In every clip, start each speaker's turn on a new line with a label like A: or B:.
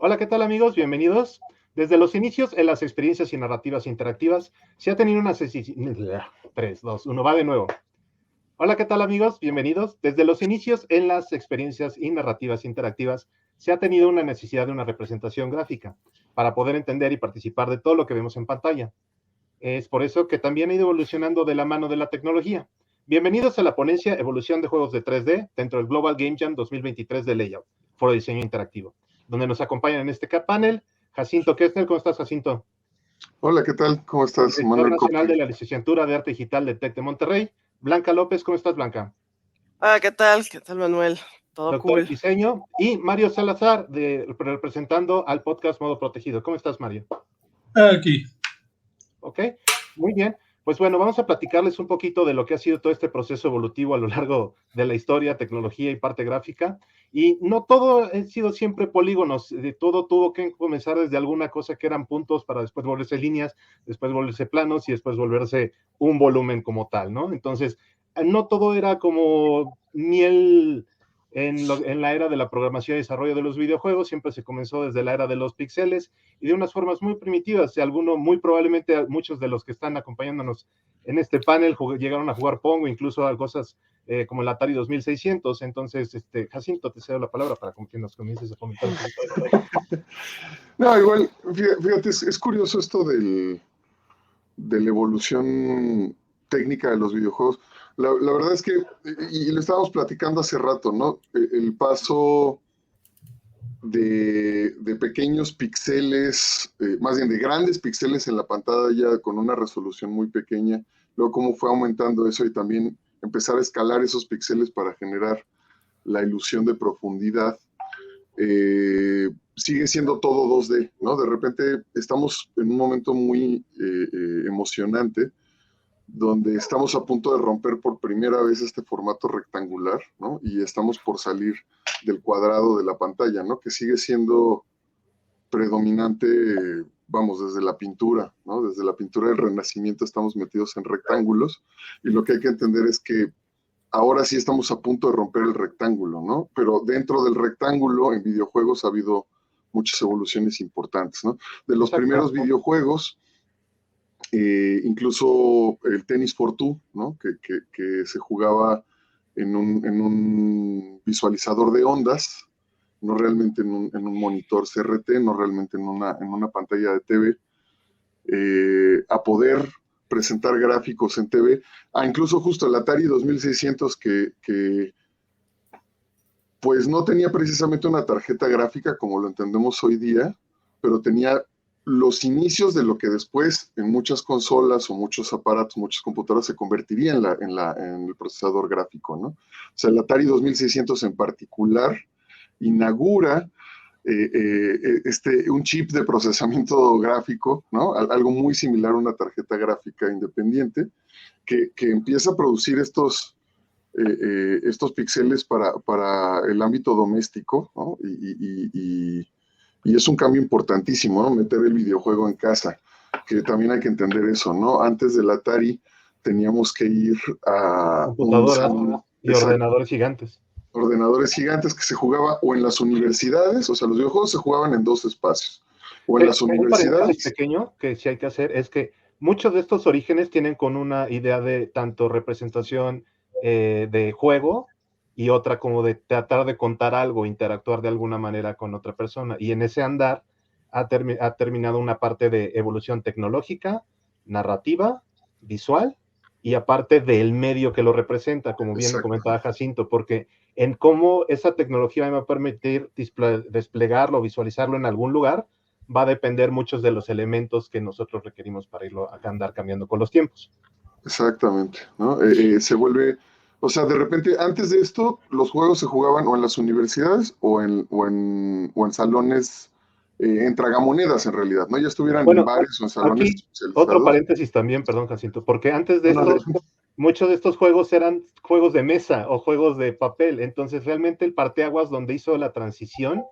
A: Hola, ¿qué tal amigos? Bienvenidos. Desde los inicios en las experiencias y narrativas interactivas se ha tenido una... 3, 2, 1, va de nuevo. Hola, ¿qué tal amigos? Bienvenidos. Desde los inicios en las experiencias y narrativas interactivas se ha tenido una necesidad de una representación gráfica para poder entender y participar de todo lo que vemos en pantalla. Es por eso que también ha ido evolucionando de la mano de la tecnología. Bienvenidos a la ponencia Evolución de Juegos de 3D dentro del Global Game Jam 2023 de Layout, Foro de Diseño Interactivo, donde nos acompañan en este panel Jacinto Kessner. ¿Cómo estás, Jacinto?
B: Hola, ¿qué tal? ¿Cómo estás,
A: Director Nacional de la Licenciatura de Arte Digital del TEC de Monterrey. Blanca López, ¿cómo estás, Blanca?
C: ¿Qué tal? ¿Qué tal, Manuel? Todo
A: Doctor
C: cool.
A: Diseño. Y Mario Salazar, representando al podcast Modo Protegido. ¿Cómo estás, Mario?
D: Aquí.
A: Ok, muy bien. Pues bueno, vamos a platicarles un poquito de lo que ha sido todo este proceso evolutivo a lo largo de la historia, tecnología y parte gráfica. Y no todo ha sido siempre polígonos, todo tuvo que comenzar desde alguna cosa que eran puntos para después volverse líneas, después volverse planos y después volverse un volumen como tal, ¿no? Entonces, no todo era como miel en la era de la programación y desarrollo de los videojuegos, siempre se comenzó desde la era de los píxeles y de unas formas muy primitivas. Alguno, muy probablemente muchos de los que están acompañándonos en este panel llegaron a jugar Pong o incluso a cosas como el Atari 2600. Entonces, Jacinto, te cedo la palabra para que nos comiences a comentar un poquito.
B: No, igual, fíjate, es curioso esto de la evolución técnica de los videojuegos. La verdad es que, y lo estábamos platicando hace rato, ¿no? El paso de pequeños píxeles, más bien de grandes píxeles en la pantalla con una resolución muy pequeña, luego cómo fue aumentando eso y también empezar a escalar esos píxeles para generar la ilusión de profundidad. Sigue siendo todo 2D, ¿no? De repente estamos en un momento muy emocionante donde estamos a punto de romper por primera vez este formato rectangular, ¿no? Y estamos por salir del cuadrado de la pantalla, ¿no? Que sigue siendo predominante, vamos, desde la pintura, ¿no? Desde la pintura del Renacimiento estamos metidos en rectángulos y lo que hay que entender es que ahora sí estamos a punto de romper el rectángulo, ¿no? Pero dentro del rectángulo, en videojuegos ha habido muchas evoluciones importantes, ¿no? De los primeros videojuegos, incluso el Tennis for Two, ¿no? Que se jugaba en un visualizador de ondas, no realmente en un monitor CRT, no realmente en una pantalla de TV, a poder presentar gráficos en TV, incluso justo el Atari 2600 que pues no tenía precisamente una tarjeta gráfica como lo entendemos hoy día, pero tenía los inicios de lo que después en muchas consolas o muchos aparatos, muchas computadoras se convertiría en el procesador gráfico, ¿no? O sea, el Atari 2600 en particular inaugura un chip de procesamiento gráfico, ¿no? Algo muy similar a una tarjeta gráfica independiente, que empieza a producir estos píxeles para el ámbito doméstico, ¿no? Y es un cambio importantísimo, ¿no? Meter el videojuego en casa, que también hay que entender eso, ¿no? Antes del Atari teníamos que ir a
A: computadoras y ordenadores gigantes.
B: Ordenadores gigantes que se jugaba o en las universidades, o sea, los videojuegos se jugaban en dos espacios, o en las universidades.
A: Un pequeño que sí hay que hacer es que muchos de estos orígenes tienen con una idea de tanto representación de juego y otra como de tratar de contar algo, interactuar de alguna manera con otra persona. Y en ese andar ha terminado una parte de evolución tecnológica, narrativa, visual y aparte del medio que lo representa, como bien lo comentaba Jacinto, porque en cómo esa tecnología me va a permitir desplegarlo, visualizarlo en algún lugar, va a depender muchos de los elementos que nosotros requerimos para irlo a andar cambiando con los tiempos.
B: Exactamente, ¿no? Se vuelve, o sea, de repente, antes de esto, los juegos se jugaban o en las universidades o en salones, en tragamonedas en realidad, ¿no? Ya estuvieran en bares o en salones especializados.
A: Otro paréntesis también, perdón, Jacinto, porque antes de esto, muchos de estos juegos eran juegos de mesa o juegos de papel, entonces realmente el parteaguas donde hizo la transición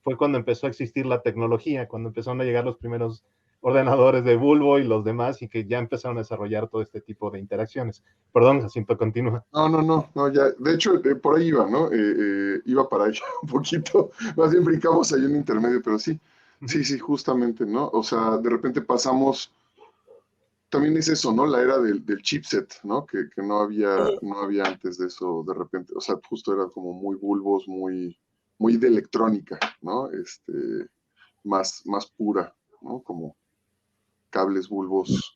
A: fue cuando empezó a existir la tecnología, cuando empezaron a llegar los primeros ordenadores de bulbo y los demás, y que ya empezaron a desarrollar todo este tipo de interacciones. Perdón, Jacinto, continúa.
B: No, ya, de hecho, por ahí iba, ¿no? Iba para allá un poquito, más bien brincamos ahí en intermedio, pero sí, sí, justamente, ¿no? O sea, de repente pasamos, también es eso, ¿no? La era del chipset, ¿no? Que no había antes de eso, de repente, o sea, justo era como muy bulbos, muy de electrónica, ¿no? Más pura, ¿no? Como cables, bulbos,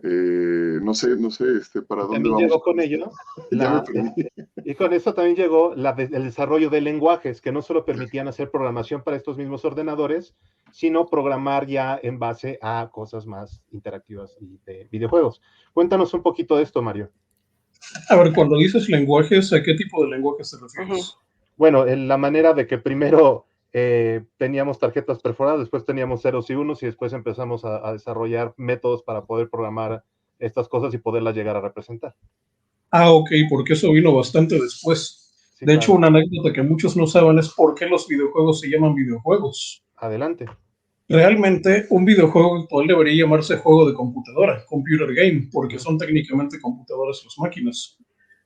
B: no sé, ¿para
A: Y
B: dónde
A: también
B: vamos
A: llegó
B: con
A: con
B: esto?
A: ello
B: Ya me perdí.
A: y con eso también llegó el desarrollo de lenguajes que no solo permitían hacer programación para estos mismos ordenadores, sino programar ya en base a cosas más interactivas y de videojuegos. Cuéntanos un poquito de esto, Mario.
D: A ver, cuando dices lenguajes, ¿a qué tipo de lenguajes te refieres?
A: Bueno, en la manera de que primero teníamos tarjetas perforadas, después teníamos ceros y unos y después empezamos a desarrollar métodos para poder programar estas cosas y poderlas llegar a representar.
D: Ah, ok, porque eso vino bastante después.
A: Sí,
D: De hecho,
A: claro.
D: una anécdota que muchos no saben es por qué los videojuegos se llaman videojuegos.
A: Adelante.
D: Realmente, un videojuego actual debería llamarse juego de computadora, computer game, porque son técnicamente computadoras las máquinas.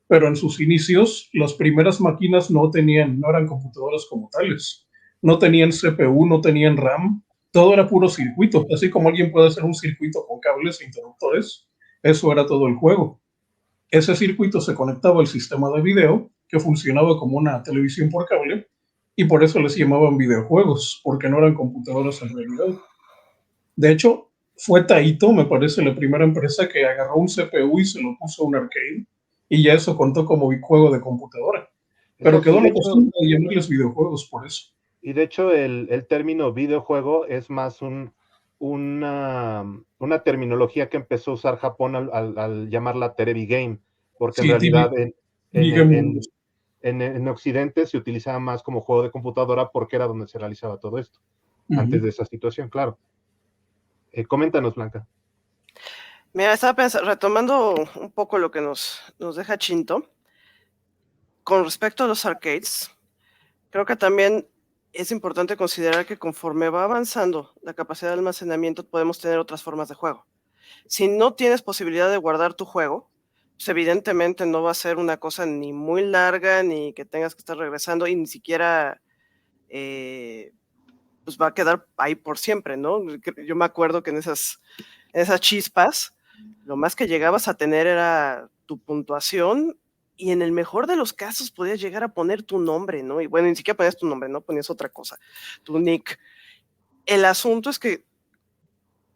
D: Pero en sus inicios, las primeras máquinas no eran computadoras como tales. No tenían CPU, no tenían RAM, todo era puro circuito. Así como alguien puede hacer un circuito con cables e interruptores, eso era todo el juego. Ese circuito se conectaba al sistema de video, que funcionaba como una televisión por cable, y por eso les llamaban videojuegos, porque no eran computadoras en realidad. De hecho, fue Taito, me parece, la primera empresa que agarró un CPU y se lo puso a un arcade, y ya eso contó como juego de computadora. Pero
A: Exacto,
D: quedó la costumbre de llamarles videojuegos por eso.
A: y de hecho el término videojuego es más una terminología que empezó a usar Japón al llamarla Terebi Game, porque en
D: Sí,
A: realidad
D: Game.
A: en Occidente se utilizaba más como juego de computadora porque era donde se realizaba todo esto, antes de esa situación, claro. Coméntanos, Blanca.
C: Mira, estaba pensando, retomando un poco lo que nos deja Chinto, con respecto a los arcades, creo que también es importante considerar que conforme va avanzando la capacidad de almacenamiento, podemos tener otras formas de juego. Si no tienes posibilidad de guardar tu juego, pues evidentemente no va a ser una cosa ni muy larga, ni que tengas que estar regresando, y ni siquiera pues va a quedar ahí por siempre, ¿no? Yo me acuerdo que en esas chispas, lo más que llegabas a tener era tu puntuación, y en el mejor de los casos podías llegar a poner tu nombre, ¿no? Y bueno, ni siquiera ponías tu nombre, ¿no? Ponías otra cosa, tu nick. El asunto es que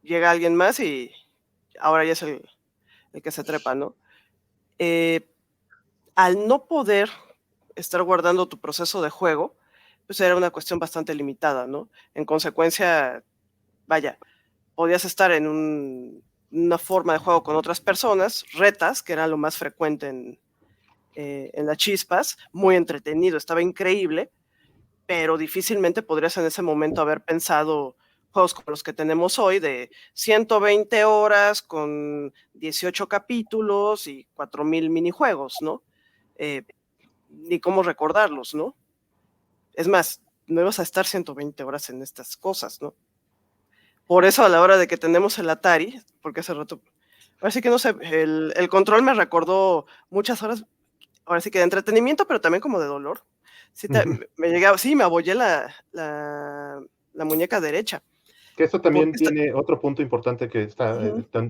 C: llega alguien más y ahora ya es el que se trepa, ¿no? Al no poder estar guardando tu proceso de juego, pues era una cuestión bastante limitada, ¿no? En consecuencia, vaya, podías estar en una forma de juego con otras personas, retas, que era lo más frecuente en las chispas, muy entretenido, estaba increíble, pero difícilmente podrías en ese momento haber pensado juegos como los que tenemos hoy de 120 horas con 18 capítulos y 4000 minijuegos, ¿no? Ni cómo recordarlos, ¿no? Es más, no ibas a estar 120 horas en estas cosas, ¿no? Por eso a la hora de que tenemos el Atari, porque hace rato, ahora sí que no sé, el control me recordó muchas horas, ahora sí que de entretenimiento, pero también como de dolor. Sí, me llegaba, sí, me abollé la muñeca derecha.
A: Que esto también
C: Porque
A: tiene otro punto importante que está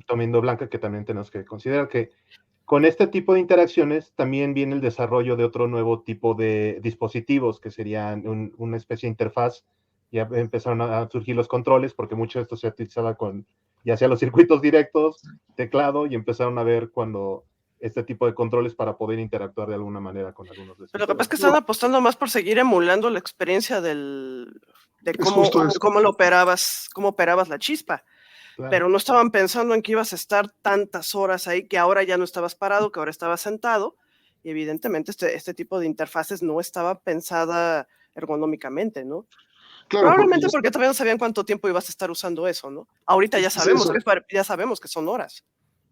A: tomando Blanca, que también tenemos que considerar, que con este tipo de interacciones también viene el desarrollo de otro nuevo tipo de dispositivos, que serían una especie de interfaz. Ya empezaron a surgir los controles, porque mucho de esto se utilizaba con, ya sea los circuitos directos, teclado, y empezaron a ver cuando este tipo de controles para poder interactuar de alguna manera con algunos de estos
C: Pero capaz
A: juegos.
C: que están apostando más por seguir emulando la experiencia de
B: Es justo eso.
C: cómo operabas la chispa.
A: Claro.
C: Pero no estaban pensando en que ibas a estar tantas horas ahí, que ahora ya no estabas parado, que ahora estabas sentado, y evidentemente este tipo de interfaces no estaba pensada ergonómicamente, ¿no?
B: Claro,
C: Probablemente porque todavía no sabían cuánto tiempo ibas a estar usando eso, ¿no? Ahorita ya sabemos, ya sabemos que son horas.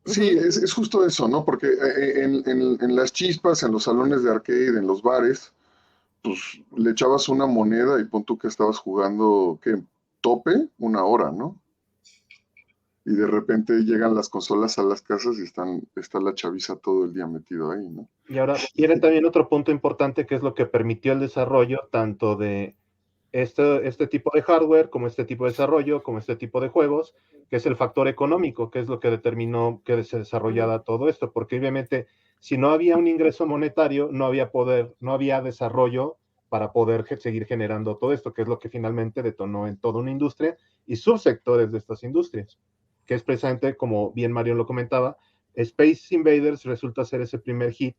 B: Sí, es justo eso, ¿no? Porque en las chispas, en los salones de arcade, en los bares, pues le echabas una moneda y pon tú que estabas jugando, ¿qué? Tope, una hora, ¿no? y de repente llegan las consolas a las casas y está la chaviza todo el día metido ahí, ¿no?
A: Y ahora tiene también otro punto importante que es lo que permitió el desarrollo tanto de este tipo de hardware, como este tipo de desarrollo, como este tipo de juegos, que es el factor económico, que es lo que determinó que se desarrollara todo esto, porque obviamente si no había un ingreso monetario, no había desarrollo para poder seguir generando todo esto, que es lo que finalmente detonó en toda una industria y subsectores de estas industrias, que es precisamente, como bien Marion lo comentaba, Space Invaders resulta ser ese primer hit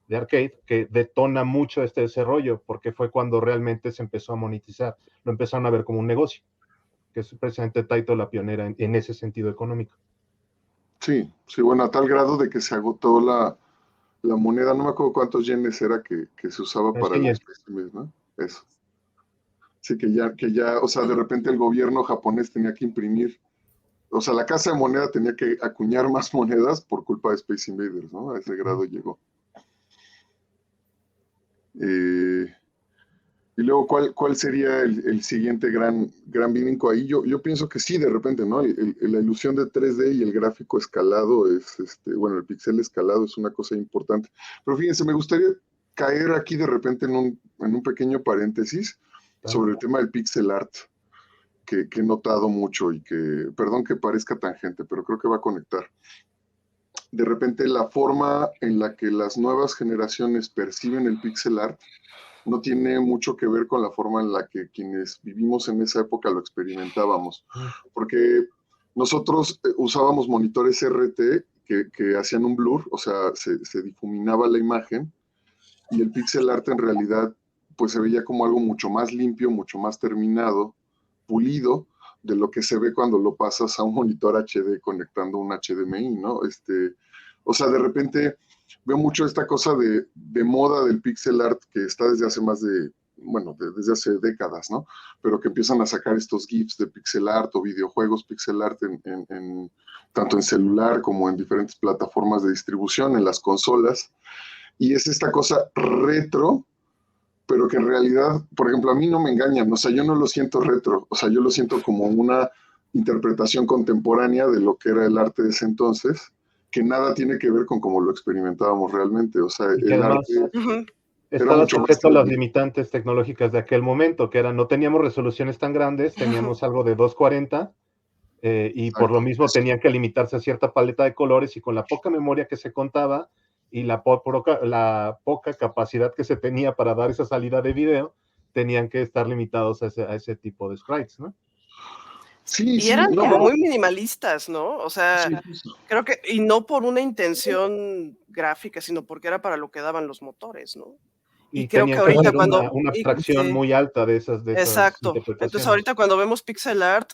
A: de arcade que detona mucho este desarrollo, porque fue cuando realmente se empezó a monetizar, lo empezaron a ver como un negocio, que es precisamente Taito la pionera en ese sentido económico.
B: Sí, bueno, a tal grado de que se agotó la moneda, no me acuerdo cuántos yenes era que se usaba para el Space Invaders, ¿no? Eso. Sí, que ya, o sea, de repente el gobierno japonés tenía que imprimir, o sea, la casa de moneda tenía que acuñar más monedas por culpa de Space Invaders, ¿no? A ese grado llegó. Y luego, ¿cuál sería el siguiente gran bíblico ahí? Yo pienso que sí, de repente, ¿no? La ilusión de 3D y el gráfico escalado bueno, el pixel escalado es una cosa importante. Pero fíjense, me gustaría caer aquí de repente en un pequeño paréntesis sobre el tema del pixel art, que he notado mucho y que, perdón que parezca tangente, pero creo que va a conectar. De repente, la forma en la que las nuevas generaciones perciben el pixel art no tiene mucho que ver con la forma en la que quienes vivimos en esa época lo experimentábamos. Porque nosotros usábamos monitores RT que hacían un blur, o sea, se difuminaba la imagen, y el pixel art en realidad pues se veía como algo mucho más limpio, mucho más terminado, pulido, de lo que se ve cuando lo pasas a un monitor HD conectando un HDMI, ¿no? O sea, de repente veo mucho esta cosa de moda del pixel art que está desde hace desde hace décadas, ¿no? Pero que empiezan a sacar estos GIFs de pixel art o videojuegos pixel art tanto en celular como en diferentes plataformas de distribución, en las consolas. Y es esta cosa retro, pero que en realidad, por ejemplo, a mí no me engañan, o sea, yo no lo siento retro, o sea, yo lo siento como una interpretación contemporánea de lo que era el arte de ese entonces, que nada tiene que ver con cómo lo experimentábamos realmente, o sea, el arte
A: estaba sujeto a las limitantes tecnológicas de aquel momento, que eran, no teníamos resoluciones tan grandes, teníamos algo de 240, y por lo mismo tenían que limitarse a cierta paleta de colores, y con la poca memoria que se contaba y la poca capacidad que se tenía para dar esa salida de video, tenían que estar limitados a ese tipo de sprites, ¿no?
C: Sí, y eran como muy minimalistas, ¿no? O sea, creo que, y no por una intención gráfica, sino porque era para lo que daban los motores, ¿no?
A: Y creo que ahorita cuando una abstracción muy alta de esas
C: exacto. Entonces ahorita cuando vemos pixel art,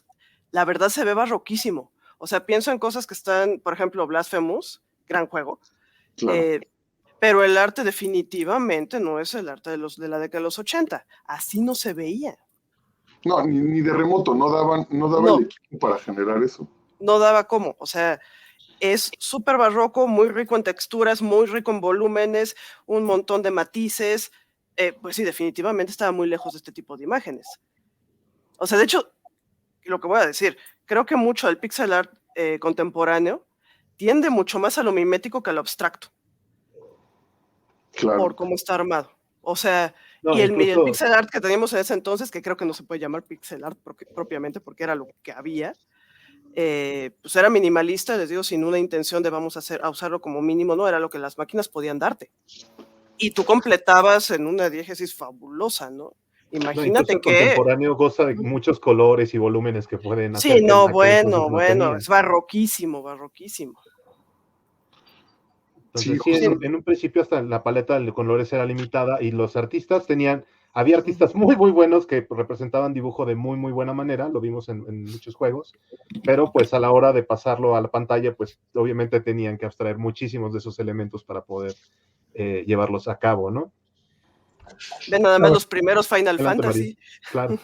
C: la verdad se ve barroquísimo. O sea, pienso en cosas que están, por ejemplo, Blasphemous, gran juego.
B: Claro.
C: Pero el arte definitivamente no es el arte de la década de los 80. Así no se veía.
B: No, ni de remoto, no daba el equipo para generar eso.
C: No daba cómo, o sea, es súper barroco, muy rico en texturas, muy rico en volúmenes, un montón de matices. Pues sí, definitivamente estaba muy lejos de este tipo de imágenes. O sea, de hecho, lo que voy a decir, creo que mucho del pixel art contemporáneo tiende mucho más a lo mimético que a lo abstracto.
B: Claro.
C: Por cómo está armado. O sea, y el pixel art que teníamos en ese entonces, que creo que no se puede llamar pixel art propiamente porque era lo que había, pues era minimalista, les digo, sin una intención de vamos a usarlo como mínimo, no, era lo que las máquinas podían darte. Y tú completabas en una diégesis fabulosa, ¿no? Imagínate que...
A: el contemporáneo goza de muchos colores y volúmenes que pueden hacer.
C: Sí, no, bueno, es barroquísimo.
A: Entonces, sí, en un principio hasta la paleta de colores era limitada y los artistas había artistas muy, muy buenos que representaban dibujo de muy, muy buena manera, lo vimos en muchos juegos, pero pues a la hora de pasarlo a la pantalla, pues obviamente tenían que abstraer muchísimos de esos elementos para poder llevarlos a cabo, ¿no?
C: Ven nada más los primeros Final Fantasy.
A: Claro.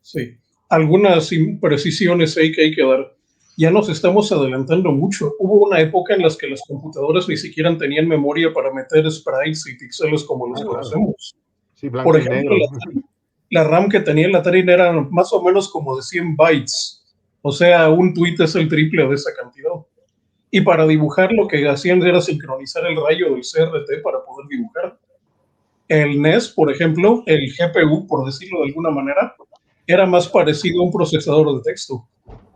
D: Sí, algunas imprecisiones hay que dar. Ya nos estamos adelantando mucho. Hubo una época en la que las computadoras ni siquiera tenían memoria para meter sprites y píxeles como los conocemos.
A: Sí, blanco
D: por ejemplo,
A: y negro.
D: La RAM que tenía el Atari era más o menos como de 100 bytes. O sea, un tweet es el triple de esa cantidad. Y para dibujar lo que hacían era sincronizar el rayo del CRT para poder dibujar. El NES, por ejemplo, el GPU, por decirlo de alguna manera, era más parecido a un procesador de texto.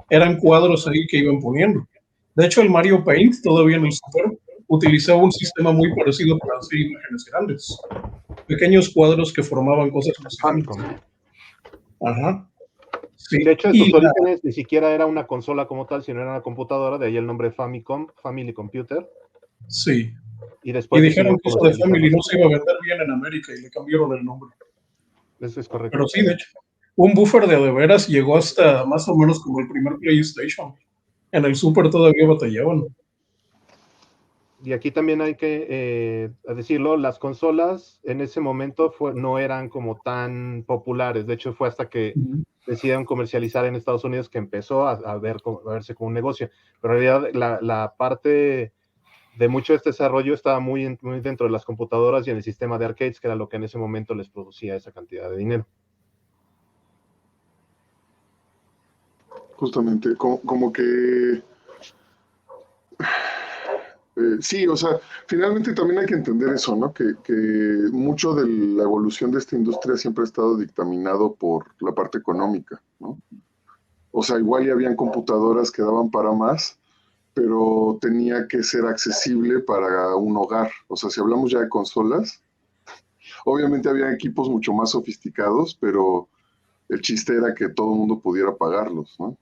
D: Eran cuadros ahí que iban poniendo. De hecho, el Mario Paint, todavía en el Super, utilizaba un sistema muy parecido para hacer imágenes grandes. Pequeños cuadros que formaban cosas más grandes.
A: Famicom.
D: Ajá. Sí.
A: De hecho, en
D: Y
A: sus orígenes ni siquiera era una consola como tal, sino era una computadora, de ahí el nombre Famicom, Family Computer.
D: sí.
A: Y
D: Y
A: después
D: dijeron
A: decidieron
D: que eso de Family no
A: comercializarlo.
D: se iba a vender bien en América y le cambiaron el nombre.
A: Eso es correcto.
D: Pero sí, de hecho, un buffer de veras llegó hasta más o menos como el primer PlayStation. En el Super todavía batallaban.
A: Y aquí también hay que decirlo, las consolas en ese momento no eran como tan populares. De hecho, fue hasta que decidieron comercializar en Estados Unidos que empezó a verse como un negocio. Pero en realidad la parte de mucho de este desarrollo estaba muy dentro de las computadoras y en el sistema de arcades, que era lo que en ese momento les producía esa cantidad de dinero.
B: Justamente, como que sí, o sea, finalmente también hay que entender eso, ¿no? Que mucho de la evolución de esta industria siempre ha estado dictaminado por la parte económica, ¿no? O sea, igual ya habían computadoras que daban para más, pero tenía que ser accesible para un hogar. O sea, si hablamos ya de consolas, obviamente había equipos mucho más sofisticados, pero el chiste era que todo el mundo pudiera pagarlos, ¿no?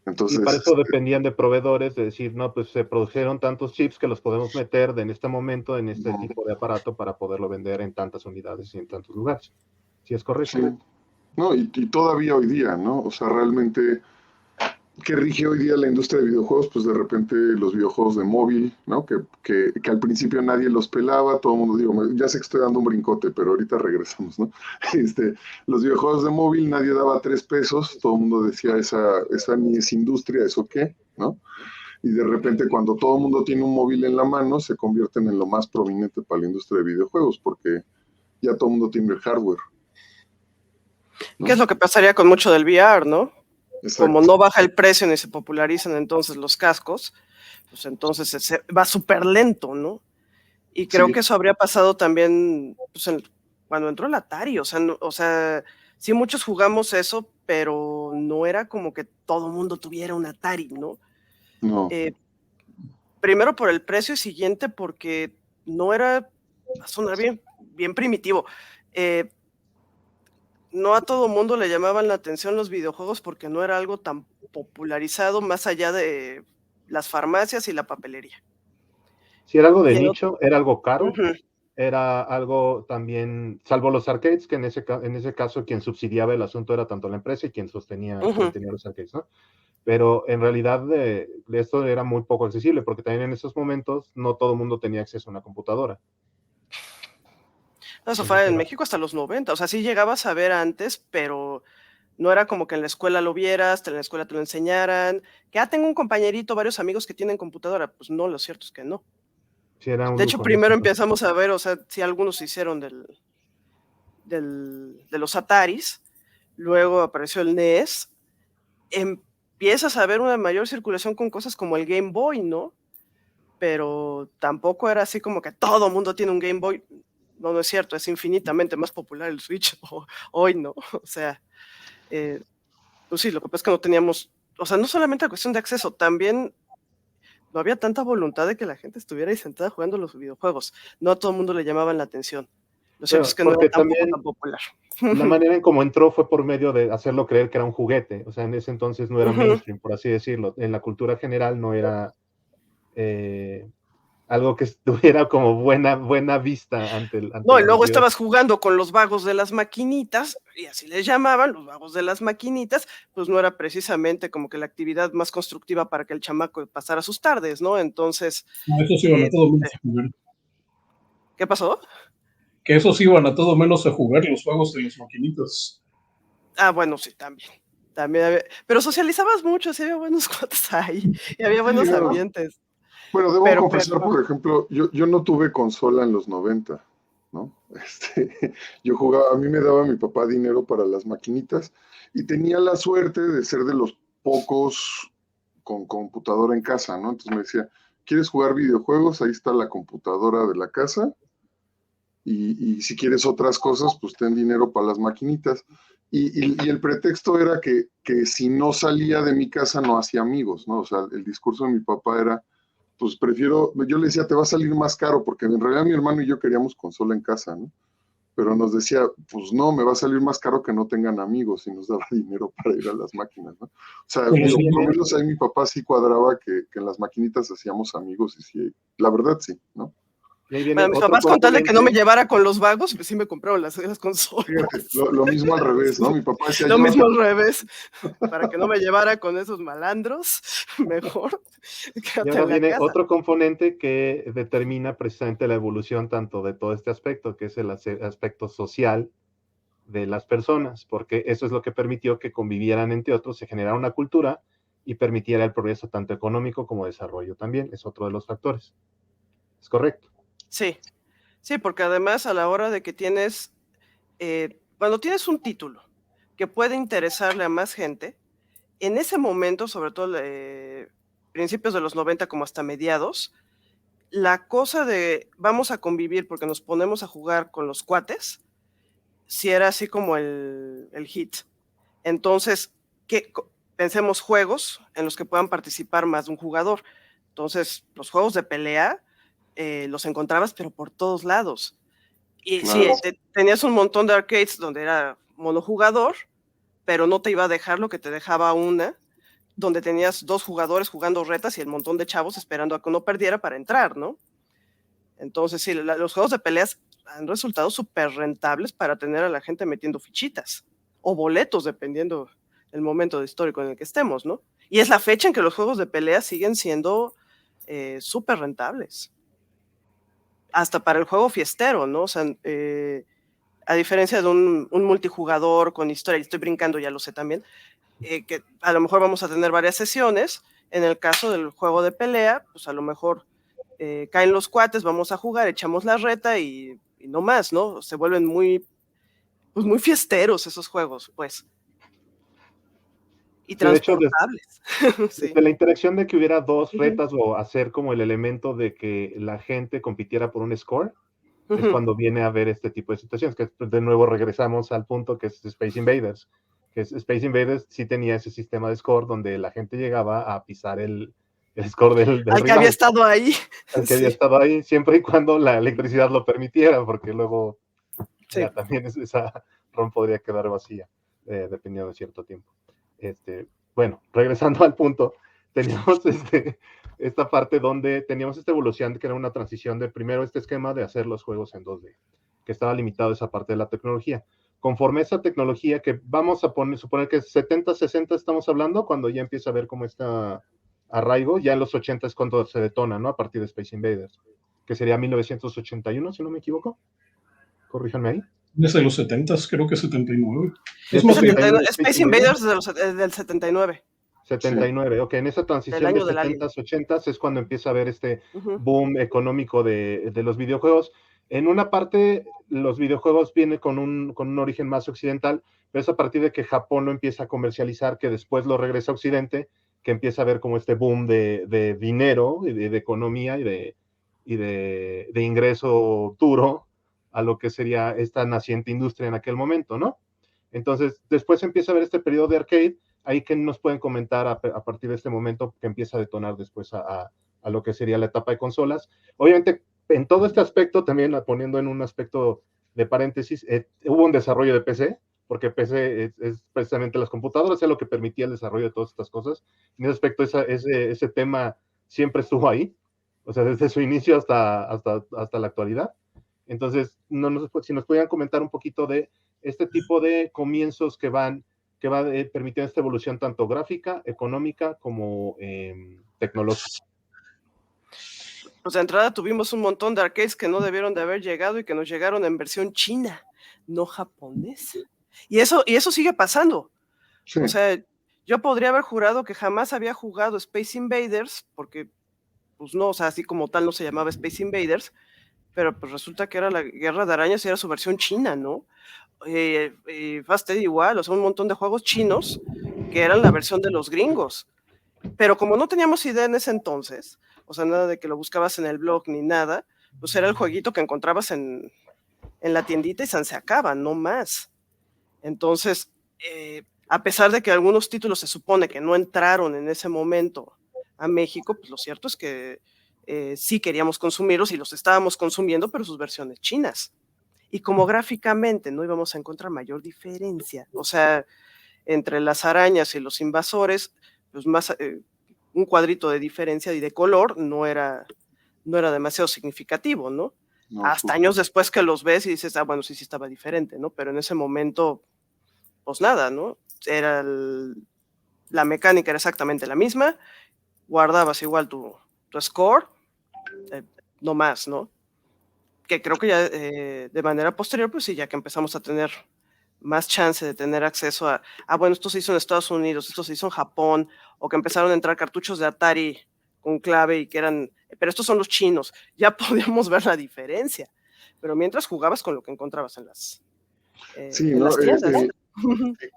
B: Entonces,
A: y para eso dependían de proveedores, de decir, no, pues se produjeron tantos chips que los podemos meter en este momento, en este tipo de aparato, para poderlo vender en tantas unidades y en tantos lugares. Sí, es correcto.
B: sí. No, y todavía hoy día, ¿no? O sea, realmente, ¿qué rige hoy día la industria de videojuegos? Pues de repente los videojuegos de móvil, ¿no? Que al principio nadie los pelaba, todo el mundo, digo, ya sé que estoy dando un brincote, pero ahorita regresamos, ¿no? Los videojuegos de móvil nadie daba 3 pesos, todo el mundo decía, esa ni es industria, ¿eso qué? ¿No? Y de repente cuando todo el mundo tiene un móvil en la mano, se convierten en lo más prominente para la industria de videojuegos, porque ya todo el mundo tiene el hardware. ¿no?
C: ¿Qué es lo que pasaría con mucho del VR, no?
B: Exacto.
C: Como no baja el precio ni se popularizan entonces los cascos, pues entonces va súper lento, ¿no? Y creo que eso habría pasado también pues, cuando entró el Atari, o sea, sí muchos jugamos eso, pero no era como que todo mundo tuviera un Atari, ¿no?
B: No.
C: Primero por el precio y siguiente porque no era, va a sonar bien primitivo, no a todo mundo le llamaban la atención los videojuegos porque no era algo tan popularizado más allá de las farmacias y la papelería.
A: Si era algo de
C: Y
A: nicho, era algo caro,
C: Ujú.
A: era algo también, salvo los arcades, que en ese caso quien subsidiaba el asunto era tanto la empresa y quien mantenía los arcades, ¿no? Pero en realidad esto era muy poco accesible, porque también en esos momentos no todo el mundo tenía acceso a una computadora.
C: Eso fue en México hasta los 90, o sea, sí llegabas a ver antes, pero no era como que en la escuela lo vieras, en la escuela te lo enseñaran, que tengo un compañerito, varios amigos que tienen computadora, pues no, lo cierto es que no.
A: Sí, era un
C: De hecho,
A: lujo,
C: primero empezamos a ver, o sea, si algunos se hicieron de los Ataris, luego apareció el NES, empiezas a ver una mayor circulación con cosas como el Game Boy, ¿no? Pero tampoco era así como que todo mundo tiene un Game Boy. No, no es cierto, es infinitamente más popular el Switch hoy, ¿no? O sea, pues sí, lo que pasa es que no teníamos, o sea, no solamente la cuestión de acceso, también no había tanta voluntad de que la gente estuviera ahí sentada jugando los videojuegos. No a todo el mundo le llamaban la atención. Lo cierto es que no era tampoco tan popular.
A: La manera en cómo entró fue por medio de hacerlo creer que era un juguete. O sea, en ese entonces no era mainstream, por así decirlo. En la cultura general no era algo que estuviera como buena vista ante
C: No, y
A: la
C: luego
A: sociedad.
C: estabas jugando con los vagos de las maquinitas, y así les llamaban, los vagos de las maquinitas, pues no era precisamente como que la actividad más constructiva para que el chamaco pasara sus tardes, ¿no? Entonces...
D: No, esos iban a todo menos a jugar.
C: ¿Qué pasó?
D: Que esos iban a todo menos a jugar los juegos de las maquinitas.
C: Bueno, sí, también había, pero socializabas mucho, sí había buenos cuates ahí, y había buenos ambientes.
B: Bueno, debo confesar, por ejemplo, yo no tuve consola en los 90, ¿no? Yo jugaba, a mí me daba mi papá dinero para las maquinitas y tenía la suerte de ser de los pocos con computadora en casa, ¿no? Entonces me decía, ¿quieres jugar videojuegos? Ahí está la computadora de la casa. Y si quieres otras cosas, pues ten dinero para las maquinitas. Y el pretexto era que si no salía de mi casa no hacía amigos, ¿no? O sea, el discurso de mi papá era, pues prefiero, yo le decía, te va a salir más caro, porque en realidad mi hermano y yo queríamos consola en casa, ¿no? Pero nos decía, pues no, me va a salir más caro que no tengan amigos, y nos daba dinero para ir a las máquinas, ¿no? O sea,
D: Con los
B: por lo
D: amigos.
B: menos ahí mi papá sí cuadraba que en las maquinitas hacíamos amigos, y sí, la verdad sí, ¿no?
A: Y ahí viene
C: Bueno, mis
A: otro
C: papás con tal de que no me
A: componente.
C: llevara con los vagos, pues sí me compraron las consolas.
B: Fíjate, lo mismo al revés, ¿no? Mi papá decía,
C: Lo mismo
B: llévate.
C: al revés, para que no me llevara con esos malandros, mejor
A: Y
C: quédate
A: ahora
C: en la
A: viene
C: casa.
A: otro componente que determina precisamente la evolución tanto de todo este aspecto, que es el aspecto social de las personas, porque eso es lo que permitió que convivieran entre otros, se generara una cultura y permitiera el progreso tanto económico como desarrollo también, es otro de los factores. ¿Es correcto?
C: Sí, sí, porque además a la hora de que tienes, cuando tienes un título que puede interesarle a más gente, en ese momento, sobre todo principios de los 90 como hasta mediados, la cosa de vamos a convivir porque nos ponemos a jugar con los cuates, sí era así como el hit. Entonces, pensemos juegos en los que puedan participar más de un jugador. Entonces, los juegos de pelea los encontrabas, pero por todos lados. Y sí,
B: Claro.
C: tenías un montón de arcades donde era monojugador, pero no te iba a dejar lo que te dejaba una, donde tenías 2 jugadores jugando retas y el montón de chavos esperando a que uno perdiera para entrar, ¿no? Entonces, sí, los juegos de peleas han resultado súper rentables para tener a la gente metiendo fichitas o boletos, dependiendo el momento histórico en el que estemos, ¿no? Y es la fecha en que los juegos de peleas siguen siendo súper rentables. Hasta para el juego fiestero, ¿no? O sea, a diferencia de un multijugador con historia, y estoy brincando, ya lo sé también, que a lo mejor vamos a tener varias sesiones. En el caso del juego de pelea, pues a lo mejor caen los cuates, vamos a jugar, echamos la reta y no más, ¿no? Se vuelven pues muy fiesteros esos juegos, pues. Y
A: Sí, de hecho,
C: transportables. Sí.
A: desde la interacción de que hubiera dos
C: Uh-huh.
A: retas o hacer como el elemento de que la gente compitiera por un score, es
C: Uh-huh.
A: cuando viene a ver este tipo de situaciones, que de nuevo regresamos al punto que es Space Invaders, que Space Invaders sí tenía ese sistema de score donde la gente llegaba a pisar el score del
C: Al que había
A: rival,
C: estado ahí.
A: al que había
C: Sí,
A: estado ahí, siempre y cuando la electricidad lo permitiera, porque luego
C: sí.
A: ya también esa ROM podría quedar vacía, dependiendo de cierto tiempo. Bueno, regresando al punto, teníamos esta parte donde teníamos esta evolución que era una transición de primero este esquema de hacer los juegos en 2D, que estaba limitado a esa parte de la tecnología. Conforme esa tecnología que vamos a suponer que 70, 60 estamos hablando, cuando ya empieza a ver como está arraigo, ya en los 80 es cuando se detona, ¿no? A partir de Space Invaders, que sería 1981, si no me equivoco. Corríjanme ahí.
D: Desde los 70s, creo que 79.
A: Es
D: Es más bien,
A: 79
C: Space Invaders del 79,
A: 79, ok, en esa
C: del
A: transición de
C: año del alien.
A: 70s, 80s es cuando empieza a haber este
C: Uh-huh.
A: boom económico de los videojuegos. En una parte, los videojuegos vienen con un origen más occidental, pero es a partir de que Japón lo empieza a comercializar, que después lo regresa a Occidente, que empieza a haber como este boom de dinero, y de economía y de ingreso duro a lo que sería esta naciente industria en aquel momento, ¿no? Entonces, después empieza a haber este periodo de arcade, ahí que nos pueden comentar a partir de este momento que empieza a detonar después a lo que sería la etapa de consolas. Obviamente, en todo este aspecto, también poniendo en un aspecto de paréntesis, hubo un desarrollo de PC, porque PC es precisamente las computadoras, es lo que permitía el desarrollo de todas estas cosas. En ese aspecto, ese tema siempre estuvo ahí, o sea, desde su inicio hasta la actualidad. Entonces, si nos pudieran comentar un poquito de este tipo de comienzos que va permitiendo esta evolución tanto gráfica, económica como tecnológica.
C: Pues de entrada tuvimos un montón de arcades que no debieron de haber llegado y que nos llegaron en versión china, no japonesa. Y eso sigue pasando.
B: Sí.
C: O sea, yo podría haber jurado que jamás había jugado Space Invaders, porque, pues no, o sea, así como tal no se llamaba Space Invaders, pero pues resulta que era la Guerra de Arañas y era su versión china, ¿no? Fast Eddie igual, o sea, un montón de juegos chinos que eran la versión de los gringos. Pero como no teníamos idea en ese entonces, o sea, nada de que lo buscabas en el blog ni nada, pues era el jueguito que encontrabas en la tiendita y se acaba, no más. Entonces, a pesar de que algunos títulos se supone que no entraron en ese momento a México, pues lo cierto es que sí queríamos consumirlos y los estábamos consumiendo, pero sus versiones chinas. Y como gráficamente no íbamos a encontrar mayor diferencia, o sea, entre las arañas y los invasores, pues más un cuadrito de diferencia y de color no era demasiado significativo, ¿no?
B: No,
C: Hasta años después que los ves y dices, bueno, sí estaba diferente, ¿no? Pero en ese momento, pues nada, ¿no? La mecánica era exactamente la misma, guardabas igual tu score, no más, ¿no? Que creo que ya de manera posterior, pues sí, ya que empezamos a tener más chance de tener acceso a, bueno, esto se hizo en Estados Unidos, esto se hizo en Japón, o que empezaron a entrar cartuchos de Atari con clave y que eran, pero estos son los chinos, ya podíamos ver la diferencia, pero mientras jugabas con lo que encontrabas en las,
B: sí,
C: en
B: ¿no?
C: las tiendas.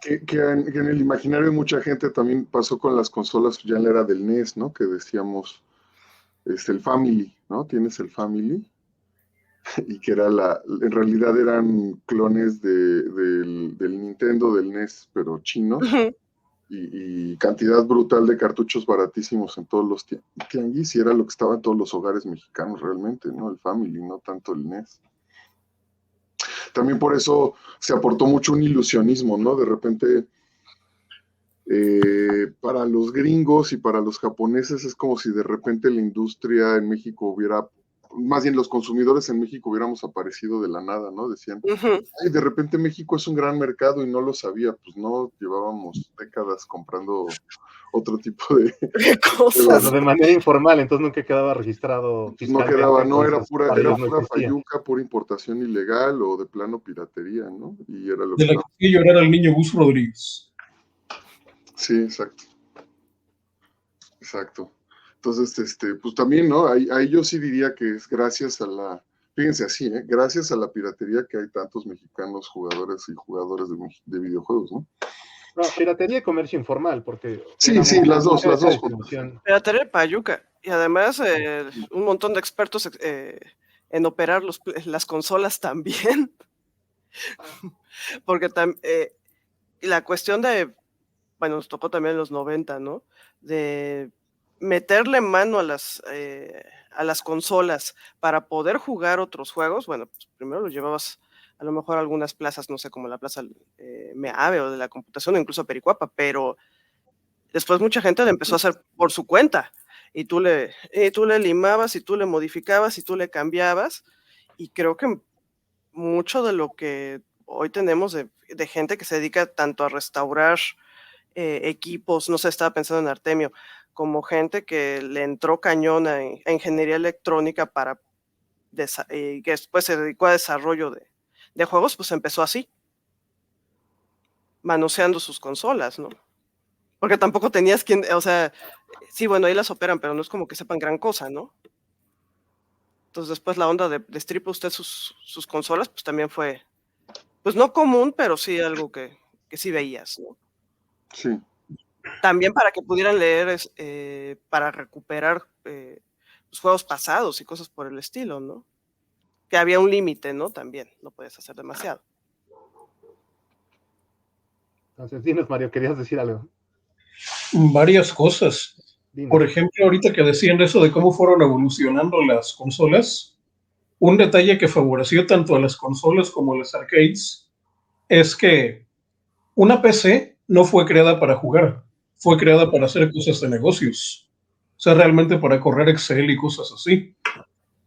B: Que en el imaginario de mucha gente también pasó con las consolas, ya en la era del NES, ¿no? Que decíamos, el Family, ¿no? Tienes el Family, y que era en realidad eran clones del Nintendo, del NES, pero chinos, y cantidad brutal de cartuchos baratísimos en todos los tianguis, y era lo que estaba en todos los hogares mexicanos realmente, ¿no? El Family, no tanto el NES. También por eso se aportó mucho un ilusionismo, ¿no? De repente, para los gringos y para los japoneses es como si de repente la industria en México hubiera, más bien los consumidores en México hubiéramos aparecido de la nada, ¿no? Decían, ay, de repente México es un gran mercado y no lo sabía, pues no, llevábamos décadas comprando otro tipo de
C: cosas.
A: De manera informal, entonces nunca quedaba registrado fiscalmente.
B: No quedaba, no, era
A: entonces,
B: pura
A: no
B: payuca, pura importación ilegal o de plano piratería, ¿no? Y era lo
D: de
B: que
D: la que sí llorar al niño Gus Rodríguez.
B: Sí, exacto. Exacto. Entonces, pues también, ¿no? Ahí yo sí diría que es gracias a fíjense así, gracias a la piratería que hay tantos mexicanos jugadores y jugadoras de videojuegos, ¿no?
A: No, piratería y comercio informal, porque...
B: Sí, las dos juntas.
C: Piratería y payuca. Y además un montón de expertos en operar las consolas también. Porque la cuestión de, bueno, nos tocó también en los 90, ¿no? De meterle mano a las consolas para poder jugar otros juegos. Bueno, pues primero los llevabas a lo mejor a algunas plazas, no sé, como la plaza Meave o de la computación, o incluso a Pericuapa, pero después mucha gente le empezó a hacer por su cuenta. Y tú le limabas, y tú le modificabas, y tú le cambiabas. Y creo que mucho de lo que hoy tenemos de gente que se dedica tanto a restaurar equipos, no sé, estaba pensando en Artemio, como gente que le entró cañón a ingeniería electrónica que después se dedicó a desarrollo de juegos, pues empezó así, manoseando sus consolas, ¿no? Porque tampoco tenías quien, o sea, sí, bueno, ahí las operan, pero no es como que sepan gran cosa, ¿no? Entonces después la onda de stripa usted sus consolas, pues también fue, pues no común, pero sí algo que sí veías, ¿no?
B: Sí.
C: También para que pudieran leer, para recuperar los juegos pasados y cosas por el estilo, ¿no? Que había un límite, ¿no? También, no puedes hacer demasiado.
A: Entonces, dinos, Mario, ¿querías decir algo?
D: Varias cosas.
A: Dinos.
D: Por ejemplo, ahorita que decían eso de cómo fueron evolucionando las consolas, un detalle que favoreció tanto a las consolas como a las arcades es que una PC no fue creada para jugar, fue creada para hacer cosas de negocios. O sea, realmente para correr Excel y cosas así.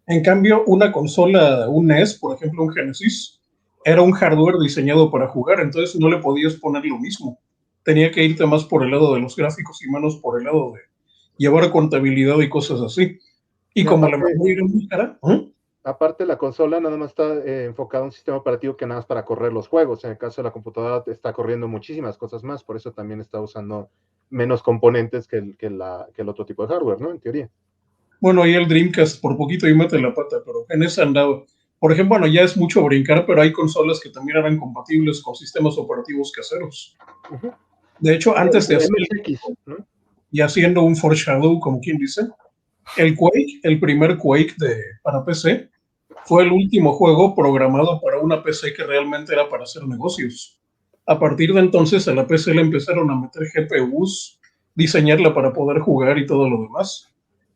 D: En cambio, una consola, un NES, por ejemplo, un Genesis, era un hardware diseñado para jugar, entonces no le podías poner lo mismo. Tenía que irte más por el lado de los gráficos y menos por el lado de llevar contabilidad y cosas así. Y como la memoria era muy cara,
A: aparte, la consola nada más está enfocada a un sistema operativo que nada más para correr los juegos. En el caso de la computadora está corriendo muchísimas cosas más, por eso también está usando menos componentes que el otro tipo de hardware, ¿no? En teoría.
D: Bueno, ahí el Dreamcast por poquito y mete la pata, pero en esa andaba. Por ejemplo, bueno, ya es mucho brincar, pero hay consolas que también eran compatibles con sistemas operativos caseros. De hecho, antes de hacer,
A: MSX, ¿no?
D: y haciendo un foreshadow, como quien dice, el Quake, el primer Quake para PC, fue el último juego programado para una PC que realmente era para hacer negocios. A partir de entonces a la PC le empezaron a meter GPUs, diseñarla para poder jugar y todo lo demás.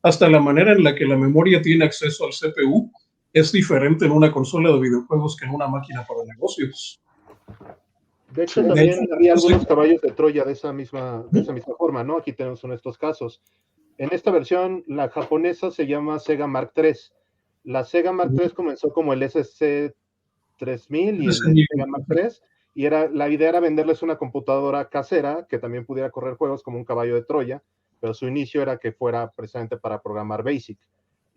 D: Hasta la manera en la que la memoria tiene acceso al CPU es diferente en una consola de videojuegos que en una máquina para negocios.
A: De hecho,
B: Sí.
A: también
D: De hecho,
A: había algunos caballos de Troya de esa misma forma, ¿no? Aquí tenemos uno de estos casos. En esta versión, la japonesa se llama Sega Mark III. La Sega Mark III comenzó como el SC3000 y el Sega Mark III, y la idea era venderles una computadora casera que también pudiera correr juegos como un caballo de Troya, pero su inicio era que fuera precisamente para programar BASIC.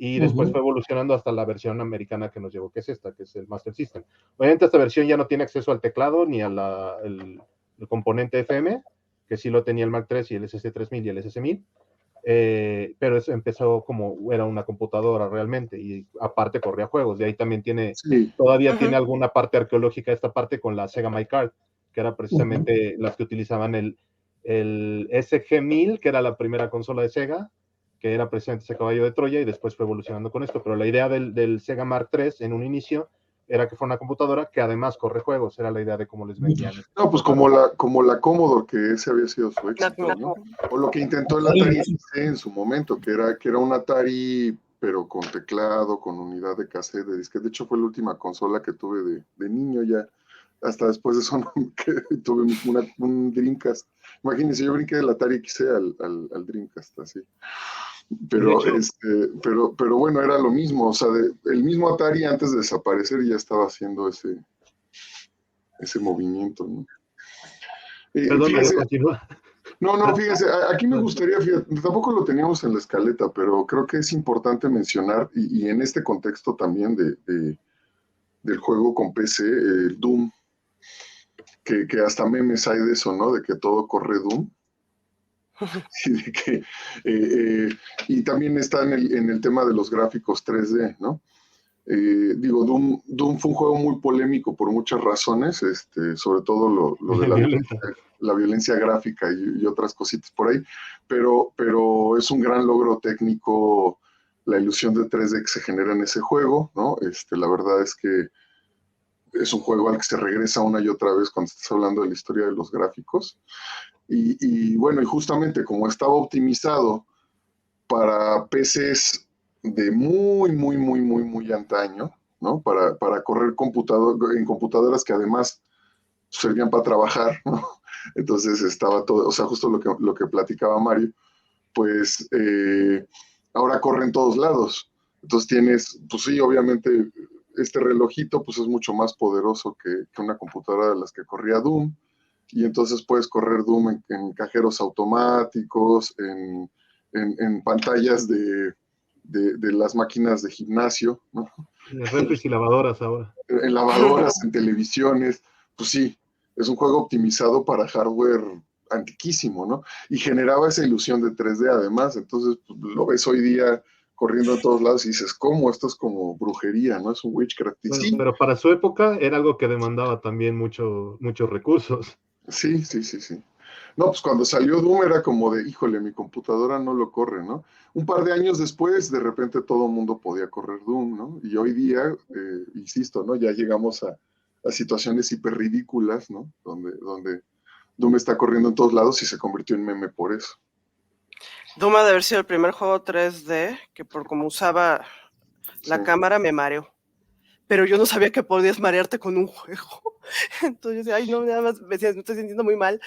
A: Y después fue evolucionando hasta la versión americana que nos llegó, que es esta, que es el Master System. Obviamente esta versión ya no tiene acceso al teclado ni al el componente FM, que sí lo tenía el Mark III y el SC3000 y el SC1000, pero eso empezó como era una computadora realmente, y aparte corría juegos. De ahí también todavía tiene alguna parte arqueológica esta parte con la Sega My Card, que era precisamente las que utilizaban el SG-1000, que era la primera consola de Sega, que era precisamente ese caballo de Troya, y después fue evolucionando con esto. Pero la idea del Sega Mark III en un inicio era que fue una computadora que además corre juegos, era la idea de cómo les vendían.
B: No, pues como la Commodore, que ese había sido su éxito, ¿no? O lo que intentó el Atari ST en su momento, que era un Atari, pero con teclado, con unidad de cassette, de disquete. De hecho, fue la última consola que tuve de niño ya. Hasta después de eso que tuve un Dreamcast. Imagínense, yo brinqué del Atari XC al Dreamcast, así. Pero, pero bueno, era lo mismo. O sea, el mismo Atari antes de desaparecer ya estaba haciendo ese movimiento, ¿no?
A: Perdón,
B: fíjese,
A: continúa.
B: No, fíjense, aquí me gustaría, tampoco lo teníamos en la escaleta, pero creo que es importante mencionar, y en este contexto también del juego con PC, el Doom, que hasta memes hay de eso, ¿no? De que todo corre Doom. Y también está en el tema de los gráficos 3D, ¿no? Digo, Doom fue un juego muy polémico por muchas razones, sobre todo lo de la violencia gráfica y otras cositas por ahí, pero es un gran logro técnico la ilusión de 3D que se genera en ese juego, ¿no? La verdad es que es un juego al que se regresa una y otra vez cuando estás hablando de la historia de los gráficos. Y bueno, y justamente como estaba optimizado para PCs de muy antaño, ¿no? Para correr en computadoras que además servían para trabajar, ¿no? Entonces estaba todo, o sea, justo lo que platicaba Mario, pues ahora corre en todos lados. Entonces tienes, pues sí, obviamente este relojito pues es mucho más poderoso que una computadora de las que corría Doom, y entonces puedes correr Doom en cajeros automáticos, en pantallas de las máquinas de gimnasio, ¿no?
A: En refris y lavadoras ahora.
B: En lavadoras, en televisiones, pues sí, es un juego optimizado para hardware antiquísimo, ¿no? Y generaba esa ilusión de 3D además, entonces pues, lo ves hoy día corriendo a todos lados y dices, ¿cómo? Esto es como brujería, ¿no? Es un witchcraft.
A: Bueno,
B: sí.
A: Pero para su época era algo que demandaba también muchos recursos.
B: Sí. No, pues cuando salió Doom era como de, híjole, mi computadora no lo corre, ¿no? Un par de años después, de repente todo el mundo podía correr Doom, ¿no? Y hoy día, insisto, ¿no? Ya llegamos a situaciones hiper ridículas, ¿no? Donde Doom está corriendo en todos lados y se convirtió en meme por eso.
C: Doom ha de haber sido el primer juego 3D que por como usaba la cámara me mareó. Pero yo no sabía que podías marearte con un juego. Entonces yo decía, ay, no, nada más me estoy sintiendo muy mal.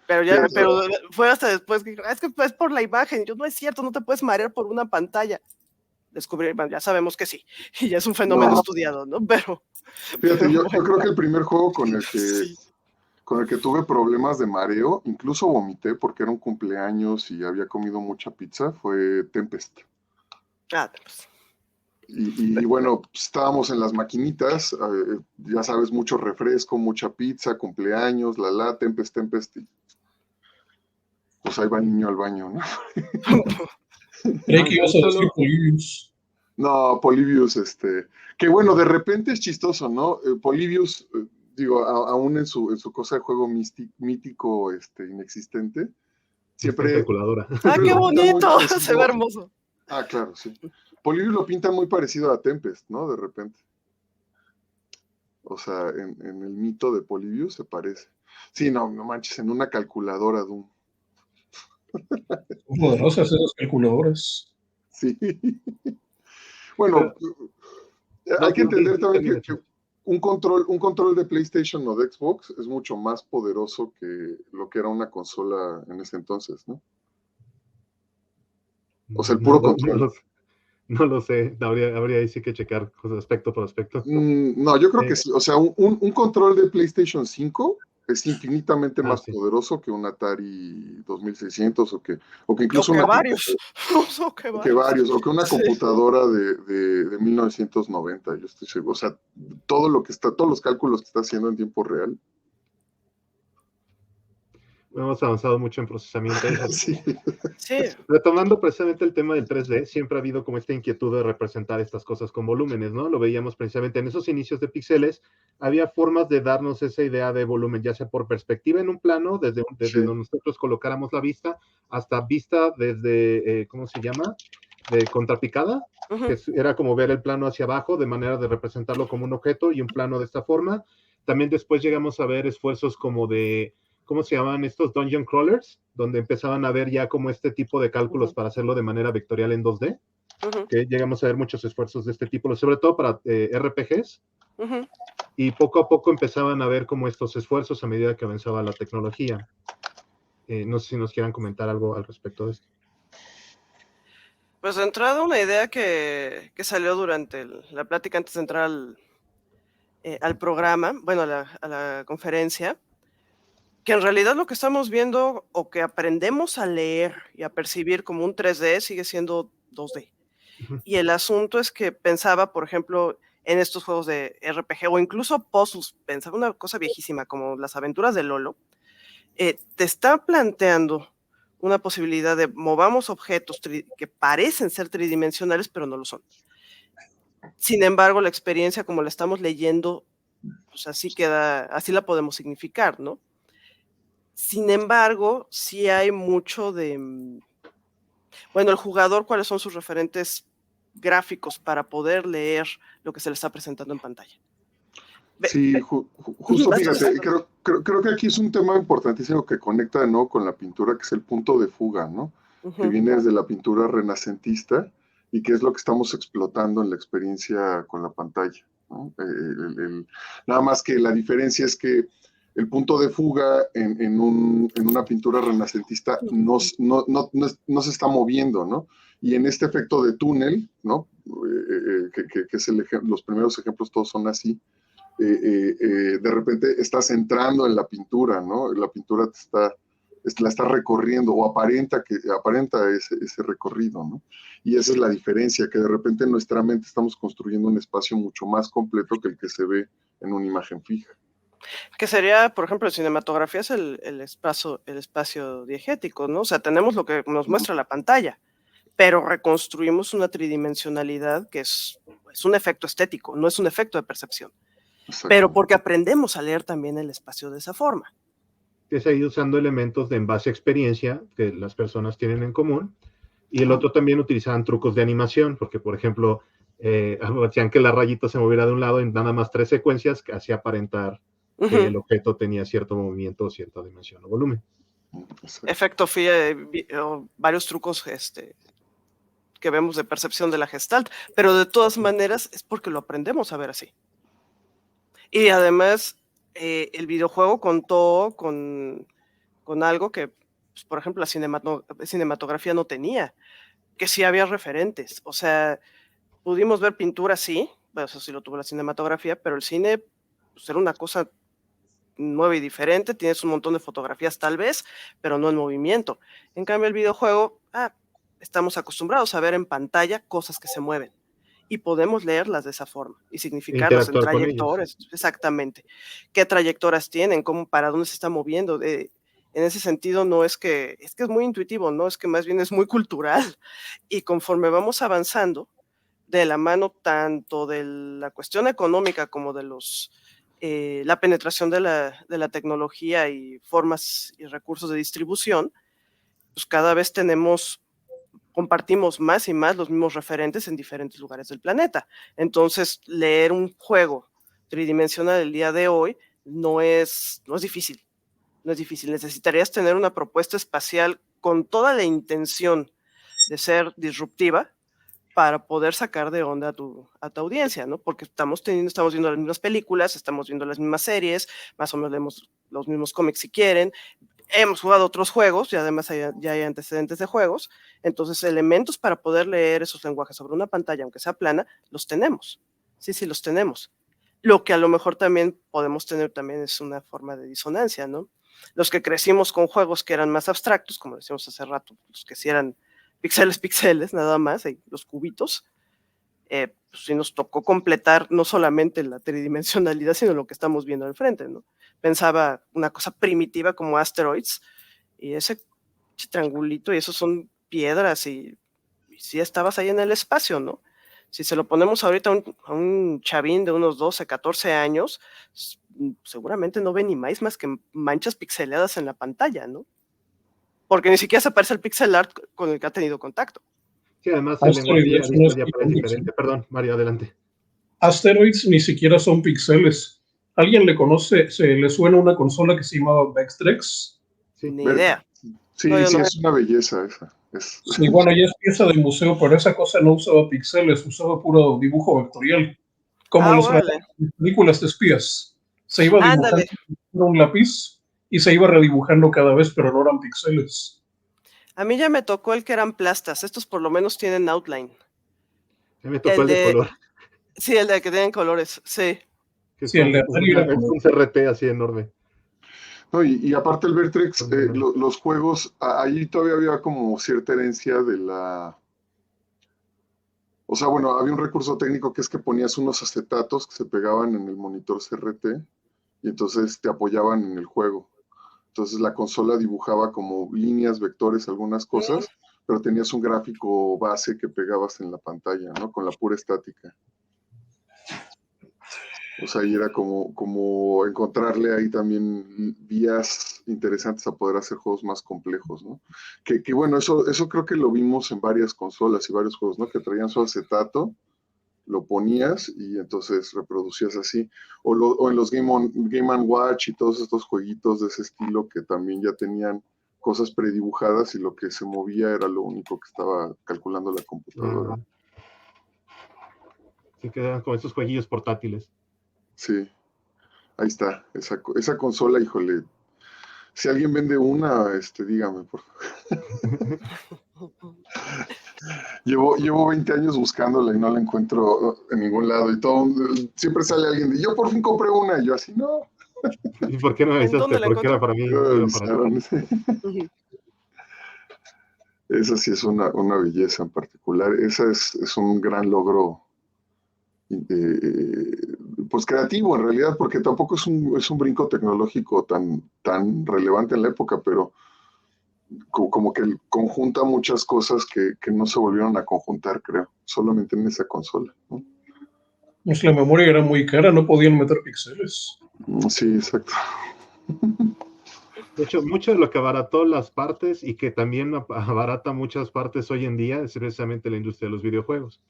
C: Pero fue hasta después que es que es por la imagen. Yo, no es cierto, no te puedes marear por una pantalla. Descubrí, bueno, ya sabemos que sí. Y ya es un fenómeno estudiado, ¿no?
B: Fíjate, yo creo que el primer juego con el que sí. Con el que tuve problemas de mareo, incluso vomité porque era un cumpleaños y había comido mucha pizza, fue Tempest.
C: Tempest.
B: Y bueno, pues, estábamos en las maquinitas, ya sabes, mucho refresco, mucha pizza, cumpleaños, Tempest. Pues ahí va el niño al baño, ¿no?
D: Creí que ibas a decir Polybius.
B: No, Polybius, que bueno, de repente es chistoso, ¿no? Polybius, digo, aún en su cosa de juego mítico, inexistente, siempre...
A: calculadora.
C: ¡Ah, qué
B: lo pintan muy
C: bonito! Se ve
B: parecido.
C: hermoso.
B: Ah, claro, sí. Polybius lo pintan muy parecido a Tempest, ¿no? De repente. O sea, en el mito de Polybius se parece. Sí, no manches, en una calculadora Doom.
D: Son poderosas esas calculadoras.
B: Sí. Bueno, hay que entender también que un control de PlayStation o de Xbox es mucho más poderoso que lo que era una consola en ese entonces, ¿no? O sea, el puro control.
A: No lo sé, habría ahí sí que checar aspecto por aspecto.
B: No, yo creo que sí. O sea, un control de PlayStation 5 es infinitamente más
A: sí.
B: poderoso que un Atari 2600 o que incluso
C: varios.
B: o que una computadora de 1990. Yo estoy seguro. O sea, todos los cálculos que está haciendo en tiempo real.
A: Hemos avanzado mucho en procesamiento.
B: Sí.
A: Retomando precisamente el tema del 3D, siempre ha habido como esta inquietud de representar estas cosas con volúmenes, ¿no? Lo veíamos precisamente en esos inicios de píxeles, había formas de darnos esa idea de volumen, ya sea por perspectiva en un plano, desde donde nosotros colocáramos la vista, hasta vista desde, ¿cómo se llama? De contrapicada, que era como ver el plano hacia abajo, de manera de representarlo como un objeto y un plano de esta forma. También después llegamos a ver esfuerzos como de ¿cómo se llaman estos dungeon crawlers? Donde empezaban a ver ya como este tipo de cálculos para hacerlo de manera vectorial en 2D, que llegamos a ver muchos esfuerzos de este tipo, sobre todo para RPGs, y poco a poco empezaban a ver como estos esfuerzos a medida que avanzaba la tecnología. No sé si nos quieran comentar algo al respecto de esto.
C: Pues de entrada una idea que salió durante la plática antes de entrar al programa, bueno, a la conferencia, que en realidad lo que estamos viendo o que aprendemos a leer y a percibir como un 3D sigue siendo 2D. Y el asunto es que pensaba, por ejemplo, en estos juegos de RPG o incluso puzzles, pensaba una cosa viejísima como las aventuras de Lolo, te está planteando una posibilidad de movamos objetos que parecen ser tridimensionales, pero no lo son. Sin embargo, la experiencia como la estamos leyendo, pues así queda, así la podemos significar, ¿no? Sin embargo, sí hay mucho de, bueno, el jugador, ¿cuáles son sus referentes gráficos para poder leer lo que se le está presentando en pantalla?
B: Sí, justo fíjate, creo que aquí es un tema importantísimo que conecta de nuevo con la pintura, que es el punto de fuga, ¿no? Que viene desde la pintura renacentista y que es lo que estamos explotando en la experiencia con la pantalla, ¿no? Nada más que la diferencia es que el punto de fuga en una pintura renacentista no se está moviendo, ¿no? Y en este efecto de túnel, ¿no? Que es los primeros ejemplos todos son así. De repente estás entrando en la pintura, ¿no? La pintura la está recorriendo o aparenta ese recorrido, ¿no? Y esa es la diferencia, que de repente en nuestra mente estamos construyendo un espacio mucho más completo que el que se ve en una imagen fija.
C: Que sería, por ejemplo, en cinematografía es el espacio diegético, ¿no? O sea, tenemos lo que nos muestra la pantalla, pero reconstruimos una tridimensionalidad que es un efecto estético, no es un efecto de percepción. Pero porque aprendemos a leer también el espacio de esa forma.
A: Que es ahí usando elementos de en base a experiencia que las personas tienen en común. Y el otro también utilizaban trucos de animación, porque, por ejemplo, hacían que la rayita se moviera de un lado en nada más 3 secuencias, que hacía aparentar que el objeto tenía cierto movimiento, cierta dimensión o volumen.
C: Efecto varios trucos que vemos de percepción de la Gestalt, pero de todas maneras es porque lo aprendemos a ver así. Y además, el videojuego contó con algo que, pues, por ejemplo, la cinematografía no tenía, que sí había referentes. O sea, pudimos ver pintura, sí, eso sí lo tuvo la cinematografía, pero el cine pues, era una cosa nueva y diferente. Tienes un montón de fotografías tal vez, pero no en movimiento. En cambio, el videojuego, estamos acostumbrados a ver en pantalla cosas que se mueven. Y podemos leerlas de esa forma y significarlas en trayectorias. Exactamente. ¿Qué trayectorias tienen? ¿Para dónde se está moviendo? En ese sentido, no es que es muy intuitivo, no es que más bien es muy cultural. Y conforme vamos avanzando, de la mano tanto de la cuestión económica como de los la penetración de la tecnología y formas y recursos de distribución, pues cada vez compartimos más y más los mismos referentes en diferentes lugares del planeta. Entonces, leer un juego tridimensional el día de hoy no es difícil. No es difícil. Necesitarías tener una propuesta espacial con toda la intención de ser disruptiva para poder sacar de onda a tu audiencia, ¿no? Porque estamos viendo las mismas películas, estamos viendo las mismas series, más o menos leemos los mismos cómics si quieren, hemos jugado otros juegos y además ya hay antecedentes de juegos, entonces elementos para poder leer esos lenguajes sobre una pantalla, aunque sea plana, los tenemos. Sí, los tenemos. Lo que a lo mejor también podemos tener también es una forma de disonancia, ¿no? Los que crecimos con juegos que eran más abstractos, como decíamos hace rato, los que sí eran píxeles, nada más, los cubitos, pues sí nos tocó completar no solamente la tridimensionalidad, sino lo que estamos viendo al frente, ¿no? Pensaba una cosa primitiva como Asteroids, y ese triangulito, y esos son piedras, y sí estabas ahí en el espacio, ¿no? Si se lo ponemos ahorita a un chavín de unos 12, 14 años, seguramente no ve ni más que manchas pixeladas en la pantalla, ¿no? Porque ni siquiera se parece al pixel art con el que ha tenido contacto.
A: Sí, además el lenguaje ya parece diferente. Perdón, Mario, adelante.
D: Asteroids ni siquiera son píxeles. ¿Alguien le conoce, le suena una consola que se llamaba Vectrex?
C: Sí. Ni idea.
B: Sí, no, sí, no. Es una belleza esa.
D: Sí, bueno, ya es pieza de museo, pero esa cosa no usaba píxeles, usaba puro dibujo vectorial. Como las películas de espías. Se iba dibujando con un lápiz y se iba redibujando cada vez, pero no eran píxeles.
C: A mí ya me tocó el que eran plastas. Estos por lo menos tienen outline.
A: Ya me tocó el de color.
C: Sí, el de que tienen colores, sí.
D: Sí, el de
A: es un CRT así enorme.
B: No, y aparte el Vectrex, los juegos, ahí todavía había como cierta herencia de la... O sea, bueno, había un recurso técnico que es que ponías unos acetatos que se pegaban en el monitor CRT y entonces te apoyaban en el juego. Entonces la consola dibujaba como líneas, vectores, algunas cosas, pero tenías un gráfico base que pegabas en la pantalla, ¿no? Con la pura estática. O sea, y era como encontrarle ahí también vías interesantes a poder hacer juegos más complejos, ¿no? Que bueno, eso creo que lo vimos en varias consolas y varios juegos, ¿no? Que traían su acetato, lo ponías y entonces reproducías así. O en los Game & Watch y todos estos jueguitos de ese estilo que también ya tenían cosas predibujadas y lo que se movía era lo único que estaba calculando la computadora.
A: Sí, quedaban como esos jueguillos portátiles.
B: Sí, ahí está, esa consola, híjole. Si alguien vende una, dígame, por favor. Llevo 20 años buscándola y no la encuentro en ningún lado. Y siempre sale alguien de, yo por fin compré una, y yo así, no.
A: ¿Y por qué no me avisaste? Porque era para mí.
B: Esa sí es una belleza en particular. Esa es un gran logro, pues creativo en realidad, porque tampoco es un brinco tecnológico tan relevante en la época, pero como que conjunta muchas cosas que no se volvieron a conjuntar, creo, solamente en esa consola, ¿no?
D: Pues la memoria era muy cara, no podían meter píxeles.
B: Sí, exacto.
A: De hecho, mucho de lo que abarató las partes y que también abarata muchas partes hoy en día es precisamente la industria de los videojuegos,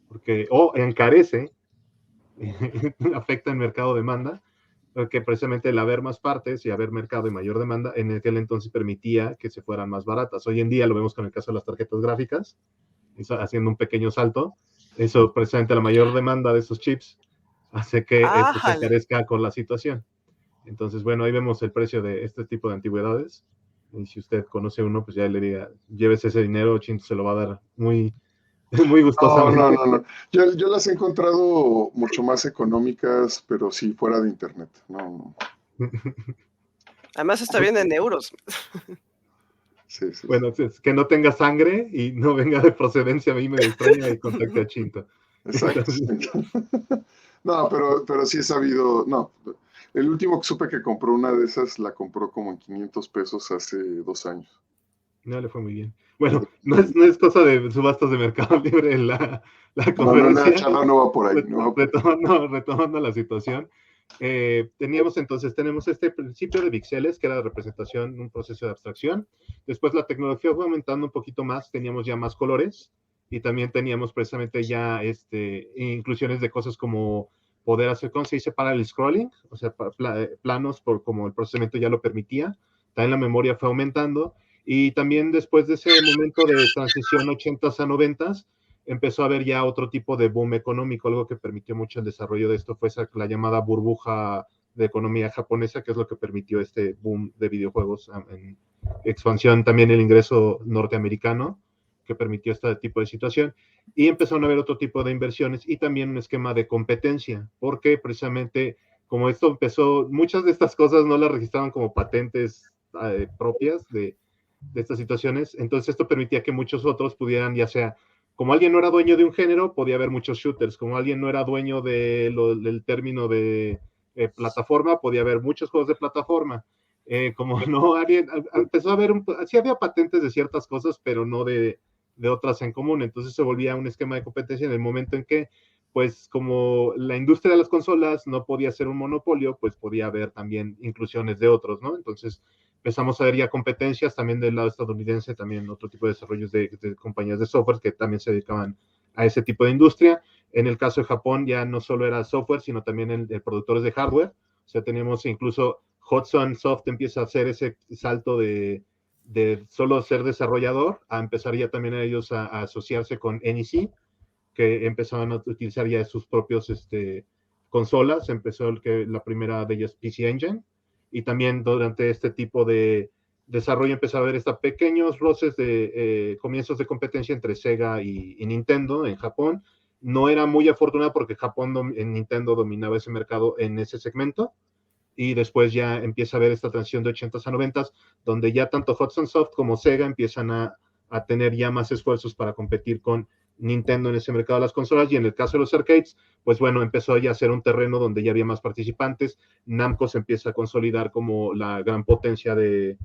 A: porque encarece, afecta el mercado de demanda, porque precisamente el haber más partes y haber mercado y mayor demanda en aquel entonces permitía que se fueran más baratas. Hoy en día lo vemos con el caso de las tarjetas gráficas, haciendo un pequeño salto. Eso, precisamente la mayor demanda de esos chips hace que esto se encarezca con la situación. Entonces, bueno, ahí vemos el precio de este tipo de antigüedades. Y si usted conoce uno, pues ya le diga, llévese ese dinero, Chinto se lo va a dar muy gustosamente.
B: No. Yo las he encontrado mucho más económicas, pero sí, fuera de internet. No.
C: Además está bien en euros.
B: Sí.
A: Bueno, es que no tenga sangre y no venga de procedencia a mí me extraña y contacte a Chinto.
B: Exacto. No, pero sí he sabido, no. El último que supe que compró una de esas la compró como en 500 pesos hace 2 años.
A: No le fue muy bien. Bueno, no es cosa de subastas de Mercado Libre la conferencia.
B: No va por ahí.
A: Retomando la situación, Tenemos este principio de píxeles, que era de representación, un proceso de abstracción. Después la tecnología fue aumentando un poquito más, teníamos ya más colores, y también teníamos precisamente ya inclusiones de cosas como poder hacer, ¿cómo se dice? Parallel scrolling, o sea, planos, como el procesamiento ya lo permitía. También la memoria fue aumentando, y también después de ese momento de transición 80s a 90s, empezó a haber ya otro tipo de boom económico. Algo que permitió mucho el desarrollo de esto fue la llamada burbuja de economía japonesa, que es lo que permitió este boom de videojuegos en expansión, también el ingreso norteamericano, que permitió este tipo de situación, y empezaron a haber otro tipo de inversiones y también un esquema de competencia, porque precisamente como esto empezó, muchas de estas cosas no las registraban como patentes propias de estas situaciones. Entonces esto permitía que muchos otros pudieran, ya sea, como alguien no era dueño de un género, podía haber muchos shooters. Como alguien no era dueño del término de plataforma, podía haber muchos juegos de plataforma. Como no, alguien empezó a haber, sí había patentes de ciertas cosas, pero no de otras en común. Entonces se volvía un esquema de competencia en el momento en que, pues como la industria de las consolas no podía ser un monopolio, pues podía haber también inclusiones de otros, ¿no? Entonces empezamos a ver ya competencias también del lado estadounidense, también otro tipo de desarrollos de compañías de software que también se dedicaban a ese tipo de industria. En el caso de Japón ya no solo era software, sino también el productores de hardware. O sea, teníamos incluso Hudson Soft empieza a hacer ese salto de solo ser desarrollador a empezar ya también a ellos a asociarse con NEC, que empezaban a utilizar ya sus propios consolas. Empezó la primera de ellas, PC Engine, y también durante este tipo de desarrollo empezó a haber estos pequeños roces de comienzos de competencia entre Sega y Nintendo en Japón. No era muy afortunado porque Nintendo dominaba ese mercado en ese segmento, y después ya empieza a haber esta transición de 80s a 90s, donde ya tanto Hudson Soft como Sega empiezan a tener ya más esfuerzos para competir con Nintendo en ese mercado de las consolas. Y en el caso de los arcades, pues bueno, empezó ya a ser un terreno donde ya había más participantes. Namco se empieza a consolidar como la gran potencia de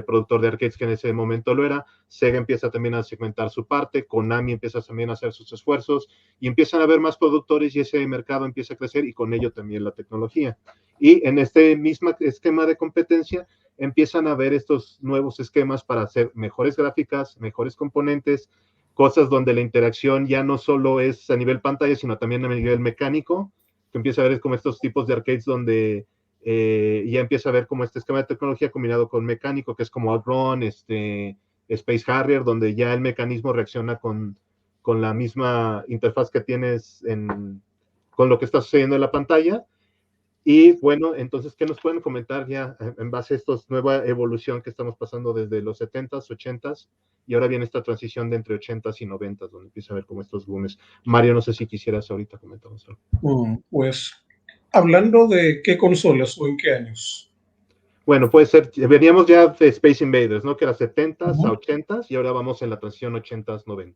A: productor de arcades que en ese momento lo era. Sega empieza también a segmentar su parte, Konami empieza también a hacer sus esfuerzos, y empiezan a haber más productores, y ese mercado empieza a crecer, y con ello también la tecnología. Y en este mismo esquema de competencia empiezan a haber estos nuevos esquemas para hacer mejores gráficas, mejores componentes, cosas donde la interacción ya no solo es a nivel pantalla, sino también a nivel mecánico, que empieza a ver como estos tipos de arcades donde ya empieza a ver como este esquema de tecnología combinado con mecánico, que es como Outrun, Space Harrier, donde ya el mecanismo reacciona con la misma interfaz que tienes con lo que está sucediendo en la pantalla. Y bueno, entonces, ¿qué nos pueden comentar ya en base a esta nueva evolución que estamos pasando desde los 70s, 80s, y ahora viene esta transición de entre 80s y 90s, donde empieza a ver como estos booms? Mario, no sé si quisieras ahorita comentarnos algo.
D: Pues, hablando de qué consolas o en qué años.
A: Bueno, puede ser, veníamos ya de Space Invaders, ¿no? Que era 70s a 80s, y ahora vamos en la transición 80s, 90s.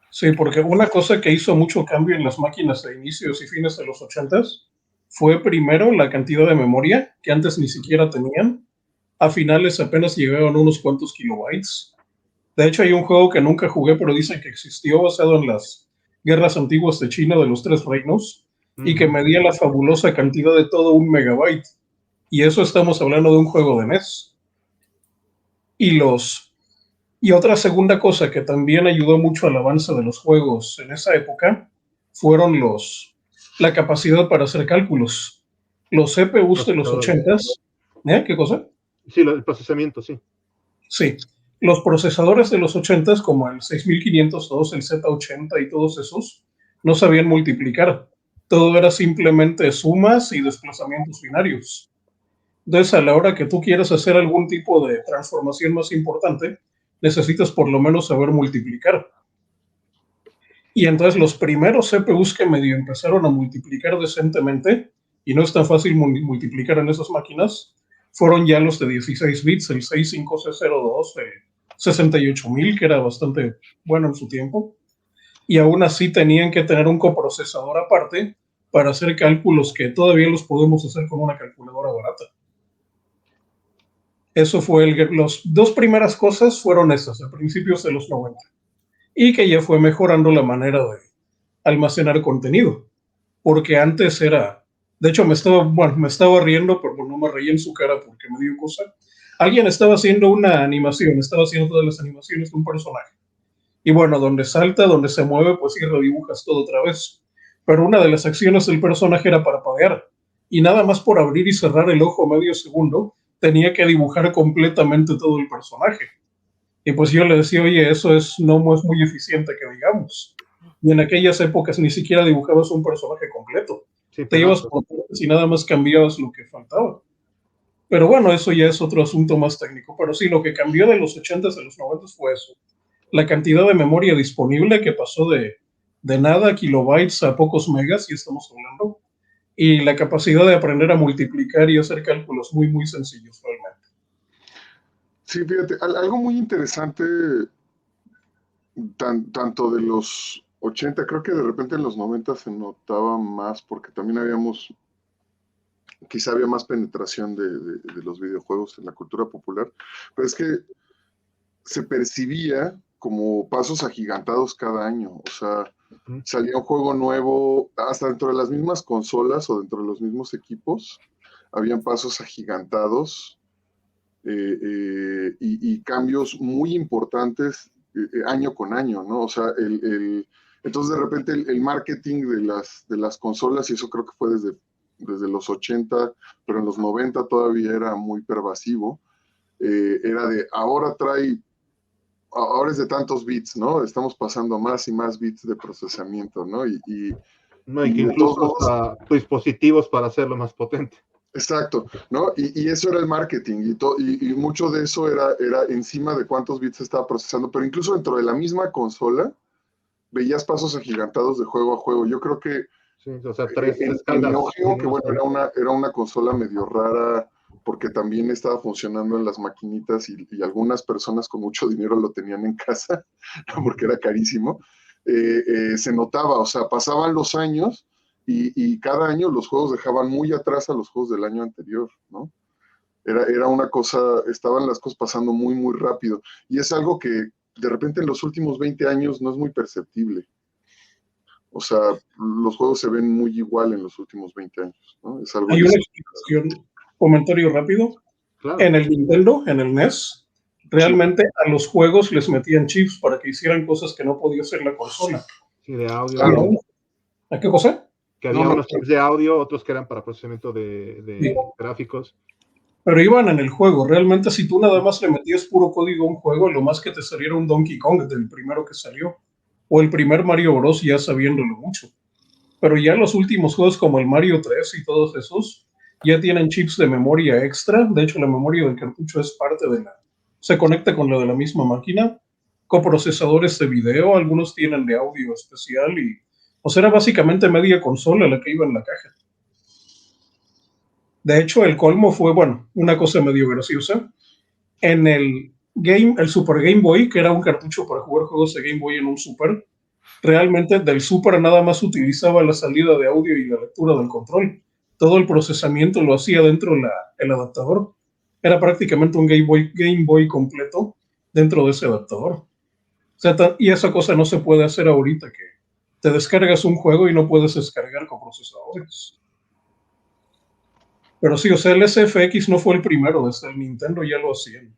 D: Sí, porque una cosa que hizo mucho cambio en las máquinas a inicios y fines de los 80s fue primero la cantidad de memoria, que antes ni siquiera tenían. A finales apenas llegaban unos cuantos kilobytes. De hecho, hay un juego que nunca jugué, pero dicen que existió, basado en las guerras antiguas de China de los Tres Reinos, y que medía la fabulosa cantidad de todo 1 megabyte. Y eso estamos hablando de un juego de NES. Y otra segunda cosa que también ayudó mucho al avance de los juegos en esa época fueron la capacidad para hacer cálculos. Los CPUs de los 80s, ¿qué cosa?
A: Sí, el procesamiento, sí.
D: Sí, los procesadores de los 80s, como el 6502, el Z80 y todos esos, no sabían multiplicar. Todo era simplemente sumas y desplazamientos binarios. Entonces, a la hora que tú quieras hacer algún tipo de transformación más importante, necesitas por lo menos saber multiplicar. Y entonces los primeros CPUs que medio empezaron a multiplicar decentemente, y no es tan fácil multiplicar en esas máquinas, fueron ya los de 16 bits, el 65C02, el 68000, que era bastante bueno en su tiempo, y aún así tenían que tener un coprocesador aparte para hacer cálculos que todavía los podemos hacer con una calculadora barata. Eso fue las dos primeras cosas fueron esas, a principios de los 90. Y que ya fue mejorando la manera de almacenar contenido. Porque antes era De hecho, me estaba riendo, pero no me reí en su cara porque me dio cosa. Alguien estaba haciendo una animación, estaba haciendo todas las animaciones de un personaje. Y bueno, donde salta, donde se mueve, pues sí, redibujas todo otra vez. Pero una de las acciones del personaje era parpadear. Y nada más por abrir y cerrar el ojo medio segundo, tenía que dibujar completamente todo el personaje. Y pues yo le decía, oye, no es muy eficiente que digamos. Y en aquellas épocas ni siquiera dibujabas un personaje completo.
A: Sí,
D: Te ibas
A: pedazos.
D: por partes y nada más cambiabas lo que faltaba. Pero bueno, eso ya es otro asunto más técnico. Pero sí, lo que cambió de los 80s a los 90s fue eso. La cantidad de memoria disponible que pasó de nada kilobytes a pocos megas, y estamos hablando, y la capacidad de aprender a multiplicar y hacer cálculos muy, muy sencillos realmente.
B: Sí, fíjate, algo muy interesante, tanto de los 80, creo que de repente en los 90 se notaba más, porque también quizá había más penetración de los videojuegos en la cultura popular, pero es que se percibía como pasos agigantados cada año, o sea, salía un juego nuevo, hasta dentro de las mismas consolas o dentro de los mismos equipos, habían pasos agigantados y cambios muy importantes año con año, ¿no? O sea, entonces de repente el marketing de las consolas, y eso creo que fue desde los 80, pero en los 90 todavía era muy pervasivo, era de ahora es de tantos bits, ¿no? Estamos pasando más y más bits de procesamiento, ¿no?
A: No, y que
B: Y de todos
A: incluso
B: modos,
A: hasta dispositivos para hacerlo más potente.
B: exacto, ¿no? Y eso era el marketing y mucho de eso era encima de cuántos bits se estaba procesando, pero incluso dentro de la misma consola veías pasos agigantados de juego a juego. Yo creo que
A: Sí, o sea, tres
B: en
A: escalas
B: Neo Geo, que bueno,
A: mínimas.
B: era una consola medio rara porque también estaba funcionando en las maquinitas y algunas personas con mucho dinero lo tenían en casa porque era carísimo, se notaba, o sea, pasaban los años y cada año los juegos dejaban muy atrás a los juegos del año anterior, ¿no? Era una cosa, estaban las cosas pasando muy, muy rápido. Y es algo que de repente en los últimos 20 años no es muy perceptible. O sea, los juegos se ven muy igual en los últimos 20 años, ¿no? Es algo
D: Hay
B: de
D: una
B: eso.
D: explicación, comentario rápido.
A: Claro.
D: En el Nintendo, en el NES,
B: Sí,
D: realmente a los juegos les metían chips para que hicieran cosas que no podía hacer la consola.
A: Sí, de audio.
B: claro.
D: ¿A qué cosa?
A: Que
B: No,
A: había
B: no,
A: unos chips de audio, otros que eran para procesamiento
D: Sí.
A: de gráficos.
D: Pero iban en el juego. Realmente, si tú nada más le metías puro código a un juego, lo más que te saliera un Donkey Kong del primero que salió. O el primer Mario Bros. Ya sabiéndolo mucho. Pero ya los últimos juegos como el Mario 3 y todos esos ya tienen chips de memoria extra. De hecho, la memoria del cartucho es parte de se conecta con la de la misma máquina. Coprocesadores de video, algunos tienen de audio especial o sea, era básicamente media consola la que iba en la caja. De hecho, el colmo fue, bueno, una cosa medio graciosa. En el Super Game Boy, que era un cartucho para jugar juegos de Game Boy en un Super, realmente del Super nada más utilizaba la salida de audio y la lectura del control. Todo el procesamiento lo hacía dentro del adaptador. Era prácticamente un Game Boy completo dentro de ese adaptador. O sea, y esa cosa no se puede hacer ahorita, que te descargas un juego y no puedes descargar con procesadores. Pero sí, o sea, el SFX no fue el primero, desde el Nintendo ya lo hacían.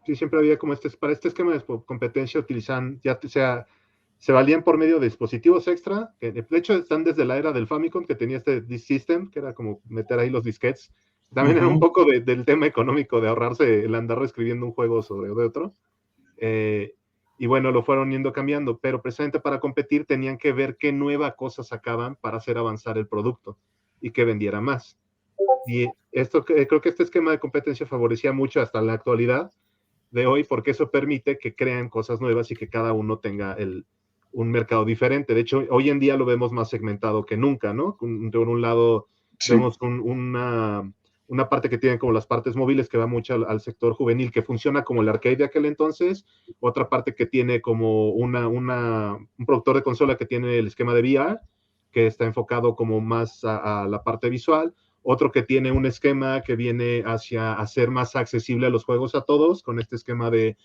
A: Sí, siempre había como para este esquema de competencia utilizan, ya sea, se valían por medio de dispositivos extra, que de hecho están desde la era del Famicom, que tenía este Disk System, que era como meter ahí los disquetes. También era un poco del tema económico de ahorrarse el andar reescribiendo un juego sobre de otro. Y bueno, lo fueron yendo cambiando, pero precisamente para competir tenían que ver qué nueva cosa sacaban para hacer avanzar el producto y que vendiera más. Y esto creo que este esquema de competencia favorecía mucho hasta la actualidad de hoy, porque eso permite que crean cosas nuevas y que cada uno tenga un mercado diferente. De hecho, hoy en día lo vemos más segmentado que nunca, ¿no? Por un lado,
B: sí.
A: vemos una parte que tiene como las partes móviles que va mucho al sector juvenil, que funciona como el arcade de aquel entonces, otra parte que tiene como un productor de consola que tiene el esquema de VR, que está enfocado como más a la parte visual, otro que tiene un esquema que viene hacia hacer más accesible a los juegos a todos, con este esquema de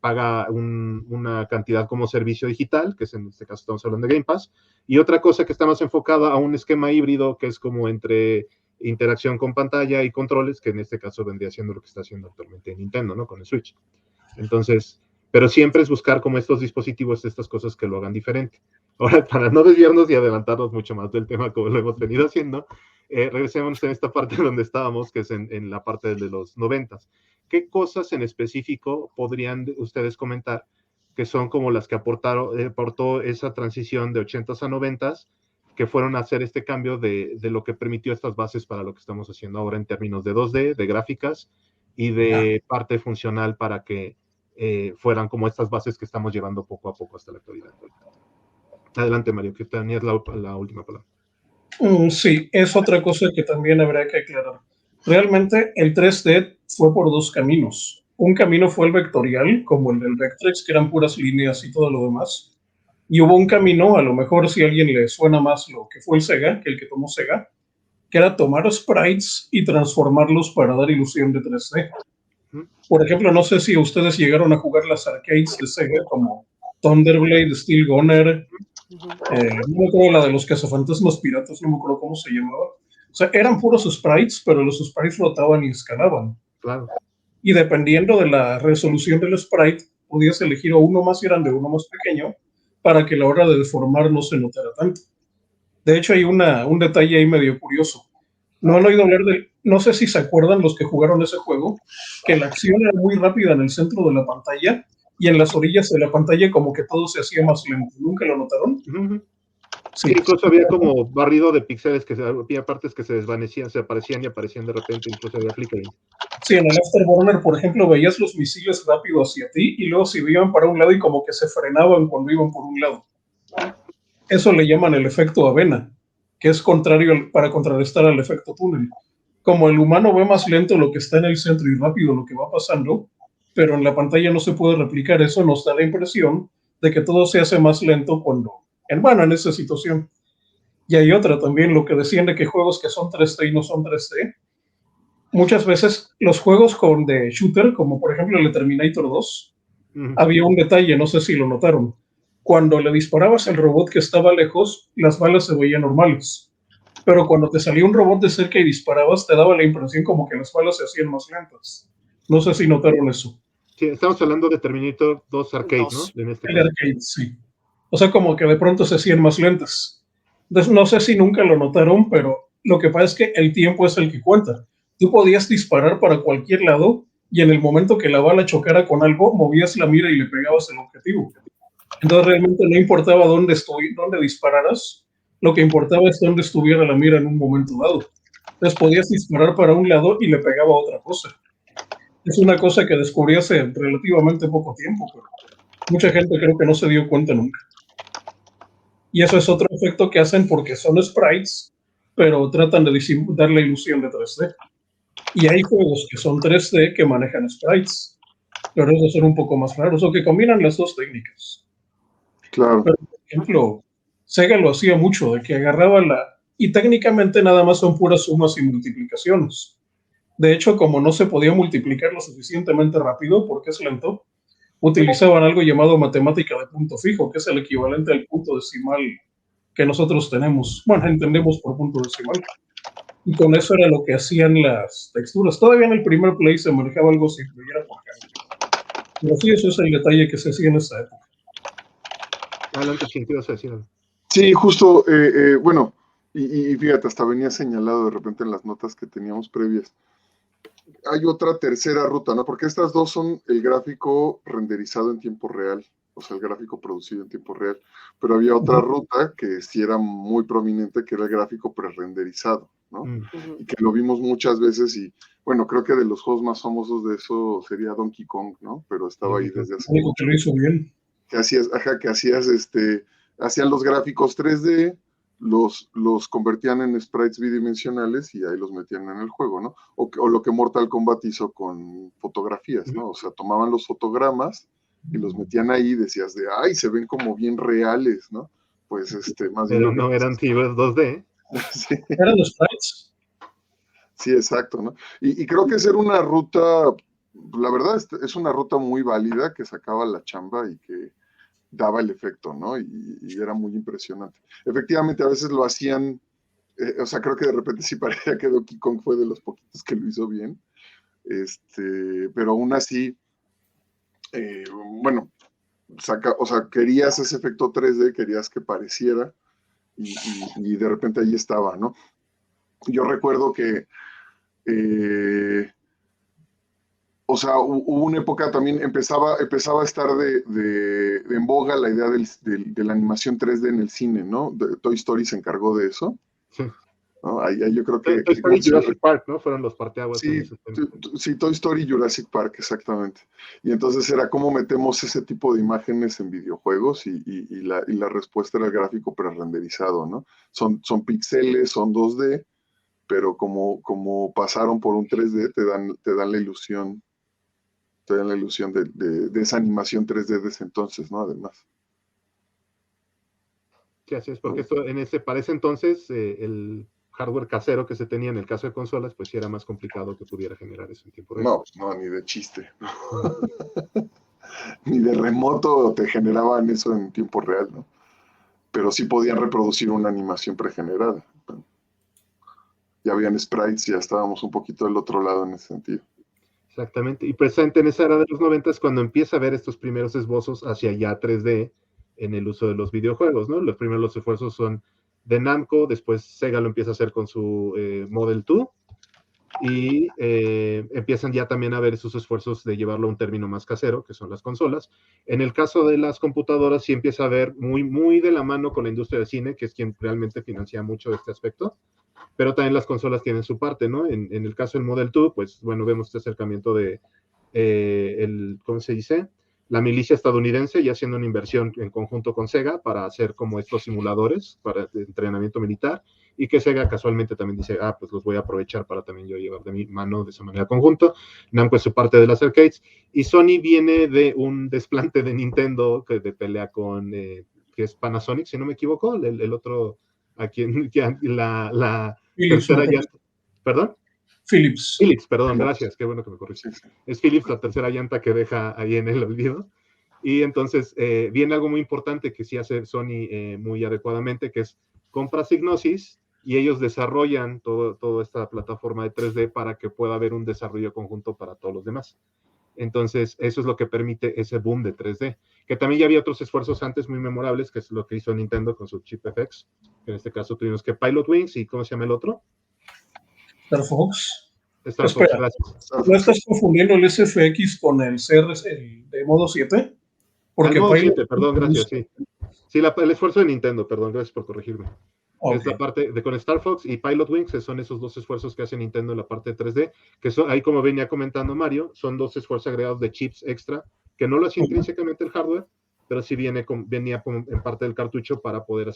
A: paga una cantidad como servicio digital, que es en este caso estamos hablando de Game Pass, y otra cosa que está más enfocada a un esquema híbrido, que es como entre interacción con pantalla y controles, que en este caso vendría siendo lo que está haciendo actualmente Nintendo, ¿no? Con el Switch. Entonces, pero siempre es buscar como estos dispositivos, estas cosas que lo hagan diferente. Ahora, para no desviarnos y adelantarnos mucho más del tema como lo hemos venido haciendo, regresemos en esta parte donde estábamos, que es en la parte de los 90s. ¿Qué cosas en específico podrían ustedes comentar que son como las que aportó esa transición de 80s a 90s, que fueron a hacer este cambio de lo que permitió estas bases para lo que estamos haciendo ahora en términos de 2D, de gráficas y de parte funcional para que fueran como estas bases que estamos llevando poco a poco hasta la actualidad? Adelante, Mario, que tenías la última palabra.
D: Sí, es otra cosa que también habrá que aclarar. Realmente el 3D fue por dos caminos. Un camino fue el vectorial, como el del Vectrex, que eran puras líneas y todo lo demás. Y hubo un camino, a lo mejor si a alguien le suena más lo que fue el Sega, que el que tomó Sega, que era tomar sprites y transformarlos para dar ilusión de 3D. Por ejemplo, no sé si ustedes llegaron a jugar las arcades de Sega, como Thunderblade, Steel Gunner, no me acuerdo la de los cazafantasmas piratas, no me acuerdo cómo se llamaba. O sea, eran puros sprites, pero los sprites rotaban y escalaban.
A: Claro.
D: Y dependiendo de la resolución del sprite, podías elegir o uno más grande o uno más pequeño para que la hora de deformar no se notara tanto. De hecho, hay un detalle ahí medio curioso. No han oído hablar de, no sé si se acuerdan los que jugaron ese juego, que la acción era muy rápida en el centro de la pantalla y en las orillas de la pantalla como que todo se hacía más lento. ¿Nunca lo notaron?
A: Sí, incluso había como barrido de píxeles, había partes que se desvanecían, se aparecían y aparecían de repente, incluso había flickering.
D: Sí, en el Afterburner, por ejemplo, veías los misiles rápido hacia ti y luego se iban para un lado y como que se frenaban cuando iban por un lado. Eso le llaman el efecto avena, que es contrario para contrarrestar al efecto túnel. Como el humano ve más lento lo que está en el centro y rápido lo que va pasando, pero en la pantalla no se puede replicar eso, nos da la impresión de que todo se hace más lento cuando, en esa situación. Y hay otra también, lo que decían de que juegos que son 3D y no son 3D. Muchas veces los juegos de shooter, como por ejemplo el de Terminator 2, había un detalle, no sé si lo notaron. Cuando le disparabas al robot que estaba lejos, las balas se veían normales. Pero cuando te salía un robot de cerca y disparabas, te daba la impresión como que las balas se hacían más lentas. No sé si notaron eso.
A: Sí, estamos hablando de Terminator 2 Arcade, ¿no? En este
D: caso. El Arcade, sí. O sea, como que de pronto se hacían más lentas. Entonces, no sé si nunca lo notaron, pero lo que pasa es que el tiempo es el que cuenta. Tú podías disparar para cualquier lado y en el momento que la bala chocara con algo, movías la mira y le pegabas el objetivo. Entonces, realmente no importaba dónde dispararas, lo que importaba es dónde estuviera la mira en un momento dado. Entonces, podías disparar para un lado y le pegaba a otra cosa. Es una cosa que descubrí hace relativamente poco tiempo, pero mucha gente creo que no se dio cuenta nunca. Y eso es otro efecto que hacen porque son sprites, pero tratan de dar la ilusión de 3D. Y hay juegos que son 3D que manejan sprites, pero esos son un poco más raros, o que combinan las dos técnicas.
B: Claro.
D: Pero, por ejemplo, Sega lo hacía mucho, de que agarraba y técnicamente nada más son puras sumas y multiplicaciones. De hecho, como no se podía multiplicar lo suficientemente rápido porque es lento, utilizaban algo llamado matemática de punto fijo, que es el equivalente al punto decimal que nosotros tenemos. Bueno, entendemos por punto decimal. Y con eso era lo que hacían las texturas. Todavía en el primer Play se manejaba algo simple, y era por cambio. Pero sí, eso es el detalle que se hacía en esa época.
A: Adelante, ¿quién te ibas a decir?
B: Sí, justo, bueno, y fíjate, hasta venía señalado de repente en las notas que teníamos previas. Hay otra tercera ruta, ¿no? Porque estas dos son el gráfico renderizado en tiempo real, o sea, el gráfico producido en tiempo real. Pero había otra ruta que sí era muy prominente, que era el gráfico prerenderizado, ¿no? Y que lo vimos muchas veces y, bueno, creo que de los juegos más famosos de eso sería Donkey Kong, ¿no? Pero estaba ahí desde hace mucho.
D: Que lo hizo bien.
B: Que hacías, hacían los gráficos 3D, los convertían en sprites bidimensionales y ahí los metían en el juego, ¿no? O lo que Mortal Kombat hizo con fotografías, ¿no? O sea, tomaban los fotogramas y los metían ahí y decías de, ay, se ven como bien reales, ¿no? Pues más bien...
A: Pero no eran fibras 2D.
D: Sí. Eran los sprites.
B: Sí, exacto, ¿no? Y creo que esa era una ruta la verdad es una ruta muy válida que sacaba la chamba y que daba el efecto, ¿no? Y era muy impresionante. Efectivamente, a veces lo hacían, o sea, creo que de repente sí parecía que Donkey Kong fue de los poquitos que lo hizo bien, pero aún así, bueno, o sea, querías ese efecto 3D, querías que pareciera, y de repente ahí estaba, ¿no? Yo recuerdo que, o sea, hubo una época también, empezaba a estar en boga la idea de la animación 3D en el cine, ¿no? Toy Story se encargó de eso,
A: Sí.
B: ¿no? Ahí yo creo que...
A: Toy Story y Jurassic Park, ¿no? Fueron los parteaguas en
B: Sí,
A: ese tema.
B: sí, Toy Story y Jurassic Park, exactamente. Y entonces era cómo metemos ese tipo de imágenes en videojuegos y la respuesta era el gráfico prerenderizado, ¿no? Son píxeles, son 2D, pero como pasaron por un 3D, te dan la ilusión de esa animación 3D de ese entonces, ¿no? Además.
A: Sí, así es, porque esto para ese entonces, el hardware casero que se tenía en el caso de consolas, pues sí era más complicado que pudiera generar eso en tiempo real.
B: No, ni de chiste. Ni de remoto te generaban eso en tiempo real, ¿no? Pero sí podían reproducir una animación pregenerada. Ya habían sprites, ya estábamos un poquito del otro lado en ese sentido.
A: Exactamente, y precisamente en esa era de los 90 es cuando empieza a ver estos primeros esbozos hacia ya 3D en el uso de los videojuegos, ¿no? Los primeros esfuerzos son de Namco, después Sega lo empieza a hacer con su Model 2, y empiezan ya también a ver sus esfuerzos de llevarlo a un término más casero, que son las consolas. En el caso de las computadoras sí empieza a ver muy, muy de la mano con la industria del cine, que es quien realmente financia mucho este aspecto, pero también las consolas tienen su parte, ¿no? En el caso del Model 2, pues bueno, vemos este acercamiento de, ¿cómo se dice? La milicia estadounidense ya haciendo una inversión en conjunto con Sega para hacer como estos simuladores para entrenamiento militar, y que Sega casualmente también dice, pues los voy a aprovechar para también yo llevar de mi mano de esa manera conjunto. Namco es su parte de las arcades, y Sony viene de un desplante de Nintendo de pelea con, que es Panasonic, si no me equivoco, el otro, a quien la
D: Philips,
A: tercera llanta, ¿perdón?
D: Philips.
A: Philips, perdón, gracias, qué bueno que me corrigiste.
B: Sí.
A: Es Philips la tercera llanta que deja ahí en el olvido. Y entonces viene algo muy importante que sí hace Sony muy adecuadamente, que es compra Psygnosis, y ellos desarrollan toda esta plataforma de 3D para que pueda haber un desarrollo conjunto para todos los demás. Entonces, eso es lo que permite ese boom de 3D, que también ya había otros esfuerzos antes muy memorables, que es lo que hizo Nintendo con su Chip FX. En este caso tuvimos que Pilot Wings, y ¿cómo se llama el otro?
D: Star Fox.
A: Star Fox,
D: Espera,
A: gracias.
D: ¿no estás confundiendo el SFX con el CRS, el de modo 7? Porque
A: modo
D: Pilot
A: 7, perdón, gracias, sí. Sí, el esfuerzo de Nintendo, perdón, gracias por corregirme. Okay. Es la parte de con Star Fox y Pilot Wings, que son esos dos esfuerzos que hace Nintendo en la parte de 3D, que son, ahí como venía comentando Mario, son dos esfuerzos agregados de chips extra, que no lo hacía intrínsecamente el hardware, pero sí venía en parte del cartucho para poder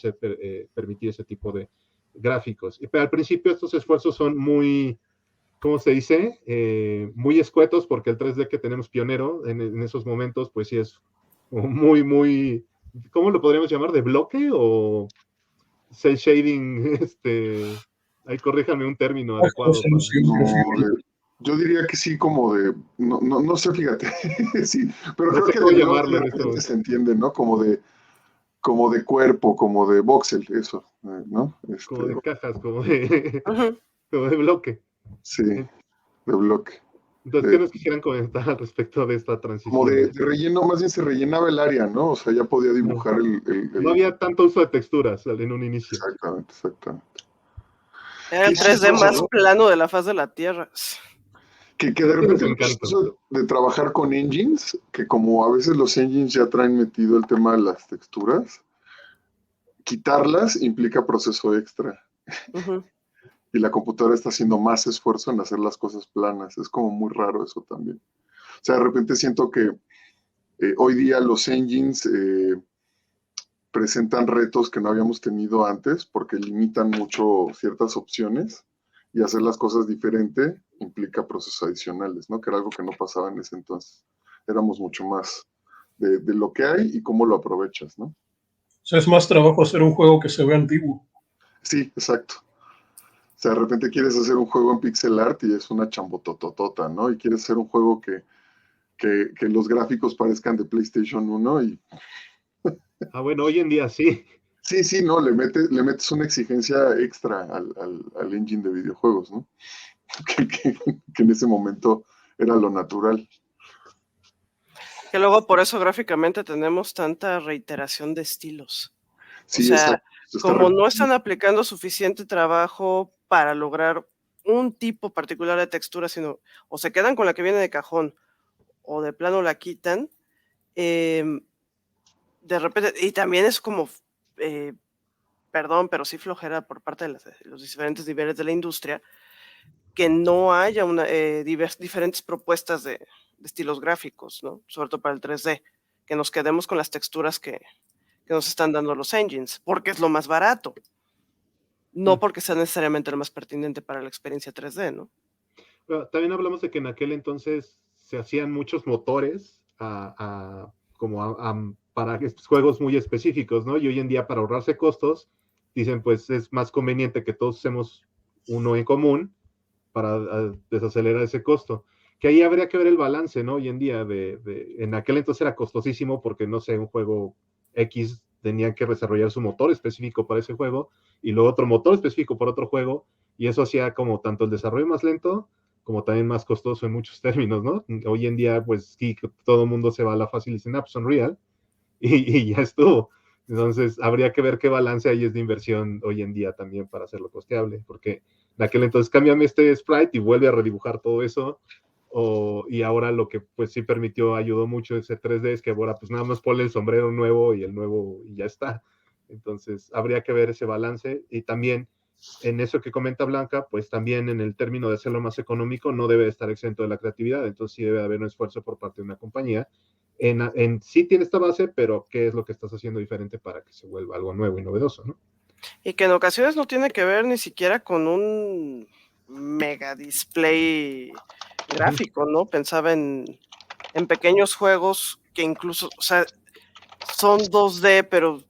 A: permitir ese tipo de gráficos. Pero al principio estos esfuerzos son muy, ¿cómo se dice? Muy escuetos, porque el 3D que tenemos pionero en esos momentos, pues sí es muy, muy, ¿cómo lo podríamos llamar? ¿De bloque o cel shading? Ahí corríjame un término adecuado.
B: Yo diría que sí, como de, no sé, fíjate, sí, pero
A: no
B: creo
A: sé
B: que
A: cómo
B: de
A: llamarlo en este momento.
B: se entiende, ¿no? Como de cuerpo, como de voxel, eso, ¿no?
A: Como de cajas, como de bloque.
B: Sí, de bloque.
A: Entonces, ¿qué nos quisieran comentar al respecto de esta transición?
B: Como de relleno, más bien se rellenaba el área, ¿no? O sea, ya podía dibujar
A: No había tanto uso de texturas en un inicio.
B: Exactamente.
C: Era el 3D más plano de la faz de la Tierra.
B: Que de repente eso de trabajar con engines, que como a veces los engines ya traen metido el tema de las texturas, quitarlas implica proceso extra. Y la computadora está haciendo más esfuerzo en hacer las cosas planas. Es como muy raro eso también. O sea, de repente siento que hoy día los engines presentan retos que no habíamos tenido antes porque limitan mucho ciertas opciones, y hacer las cosas diferente implica procesos adicionales, ¿no? Que era algo que no pasaba en ese entonces. Éramos mucho más de lo que hay y cómo lo aprovechas, ¿no?
D: O sea, es más trabajo hacer un juego que se ve antiguo.
B: Sí, exacto. sea, de repente quieres hacer un juego en pixel art y es una chambotototota, ¿no? Y quieres hacer un juego que los gráficos parezcan de PlayStation 1 y...
A: Bueno, hoy en día sí.
B: Sí, no, le metes una exigencia extra al engine de videojuegos, ¿no? Que en ese momento era lo natural.
C: Que luego por eso gráficamente tenemos tanta reiteración de estilos.
B: Sí,
C: o sea,
B: exacto.
C: como no están aplicando suficiente trabajo para lograr un tipo particular de textura, sino o se quedan con la que viene de cajón o de plano la quitan, de repente, y también es como, perdón, pero sí flojera por parte de los diferentes niveles de la industria, que no haya diferentes propuestas de estilos gráficos, ¿no? Sobre todo para el 3D, que nos quedemos con las texturas que nos están dando los engines, porque es lo más barato, no porque sea necesariamente lo más pertinente para la experiencia 3D, ¿no?
A: Bueno, también hablamos de que en aquel entonces se hacían muchos motores para estos juegos muy específicos, ¿no? Y hoy en día, para ahorrarse costos, dicen, pues es más conveniente que todos usemos uno en común para desacelerar ese costo. Que ahí habría que ver el balance, ¿no? Hoy en día, en aquel entonces era costosísimo porque, no sé, un juego X tenía que desarrollar su motor específico para ese juego y luego otro motor específico para otro juego, y eso hacía como tanto el desarrollo más lento como también más costoso en muchos términos, ¿no? Hoy en día, pues sí, todo el mundo se va a la fácil y dice, pues Unreal, y ya estuvo. Entonces, habría que ver qué balance hay es de inversión hoy en día también para hacerlo costeable, porque de aquel entonces cámbiame este sprite y vuelve a redibujar todo eso, y ahora lo que pues sí permitió, ayudó mucho ese 3D es que ahora pues nada más ponle el sombrero nuevo y el nuevo y ya está. Entonces, habría que ver ese balance, y también en eso que comenta Blanca, pues también en el término de hacerlo más económico no debe estar exento de la creatividad, entonces sí debe haber un esfuerzo por parte de una compañía sí tiene esta base, pero ¿qué es lo que estás haciendo diferente para que se vuelva algo nuevo y novedoso, ¿no?
C: Y que en ocasiones no tiene que ver ni siquiera con un mega display gráfico, ¿no? Pensaba en pequeños juegos que incluso, o sea, son 2D, pero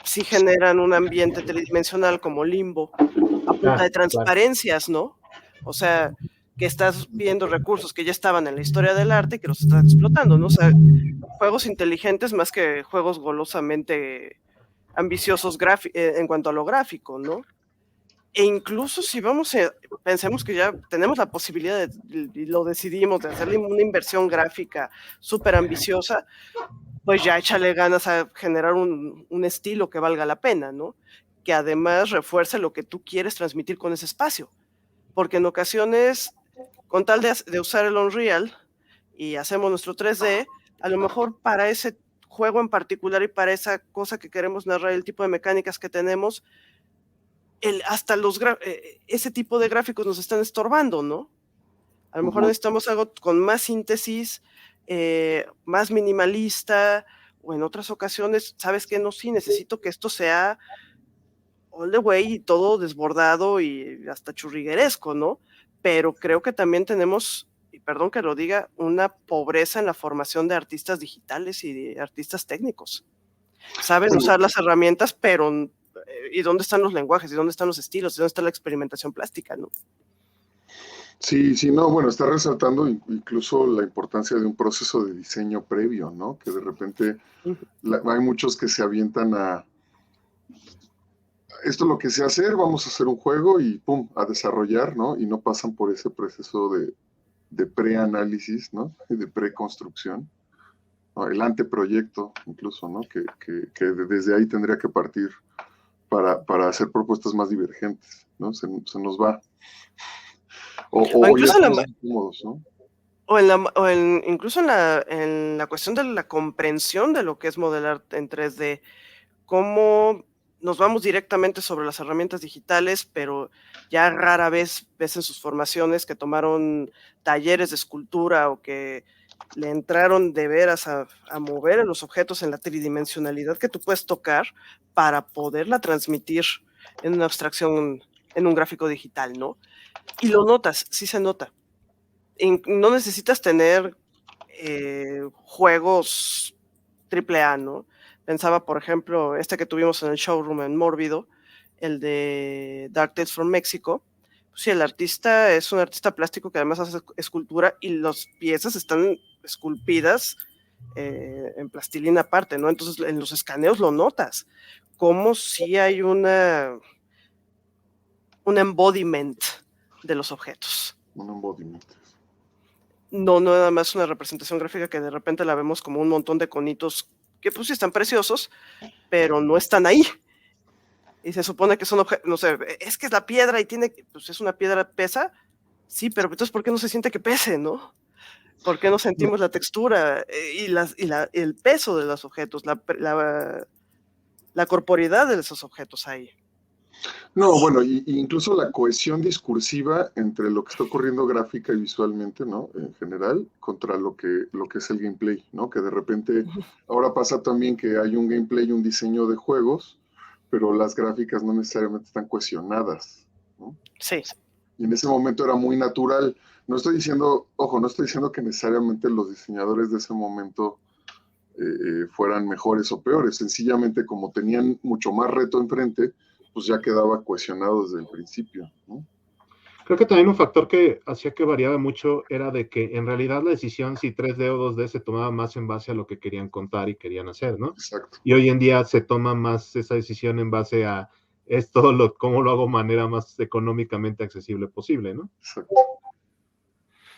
C: sí generan un ambiente tridimensional como Limbo, a punta de transparencias, ¿no? O sea, que estás viendo recursos que ya estaban en la historia del arte y que los estás explotando, ¿no? O sea, juegos inteligentes más que juegos golosamente ambiciosos en cuanto a lo gráfico, ¿no? E incluso si pensemos que ya tenemos la posibilidad y lo decidimos de hacerle una inversión gráfica súper ambiciosa, pues ya échale ganas a generar un estilo que valga la pena, ¿no? Que además refuerce lo que tú quieres transmitir con ese espacio. Porque en ocasiones, con tal de usar el Unreal y hacemos nuestro 3D, a lo mejor para ese juego en particular y para esa cosa que queremos narrar, el tipo de mecánicas que tenemos, hasta ese tipo de gráficos nos están estorbando, ¿no? A lo mejor necesitamos algo con más síntesis, más minimalista, o en otras ocasiones, ¿sabes qué? No, sí, necesito que esto sea all the way y todo desbordado y hasta churrigueresco, ¿no? Pero creo que también tenemos, y perdón que lo diga, una pobreza en la formación de artistas digitales y de artistas técnicos. Saben usar las herramientas, pero ¿y dónde están los lenguajes? ¿Y dónde están los estilos? ¿Y dónde está la experimentación plástica, no?
B: Sí, no, bueno, está resaltando incluso la importancia de un proceso de diseño previo, ¿no? Que de repente hay muchos que se avientan a esto es lo que sé hacer, vamos a hacer un juego y pum, a desarrollar, ¿no? Y no pasan por ese proceso de preanálisis, ¿no? De preconstrucción, ¿no? El anteproyecto, incluso, ¿no? Que desde ahí tendría que partir para hacer propuestas más divergentes, ¿no? Se nos va. O ya estamos incómodos, ¿no?
C: Incluso en la cuestión de la comprensión de lo que es modelar en 3D, cómo nos vamos directamente sobre las herramientas digitales, pero ya rara vez ves en sus formaciones que tomaron talleres de escultura o que le entraron de veras a mover en los objetos en la tridimensionalidad que tú puedes tocar para poderla transmitir en una abstracción, en un gráfico digital, ¿no? Y lo notas, sí se nota. No necesitas tener juegos AAA, ¿no? Pensaba, por ejemplo, que tuvimos en el showroom en Mórbido, el de Dark Tales from Mexico, pues sí, el artista es un artista plástico que además hace escultura y las piezas están esculpidas en plastilina aparte, ¿no? Entonces en los escaneos lo notas, como si hay un embodiment de los objetos.
B: Un embodiment.
C: No nada más una representación gráfica que de repente la vemos como un montón de conitos que pues sí están preciosos, pero no están ahí. Y se supone que son objetos, no sé, es que es la piedra y tiene, pues es una piedra, pesa, sí, pero entonces ¿por qué no se siente que pese, no? ¿Por qué no sentimos la textura y el peso de los objetos, la corporidad de esos objetos ahí?
B: No, bueno, y incluso la cohesión discursiva entre lo que está ocurriendo gráfica y visualmente, ¿no? En general, contra lo que es el gameplay, ¿no? Que de repente, ahora pasa también que hay un gameplay y un diseño de juegos, pero las gráficas no necesariamente están cohesionadas, ¿no?
C: Sí.
B: Y en ese momento era muy natural. No estoy diciendo que necesariamente los diseñadores de ese momento fueran mejores o peores, sencillamente como tenían mucho más reto enfrente, pues ya quedaba cohesionado desde el principio, ¿no?
A: Creo que también un factor que hacía que variaba mucho era de que en realidad la decisión si 3D o 2D se tomaba más en base a lo que querían contar y querían hacer, ¿no?
B: Exacto.
A: Y hoy en día se toma más esa decisión en base a cómo lo hago de manera más económicamente accesible posible, ¿no?
B: Exacto.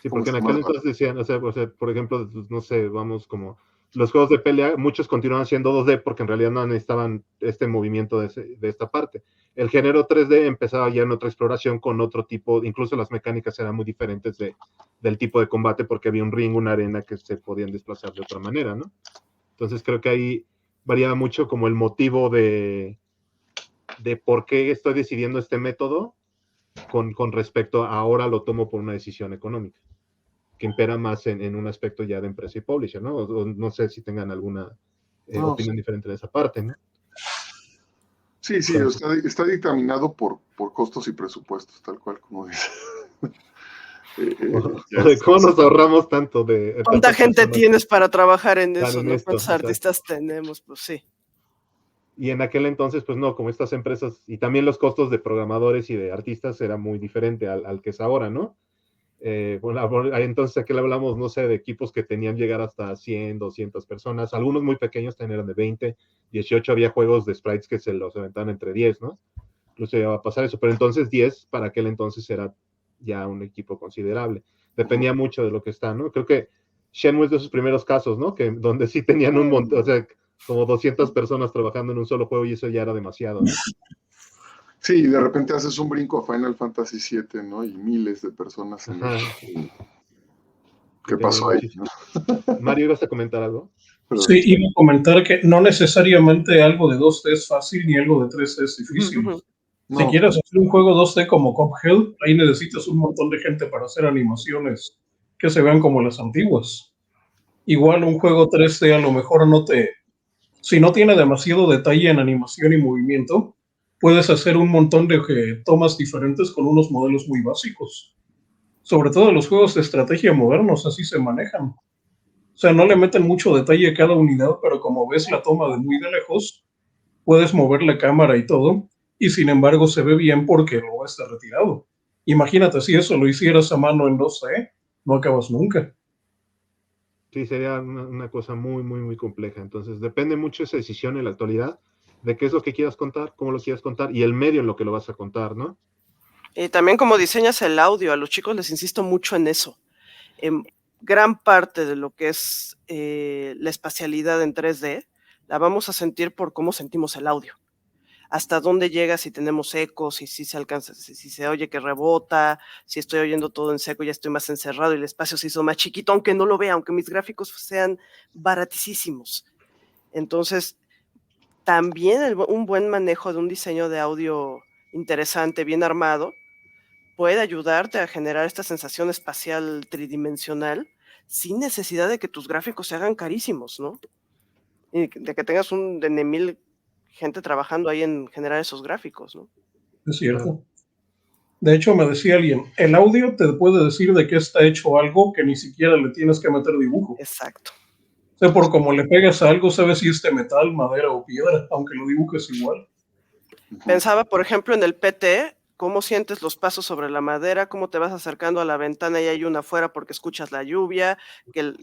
A: Sí, porque en aquel entonces decían, o sea, por ejemplo, no sé, vamos como los juegos de pelea, muchos continuaban siendo 2D porque en realidad no necesitaban este movimiento de esta parte. El género 3D empezaba ya en otra exploración con otro tipo, incluso las mecánicas eran muy diferentes del tipo de combate porque había un ring, una arena que se podían desplazar de otra manera, ¿no? Entonces creo que ahí variaba mucho como el motivo de por qué estoy decidiendo este método con respecto a ahora lo tomo por una decisión económica, que impera más en un aspecto ya de empresa y publisher, ¿no? O no sé si tengan alguna opinión diferente de esa parte, ¿no?
B: Sí, está dictaminado por costos y presupuestos, tal cual como dice.
A: ¿Cómo nos ahorramos tanto de...
C: ¿Cuánta gente tienes para trabajar en eso? ¿No?
A: Esto,
C: ¿Cuántos artistas tenemos? Pues sí.
A: Y en aquel entonces, pues no, como estas empresas, y también los costos de programadores y de artistas era muy diferente al que es ahora, ¿no? Bueno, entonces aquí le hablamos, no sé, de equipos que tenían llegar hasta 100, 200 personas, algunos muy pequeños también eran de 20, 18, había juegos de sprites que se los aventaban entre 10, ¿no? Incluso ya va a pasar eso, pero entonces 10 para aquel entonces era ya un equipo considerable, dependía mucho de lo que está, ¿no? Creo que Shenmue es de sus primeros casos, ¿no? Que donde sí tenían un montón, o sea, como 200 personas trabajando en un solo juego y eso ya era demasiado, ¿no?
B: Sí, de repente haces un brinco a Final Fantasy VII, ¿no? Y miles de personas en el... ¿Qué pasó ahí? ¿No?
A: Mario, ¿ibas a comentar algo?
D: Sí, iba a comentar que no necesariamente algo de 2D es fácil ni algo de 3D es difícil. No. Si quieres hacer un juego 2D como Cuphead, ahí necesitas un montón de gente para hacer animaciones que se vean como las antiguas. Igual un juego 3D a lo mejor si no tiene demasiado detalle en animación y movimiento, puedes hacer un montón de tomas diferentes con unos modelos muy básicos. Sobre todo los juegos de estrategia modernos así se manejan. O sea, no le meten mucho detalle a cada unidad, pero como ves la toma de muy de lejos, puedes mover la cámara y todo, y sin embargo se ve bien porque luego está retirado. Imagínate si eso lo hicieras a mano en 2D, no acabas nunca.
A: Sí, sería una cosa muy, muy, muy compleja. Entonces, depende mucho esa decisión en la actualidad de qué es lo que quieras contar, cómo lo quieras contar y el medio en lo que lo vas a contar, ¿no?
C: Y también como diseñas el audio, a los chicos les insisto mucho en eso. Gran parte de lo que es la espacialidad en 3D la vamos a sentir por cómo sentimos el audio. Hasta dónde llega, si tenemos ecos, si se alcanza, si se oye que rebota, si estoy oyendo todo en seco, ya estoy más encerrado y el espacio se hizo más chiquito, aunque no lo vea, aunque mis gráficos sean baratísimos. Entonces, también un buen manejo de un diseño de audio interesante, bien armado, puede ayudarte a generar esta sensación espacial tridimensional sin necesidad de que tus gráficos se hagan carísimos, ¿no? Y de que tengas de 1000 gente trabajando ahí en generar esos gráficos, ¿no?
D: Es cierto. De hecho, me decía alguien, el audio te puede decir de qué está hecho algo que ni siquiera le tienes que meter dibujo.
C: Exacto.
D: O sea, por como le pegas a algo, sabes si es de metal, madera o piedra, aunque lo dibujes igual.
C: Pensaba, por ejemplo, en el PT, cómo sientes los pasos sobre la madera, cómo te vas acercando a la ventana y hay una afuera porque escuchas la lluvia, que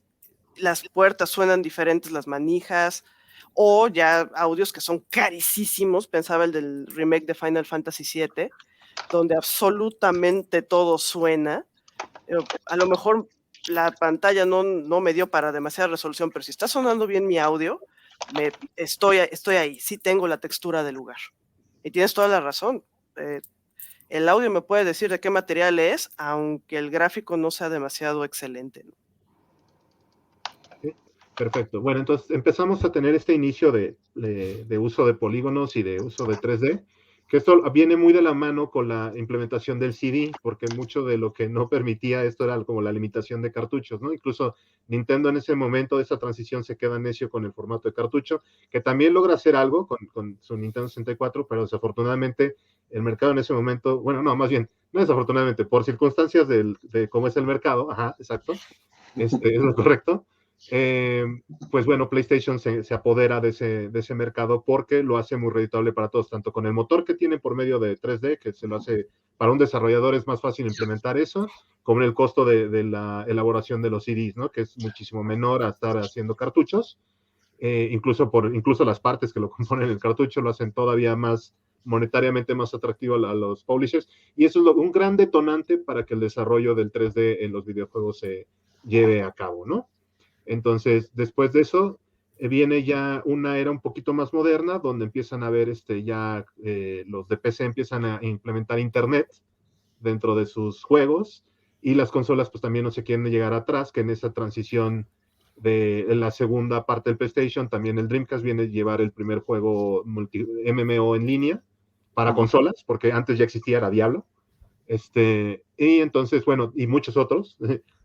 C: las puertas suenan diferentes, las manijas, o ya audios que son carísimos. Pensaba el del remake de Final Fantasy VII, donde absolutamente todo suena. A lo mejor la pantalla no me dio para demasiada resolución, pero si está sonando bien mi audio, estoy ahí, sí tengo la textura del lugar. Y tienes toda la razón. El audio me puede decir de qué material es, aunque el gráfico no sea demasiado excelente, ¿no?
A: Perfecto. Bueno, entonces empezamos a tener este inicio de uso de polígonos y de uso de 3D, que esto viene muy de la mano con la implementación del CD, porque mucho de lo que no permitía esto era como la limitación de cartuchos, ¿no? Incluso Nintendo en ese momento de esa transición se queda necio con el formato de cartucho, que también logra hacer algo con su Nintendo 64, pero desafortunadamente el mercado en ese momento, bueno, no, más bien, no desafortunadamente, por circunstancias de cómo es el mercado, ajá, exacto, es lo correcto. Pues bueno, PlayStation se apodera de ese mercado porque lo hace muy redituable para todos, tanto con el motor que tiene por medio de 3D, que se lo hace para un desarrollador es más fácil implementar eso, como en el costo de la elaboración de los CDs, ¿no? Que es muchísimo menor a estar haciendo cartuchos. Incluso las partes que lo componen el cartucho lo hacen todavía más monetariamente más atractivo a los publishers, y eso es un gran detonante para que el desarrollo del 3D en los videojuegos se lleve a cabo, ¿no? Entonces, después de eso, viene ya una era un poquito más moderna, donde empiezan a ver los de PC empiezan a implementar Internet dentro de sus juegos, y las consolas pues también no se quieren llegar atrás, que en esa transición de la segunda parte del PlayStation, también el Dreamcast viene a llevar el primer juego MMO en línea para consolas, porque antes ya existía, era Diablo. Y entonces, bueno, y muchos otros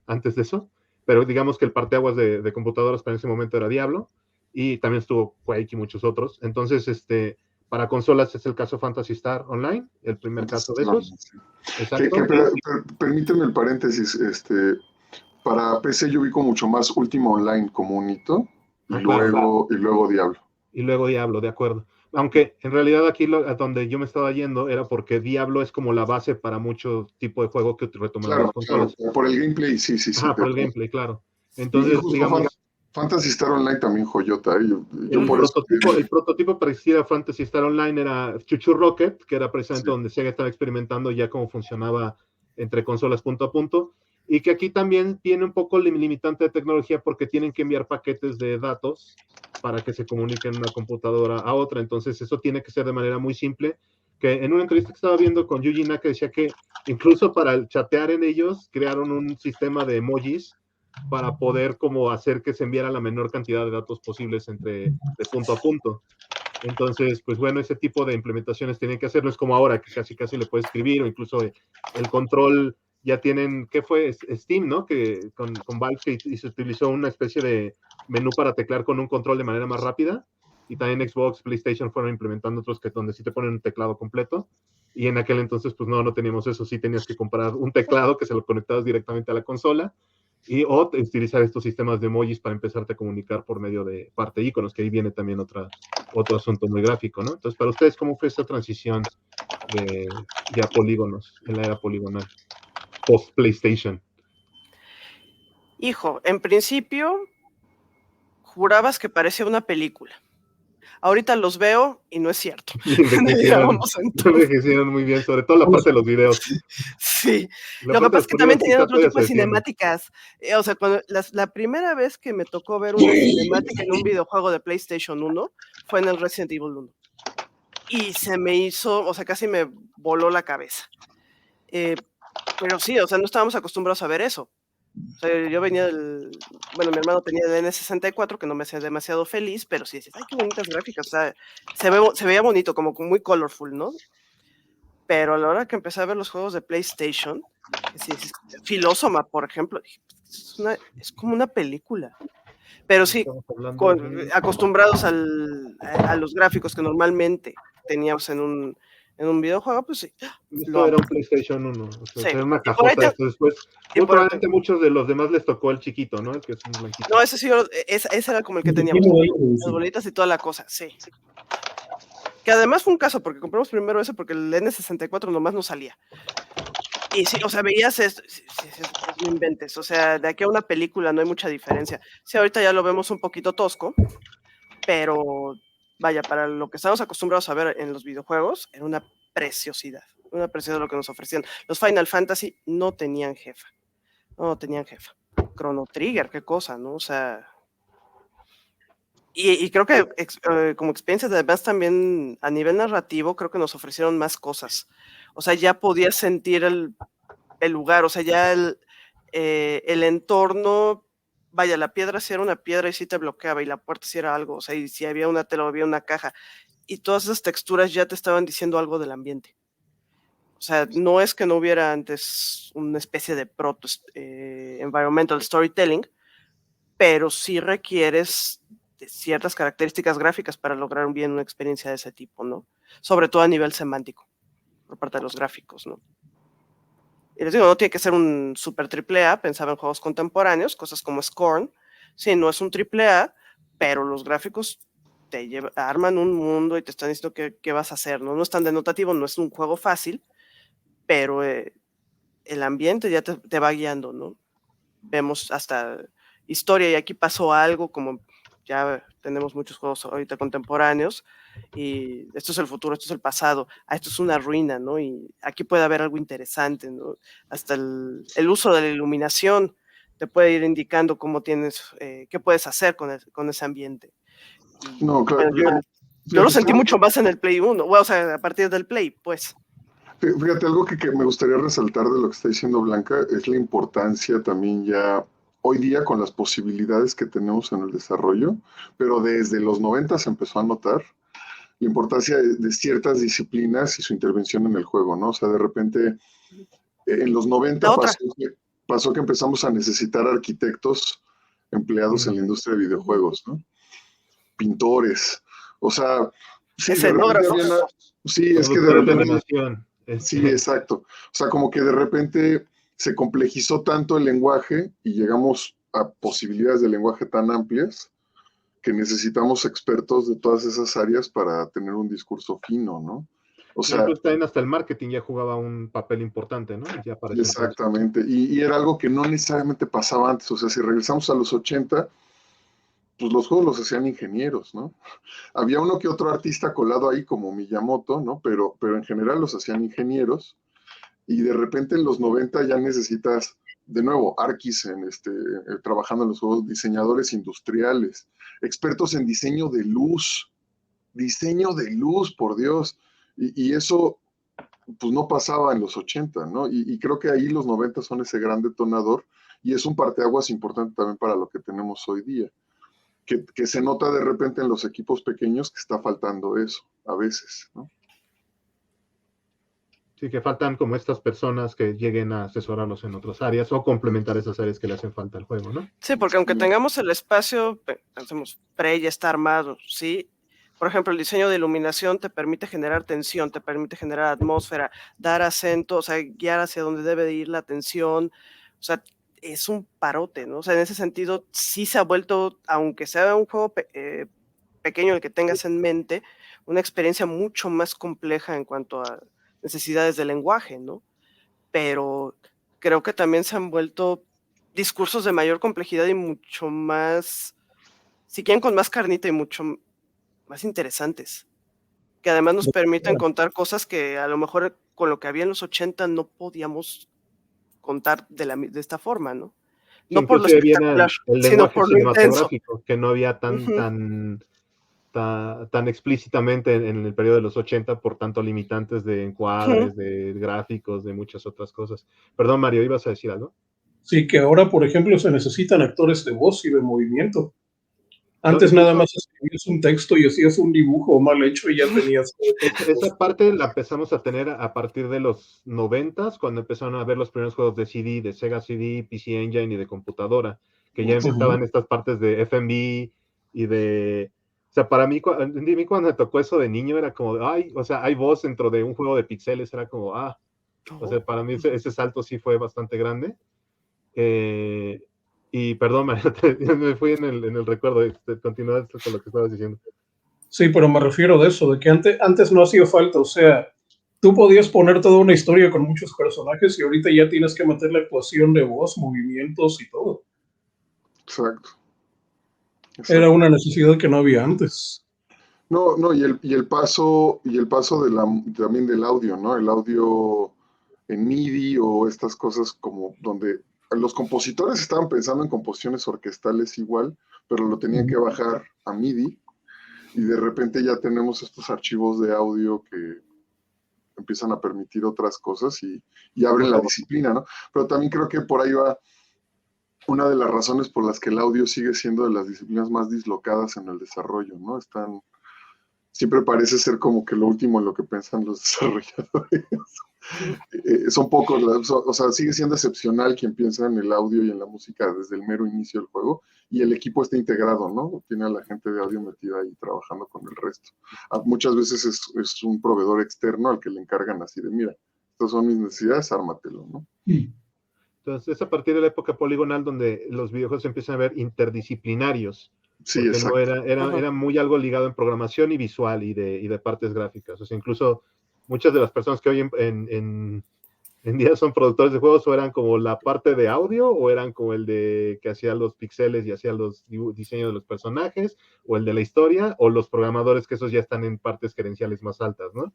A: antes de eso, pero digamos que el parteaguas de computadoras para ese momento era Diablo, y también estuvo Quake y muchos otros. Entonces, para consolas es el caso Phantasy Star Online, el primer caso de esos.
B: Exacto. Permíteme el paréntesis, para PC yo ubico mucho más Ultima Online como un hito, y luego Diablo.
A: Y luego Diablo, de acuerdo. Aunque en realidad aquí a donde yo me estaba yendo era porque Diablo es como la base para mucho tipo de juego que retomaron las consolas.
B: Claro, por el gameplay, sí.
A: Por el gameplay, claro. Entonces, digamos...
B: Phantasy Star Online también joyota.
A: El prototipo para existir a Phantasy Star Online era Chuchu Rocket, que era precisamente donde Sega estaba experimentando ya cómo funcionaba entre consolas punto a punto, y que aquí también tiene un poco limitante de tecnología porque tienen que enviar paquetes de datos para que se comuniquen una computadora a otra. Entonces eso tiene que ser de manera muy simple, que en una entrevista que estaba viendo con Yuji Naka decía que incluso para chatear en ellos crearon un sistema de emojis para poder como hacer que se enviara la menor cantidad de datos posibles de punto a punto. Entonces, pues bueno, ese tipo de implementaciones tienen que hacerlo. Es como ahora que casi le puedes escribir, o incluso el control ya tienen, ¿qué fue? Steam, ¿no? Que con Valve se utilizó una especie de menú para teclear con un control de manera más rápida, y también Xbox, PlayStation fueron implementando otros donde sí te ponen un teclado completo, y en aquel entonces pues no teníamos eso, sí tenías que comprar un teclado que se lo conectabas directamente a la consola, o utilizar estos sistemas de emojis para empezarte a comunicar por medio de parte iconos, que ahí viene también otro asunto muy gráfico, ¿no? Entonces, para ustedes, ¿cómo fue esta transición de polígonos en la era poligonal post PlayStation?
C: Hijo, en principio jurabas que parecía una película. Ahorita los veo y no es cierto.
A: Envejecieron muy bien, sobre todo la parte de los videos.
C: Sí, lo que pasa es que también tenían otro tipo de cinemáticas. O sea, cuando la primera vez que me tocó ver una cinemática en un videojuego de PlayStation 1 fue en el Resident Evil 1. Y se me hizo, o sea, casi me voló la cabeza. Pero sí, o sea, no estábamos acostumbrados a ver eso. O sea, yo venía mi hermano tenía el N64, que no me hacía demasiado feliz, pero sí decías, ay, qué bonitas gráficas, o sea, se veía bonito, como muy colorful, ¿no? Pero a la hora que empecé a ver los juegos de PlayStation, Philosoma, por ejemplo, dije, es como una película. Pero sí, acostumbrados a los gráficos que normalmente teníamos en un videojuego, pues sí.
A: Esto era un PlayStation 1, o sea, era una cajota. Después, probablemente muchos de los demás les tocó el chiquito, ¿no? El que es un blanquito.
C: No, ese sí, ese era como el que teníamos. Las bolitas y toda la cosa, sí. Que además fue un caso, porque compramos primero ese porque el N64 nomás no salía. Y sí, o sea, veías esto, no inventes, o sea, de aquí a una película no hay mucha diferencia. Sí, ahorita ya lo vemos un poquito tosco, pero vaya, para lo que estamos acostumbrados a ver en los videojuegos, era una preciosidad lo que nos ofrecían. Los Final Fantasy no tenían jefa. Chrono Trigger, qué cosa, ¿no? O sea, y creo que como experiencia además también a nivel narrativo creo que nos ofrecieron más cosas. O sea, ya podías sentir el lugar, o sea, ya el entorno, vaya, la piedra sí era una piedra y sí te bloqueaba, y la puerta sí era algo, o sea, y si había una tela o había una caja, y todas esas texturas ya te estaban diciendo algo del ambiente. O sea, no es que no hubiera antes una especie de environmental storytelling, pero sí requieres de ciertas características gráficas para lograr bien una experiencia de ese tipo, ¿no? Sobre todo a nivel semántico, por parte de los gráficos, ¿no? Y les digo, no tiene que ser un super triple A, pensaba en juegos contemporáneos, cosas como Scorn, sí, no es un triple A, pero los gráficos arman un mundo y te están diciendo qué vas a hacer, ¿no? No es tan denotativo, no es un juego fácil, pero el ambiente ya te va guiando, ¿no? Vemos hasta historia y aquí pasó algo, como ya tenemos muchos juegos ahorita contemporáneos, y esto es el futuro, esto es el pasado, esto es una ruina, ¿no? Y aquí puede haber algo interesante, ¿no? Hasta el uso de la iluminación te puede ir indicando cómo tienes, qué puedes hacer con ese ambiente. Y,
B: No, claro.
C: bueno, yo lo sentí mucho más en el Play 1, o sea, a partir del Play, pues.
B: Fíjate, algo que me gustaría resaltar de lo que está diciendo Blanca es la importancia también ya hoy día con las posibilidades que tenemos en el desarrollo, pero desde los 90 se empezó a notar la importancia de ciertas disciplinas y su intervención en el juego, ¿no? O sea, de repente en los 90 pasó que empezamos a necesitar arquitectos empleados en la industria de videojuegos, ¿no? Pintores, o sea, sí, de repente sí, es que de repente... Sí, exacto. O sea, como que de repente se complejizó tanto el lenguaje y llegamos a posibilidades de lenguaje tan amplias que necesitamos expertos de todas esas áreas para tener un discurso fino, ¿no?
A: O sea, incluso también hasta el marketing ya jugaba un papel importante, ¿no? Ya
B: exactamente. Y era algo que no necesariamente pasaba antes. O sea, si regresamos a los 80, pues los juegos los hacían ingenieros, ¿no? Había uno que otro artista colado ahí como Miyamoto, ¿no? Pero en general los hacían ingenieros, y de repente en los 90 ya necesitas, de nuevo, arquis trabajando en los juegos, diseñadores industriales, expertos en diseño de luz, por Dios, y eso pues no pasaba en los 80, ¿no? Y creo que ahí los 90 son ese gran detonador, y es un parteaguas importante también para lo que tenemos hoy día. Que se nota de repente en los equipos pequeños que está faltando eso, a veces, ¿no?
A: Sí, que faltan como estas personas que lleguen a asesorarlos en otras áreas o complementar esas áreas que le hacen falta al juego, ¿no?
C: Sí, porque aunque tengamos el espacio, pensemos, Prey ya está armado, ¿sí? Por ejemplo, el diseño de iluminación te permite generar tensión, te permite generar atmósfera, dar acento, o sea, guiar hacia donde debe de ir la atención, o sea, es un parote, ¿no? O sea, en ese sentido, sí se ha vuelto, aunque sea un juego pequeño el que tengas en mente, una experiencia mucho más compleja en cuanto a necesidades de lenguaje, ¿no? Pero creo que también se han vuelto discursos de mayor complejidad y mucho más, si quieren, con más carnita y mucho más interesantes, que además nos permiten contar cosas que a lo mejor con lo que había en los 80 no podíamos contar de esta forma, ¿no? No por lo espectacular,
A: el lenguaje por cinematográfico, que no había tan explícitamente en el periodo de los 80, por tanto limitantes de encuadres, de gráficos, de muchas otras cosas. Perdón, Mario, ¿ibas a decir algo?
D: Sí, que ahora, por ejemplo, se necesitan actores de voz y de movimiento. Antes nada más escribías un texto y hacías un dibujo mal hecho y ya tenías...
A: Esa parte la empezamos a tener a partir de los 90s, cuando empezaron a ver los primeros juegos de CD, de Sega CD, PC Engine y de computadora, que ya estaban estas partes de FMV y de... O sea, para mí, cuando me tocó eso de niño, era como, ay, o sea, hay voz dentro de un juego de pixeles, era como, o sea, para mí ese salto sí fue bastante grande. Y perdón, María, me fui en el recuerdo, continuar con lo que estabas diciendo.
D: Sí, pero me refiero de eso, de que antes no hacía falta, o sea, tú podías poner toda una historia con muchos personajes y ahorita ya tienes que meter la actuación de voz, movimientos y todo.
B: Exacto.
D: Era una necesidad que no había antes.
B: No, no, y el paso también del audio, ¿no? El audio en MIDI o estas cosas como donde los compositores estaban pensando en composiciones orquestales igual, pero lo tenían que bajar a MIDI y de repente ya tenemos estos archivos de audio que empiezan a permitir otras cosas y abren la disciplina, ¿no? Pero también creo que por ahí va una de las razones por las que el audio sigue siendo de las disciplinas más dislocadas en el desarrollo, ¿no? Siempre parece ser como que lo último en lo que piensan los desarrolladores. Son pocos, o sea, sigue siendo excepcional quien piensa en el audio y en la música desde el mero inicio del juego, y el equipo está integrado, ¿no? Tiene a la gente de audio metida ahí trabajando con el resto. Muchas veces es un proveedor externo al que le encargan así de, mira, estas son mis necesidades, ármatelo, ¿no?
A: Entonces, es a partir de la época poligonal donde los videojuegos se empiezan a ver interdisciplinarios.
B: Sí,
A: porque
B: exacto.
A: era muy algo ligado en programación y visual y de partes gráficas. O sea, incluso muchas de las personas que hoy en día son productores de juegos o eran como la parte de audio o eran como el de que hacía los pixeles y hacía los diseños de los personajes o el de la historia o los programadores que esos ya están en partes gerenciales más altas, ¿no?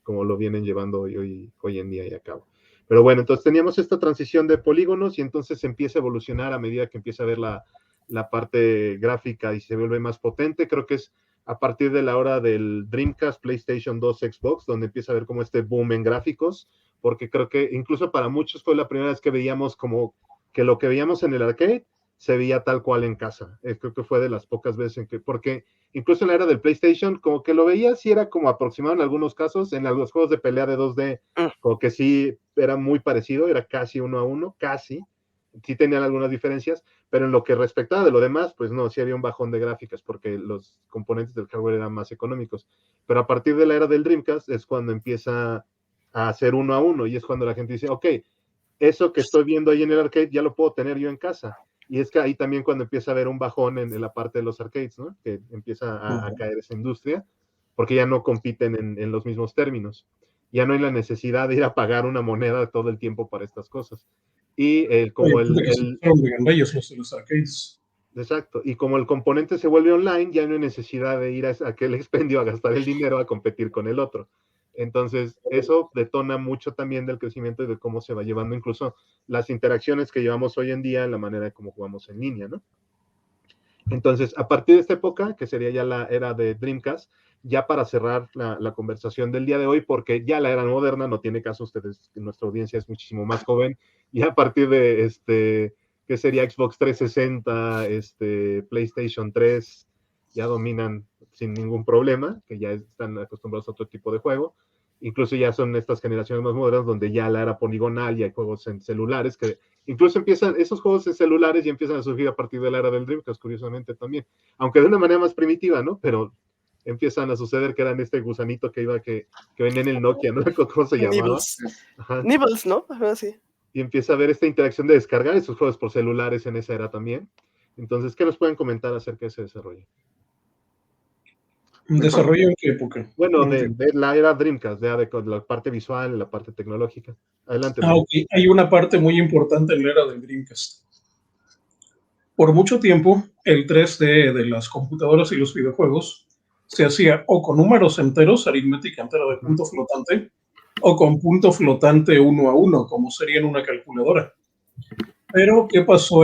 A: Como lo vienen llevando hoy en día y a cabo. Pero bueno, entonces teníamos esta transición de polígonos y entonces empieza a evolucionar a medida que empieza a ver la parte gráfica y se vuelve más potente. Creo que es a partir de la hora del Dreamcast, PlayStation 2, Xbox, donde empieza a ver como este boom en gráficos, porque creo que incluso para muchos fue la primera vez que veíamos como que lo que veíamos en el arcade se veía tal cual en casa. Creo que fue de las pocas veces en que, porque incluso en la era del PlayStation, como que lo veías y era como aproximado en algunos casos, en algunos juegos de pelea de 2D, como que sí era muy parecido, era casi 1-1, casi, sí tenían algunas diferencias, pero en lo que respectaba de lo demás, pues no, sí había un bajón de gráficas porque los componentes del hardware eran más económicos. Pero a partir de la era del Dreamcast es cuando empieza a hacer 1-1 y es cuando la gente dice, ok, eso que estoy viendo ahí en el arcade ya lo puedo tener yo en casa. Y es que ahí también cuando empieza a haber un bajón en la parte de los arcades, ¿no? Que empieza a caer esa industria, porque ya no compiten en los mismos términos. Ya no hay la necesidad de ir a pagar una moneda todo el tiempo para estas cosas. Y como
D: los arcades.
A: Exacto. Y como el componente se vuelve online, ya no hay necesidad de ir a aquel expendio a gastar el dinero a competir con el otro. Entonces, eso detona mucho también del crecimiento y de cómo se va llevando incluso las interacciones que llevamos hoy en día en la manera de cómo jugamos en línea, ¿no? Entonces, a partir de esta época, que sería ya la era de Dreamcast, ya para cerrar la conversación del día de hoy, porque ya la era moderna, no tiene caso ustedes, nuestra audiencia es muchísimo más joven, y a partir de que sería Xbox 360, PlayStation 3, ya dominan sin ningún problema, que ya están acostumbrados a otro tipo de juego. Incluso ya son estas generaciones más modernas donde ya la era poligonal y hay juegos en celulares que incluso empiezan, esos juegos en celulares ya empiezan a surgir a partir de la era del Dreamcast, curiosamente también, aunque de una manera más primitiva, ¿no? Pero empiezan a suceder que eran este gusanito que venía en el Nokia, ¿no? ¿Cómo se llamaba?
C: Nibbles, ¿no? Sí.
A: Y empieza a haber esta interacción de descargar esos juegos por celulares en esa era también. Entonces, ¿qué nos pueden comentar acerca de ese desarrollo?
D: ¿Desarrollo en qué época?
A: Bueno, de la era Dreamcast, de la parte visual, la parte tecnológica. Adelante.
D: Ok. Hay una parte muy importante en la era del Dreamcast. Por mucho tiempo, el 3D de las computadoras y los videojuegos se hacía o con números enteros, aritmética entera de punto flotante, o con punto flotante 1-1, como sería en una calculadora. Pero, ¿qué pasó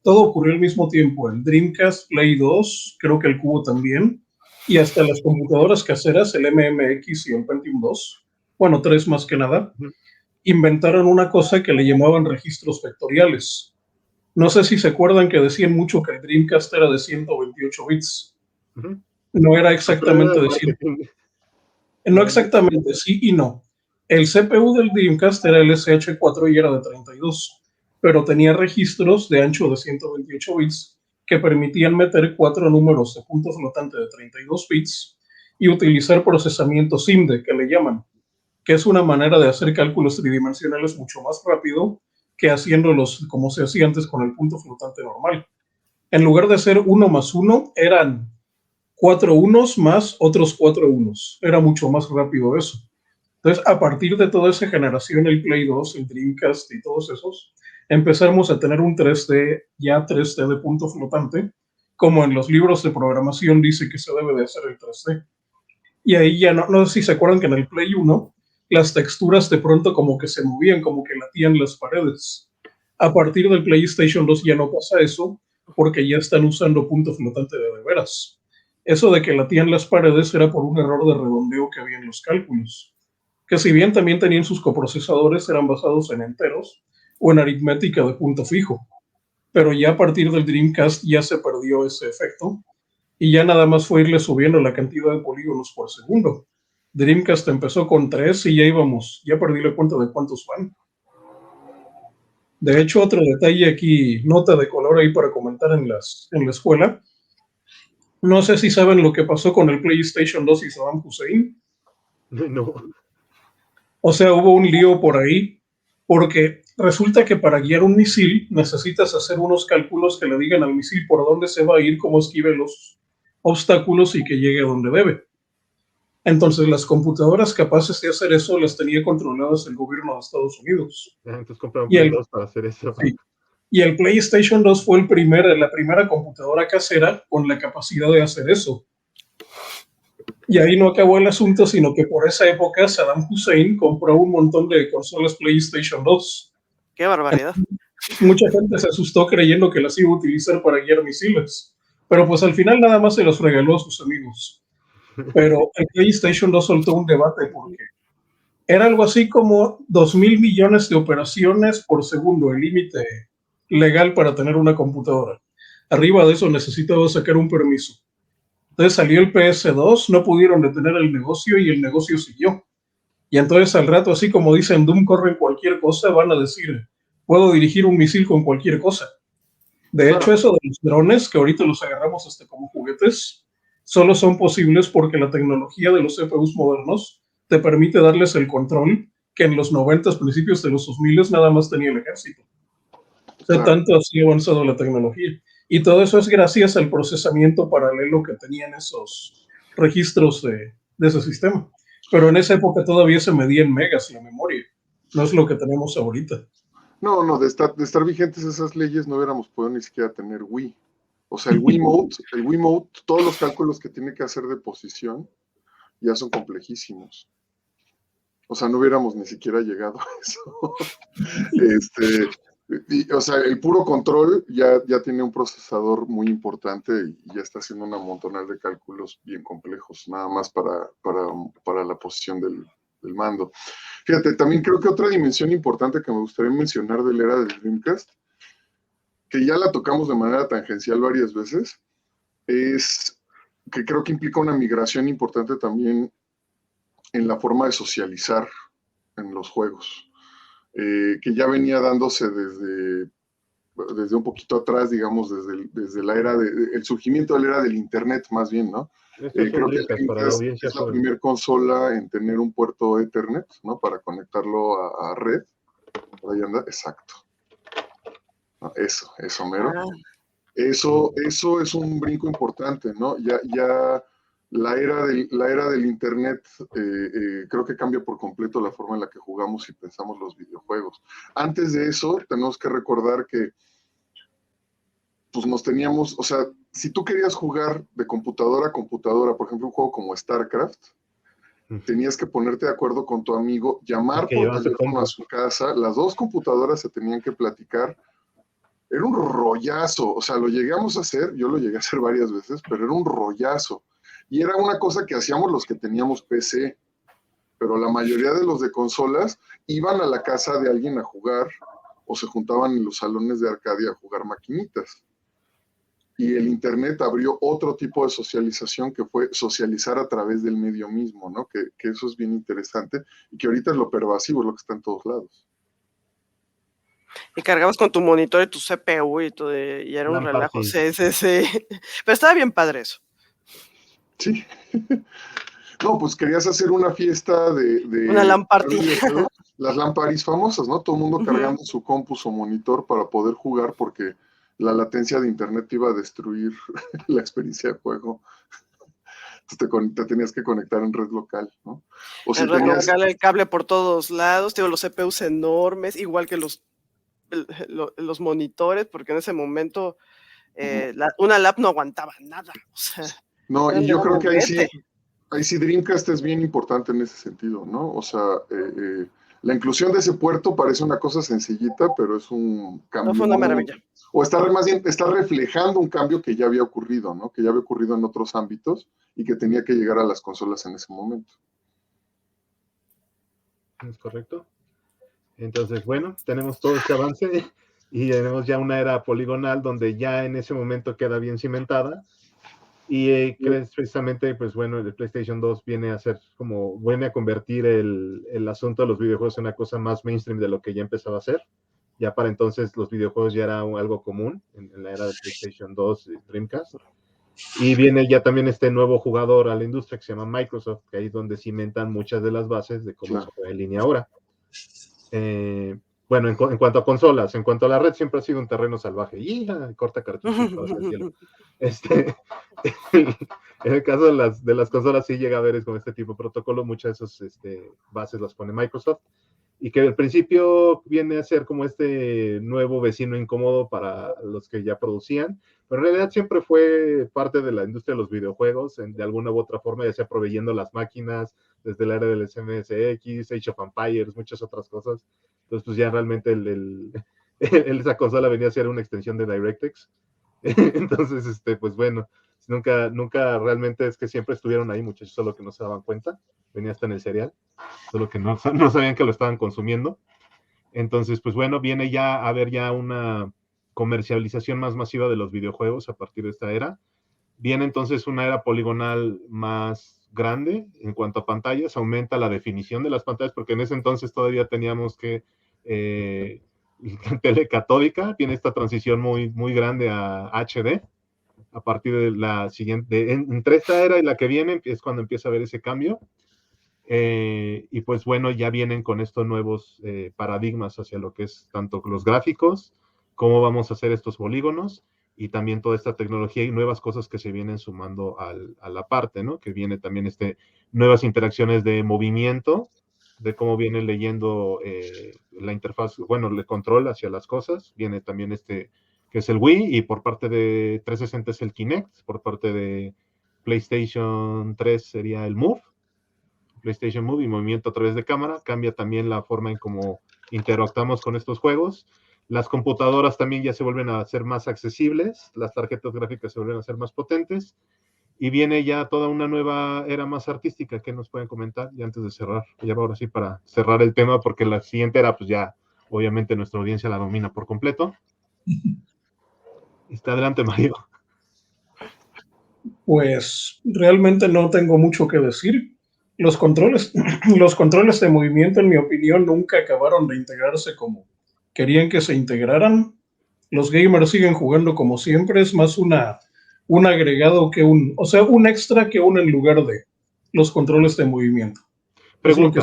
D: todo ocurrió al mismo tiempo? El Dreamcast, Play 2, creo que el Cubo también, y hasta las computadoras caseras, el MMX y el Pentium 2, bueno, 3 más que nada, inventaron una cosa que le llamaban registros vectoriales. No sé si se acuerdan que decían mucho que el Dreamcast era de 128 bits. No era exactamente de 100. No exactamente, sí y no. El CPU del Dreamcast era el SH4 y era de 32, pero tenía registros de ancho de 128 bits que permitían meter 4 números de punto flotante de 32 bits y utilizar procesamiento SIMD, que le llaman, que es una manera de hacer cálculos tridimensionales mucho más rápido que haciéndolos como se hacía antes con el punto flotante normal. En lugar de ser 1 más 1, eran 4 unos más otros 4 unos. Era mucho más rápido eso. Entonces, a partir de toda esa generación, el Play 2, el Dreamcast y todos esos, empezamos a tener un 3D, ya 3D de punto flotante, como en los libros de programación dice que se debe de hacer el 3D. Y ahí ya no sé si se acuerdan que en el Play 1 las texturas de pronto como que se movían, como que latían las paredes. A partir del PlayStation 2 ya no pasa eso, porque ya están usando punto flotante de veras. Eso de que latían las paredes era por un error de redondeo que había en los cálculos, que si bien también tenían sus coprocesadores, eran basados en enteros o en aritmética de punto fijo. Pero ya a partir del Dreamcast ya se perdió ese efecto y ya nada más fue irle subiendo la cantidad de polígonos por segundo. Dreamcast empezó con 3 y ya perdí la cuenta de cuántos van. De hecho, otro detalle aquí, nota de color ahí para comentar en la escuela. No sé si saben lo que pasó con el PlayStation 2 y Saddam Hussein.
A: No.
D: O sea, hubo un lío por ahí, porque resulta que para guiar un misil necesitas hacer unos cálculos que le digan al misil por dónde se va a ir, cómo esquive los obstáculos y que llegue a donde debe. Entonces, las computadoras capaces de hacer eso las tenía controladas el gobierno de Estados Unidos.
A: Entonces compraron
D: Y
A: Play 2 para hacer eso.
D: sí, y el PlayStation 2 fue la primera computadora casera con la capacidad de hacer eso. Y ahí no acabó el asunto, sino que por esa época Saddam Hussein compró un montón de consolas PlayStation 2.
C: ¡Qué barbaridad!
D: Mucha gente se asustó creyendo que las iba a utilizar para guiar misiles, pero pues al final nada más se los regaló a sus amigos. Pero el PlayStation 2 soltó un debate porque era algo así como 2,000 millones de operaciones por segundo, el límite legal para tener una computadora. Arriba de eso necesitaba sacar un permiso. Entonces salió el PS2, no pudieron detener el negocio y el negocio siguió. Y entonces al rato, así como dicen Doom corre cualquier cosa, van a decir, puedo dirigir un misil con cualquier cosa. De hecho, eso de los drones, que ahorita los agarramos hasta como juguetes, solo son posibles porque la tecnología de los CPUs modernos te permite darles el control que en los 90, principios de los 2000 nada más tenía el ejército. O sea, tanto así ha avanzado la tecnología. Y todo eso es gracias al procesamiento paralelo que tenían esos registros de ese sistema. Pero en esa época todavía se medía en megas la memoria. No es lo que tenemos ahorita.
B: No, de estar vigentes esas leyes no hubiéramos podido ni siquiera tener Wii. O sea, el Wiimote, todos los cálculos que tiene que hacer de posición ya son complejísimos. O sea, no hubiéramos ni siquiera llegado a eso. O sea, el puro control ya tiene un procesador muy importante y ya está haciendo una montonal de cálculos bien complejos, nada más para la posición del mando. Fíjate, también creo que otra dimensión importante que me gustaría mencionar de la era del Dreamcast, que ya la tocamos de manera tangencial varias veces, es que creo que implica una migración importante también en la forma de socializar en los juegos, que ya venía dándose desde un poquito atrás, digamos, desde la era el surgimiento de la era del Internet, más bien, ¿no? Creo que es la primera consola en tener un puerto Ethernet, ¿no? Para conectarlo a red. Ahí anda, exacto. No, eso, mero. Eso es un brinco importante, ¿no? Ya la era del Internet creo que cambia por completo la forma en la que jugamos y pensamos los videojuegos. Antes de eso, tenemos que recordar que pues nos teníamos, o sea, si tú querías jugar de computadora a computadora, por ejemplo, un juego como StarCraft, tenías que ponerte de acuerdo con tu amigo, llamar por teléfono a su casa, las dos computadoras se tenían que platicar. Era un rollazo, o sea, lo llegamos a hacer, yo lo llegué a hacer varias veces, pero era un rollazo. Y era una cosa que hacíamos los que teníamos PC, pero la mayoría de los de consolas iban a la casa de alguien a jugar o se juntaban en los salones de Arcadia a jugar maquinitas. Y el Internet abrió otro tipo de socialización que fue socializar a través del medio mismo, ¿no? Que eso es bien interesante y que ahorita es lo pervasivo, es lo que está en todos lados.
C: Y cargabas con tu monitor y tu CPU y todo, y era un relajo. Sí. Pero estaba bien padre eso.
B: Sí. No, pues querías hacer una fiesta de
C: una LAN party.
B: Las LAN parties famosas, ¿no? Todo el mundo cargando su compu, su monitor para poder jugar porque la latencia de internet iba a destruir la experiencia de juego. Entonces te tenías que conectar en red local, ¿no? O si
C: En red
B: tenías...
C: local, el cable por todos lados, tengo los CPUs enormes, igual que los monitores, porque en ese momento una lap no aguantaba nada. O sea,
B: No, y yo creo que
C: juguete.
B: ahí sí Dreamcast es bien importante en ese sentido, ¿no? O sea, la inclusión de ese puerto parece una cosa sencillita, pero es un cambio.
C: No, fue una maravilla.
B: O más bien está reflejando un cambio que ya había ocurrido, ¿no? Que ya había ocurrido en otros ámbitos y que tenía que llegar a las consolas en ese momento.
A: ¿Es correcto? Entonces, bueno, tenemos todo este avance y tenemos ya una era poligonal donde ya en ese momento queda bien cimentada. Y crees precisamente, pues bueno, el PlayStation 2 viene a convertir el asunto de los videojuegos en una cosa más mainstream de lo que ya empezaba a ser. Ya para entonces los videojuegos ya era algo común en la era de PlayStation 2 y Dreamcast. Y viene ya también este nuevo jugador a la industria que se llama Microsoft, que ahí es donde cimentan muchas de las bases de cómo se juega en línea ahora. Bueno, en cuanto a consolas, en cuanto a la red, siempre ha sido un terreno salvaje. Y corta cartuchos hacia el cielo. En el caso de las consolas, sí llega a haber como este tipo de protocolo. Muchas de esas bases las pone Microsoft. Y que al principio viene a ser como este nuevo vecino incómodo para los que ya producían. Pero en realidad siempre fue parte de la industria de los videojuegos, de alguna u otra forma, ya sea proveyendo las máquinas, desde la era del SMSX, Age of Empires, muchas otras cosas. Entonces, pues ya realmente esa consola venía a ser una extensión de DirectX. Entonces, pues bueno, nunca realmente es que siempre estuvieron ahí, muchachos, solo que no se daban cuenta. Venía hasta en el cereal, solo que no sabían que lo estaban consumiendo. Entonces, pues bueno, viene ya a haber ya una comercialización más masiva de los videojuegos a partir de esta era. Viene entonces una era poligonal más grande en cuanto a pantallas, aumenta la definición de las pantallas, porque en ese entonces todavía teníamos que telecatódica, tiene esta transición muy, muy grande a HD. A partir de la siguiente, entre esta era y la que viene, es cuando empieza a haber ese cambio. Y pues bueno, ya vienen con estos nuevos paradigmas hacia lo que es tanto los gráficos, cómo vamos a hacer estos polígonos, y también toda esta tecnología y nuevas cosas que se vienen sumando a la parte, ¿no? Que viene también nuevas interacciones de movimiento, de cómo viene leyendo la interfaz, bueno, el control hacia las cosas. Viene también que es el Wii, y por parte de 360 es el Kinect, por parte de PlayStation 3 sería el Move, PlayStation Move, y movimiento a través de cámara. Cambia también la forma en cómo interactuamos con estos juegos. Las computadoras también ya se vuelven a ser más accesibles, las tarjetas gráficas se vuelven a ser más potentes, y viene ya toda una nueva era más artística. ¿Qué nos pueden comentar? Y antes de cerrar, ya ahora sí para cerrar el tema, porque la siguiente era, pues ya, obviamente nuestra audiencia la domina por completo. Está adelante, Mario.
D: Pues realmente no tengo mucho que decir. Los controles de movimiento, en mi opinión, nunca acabaron de integrarse como querían que se integraran. Los gamers siguen jugando como siempre, es más un agregado que un extra que en lugar de los controles de movimiento.
A: Pregunta,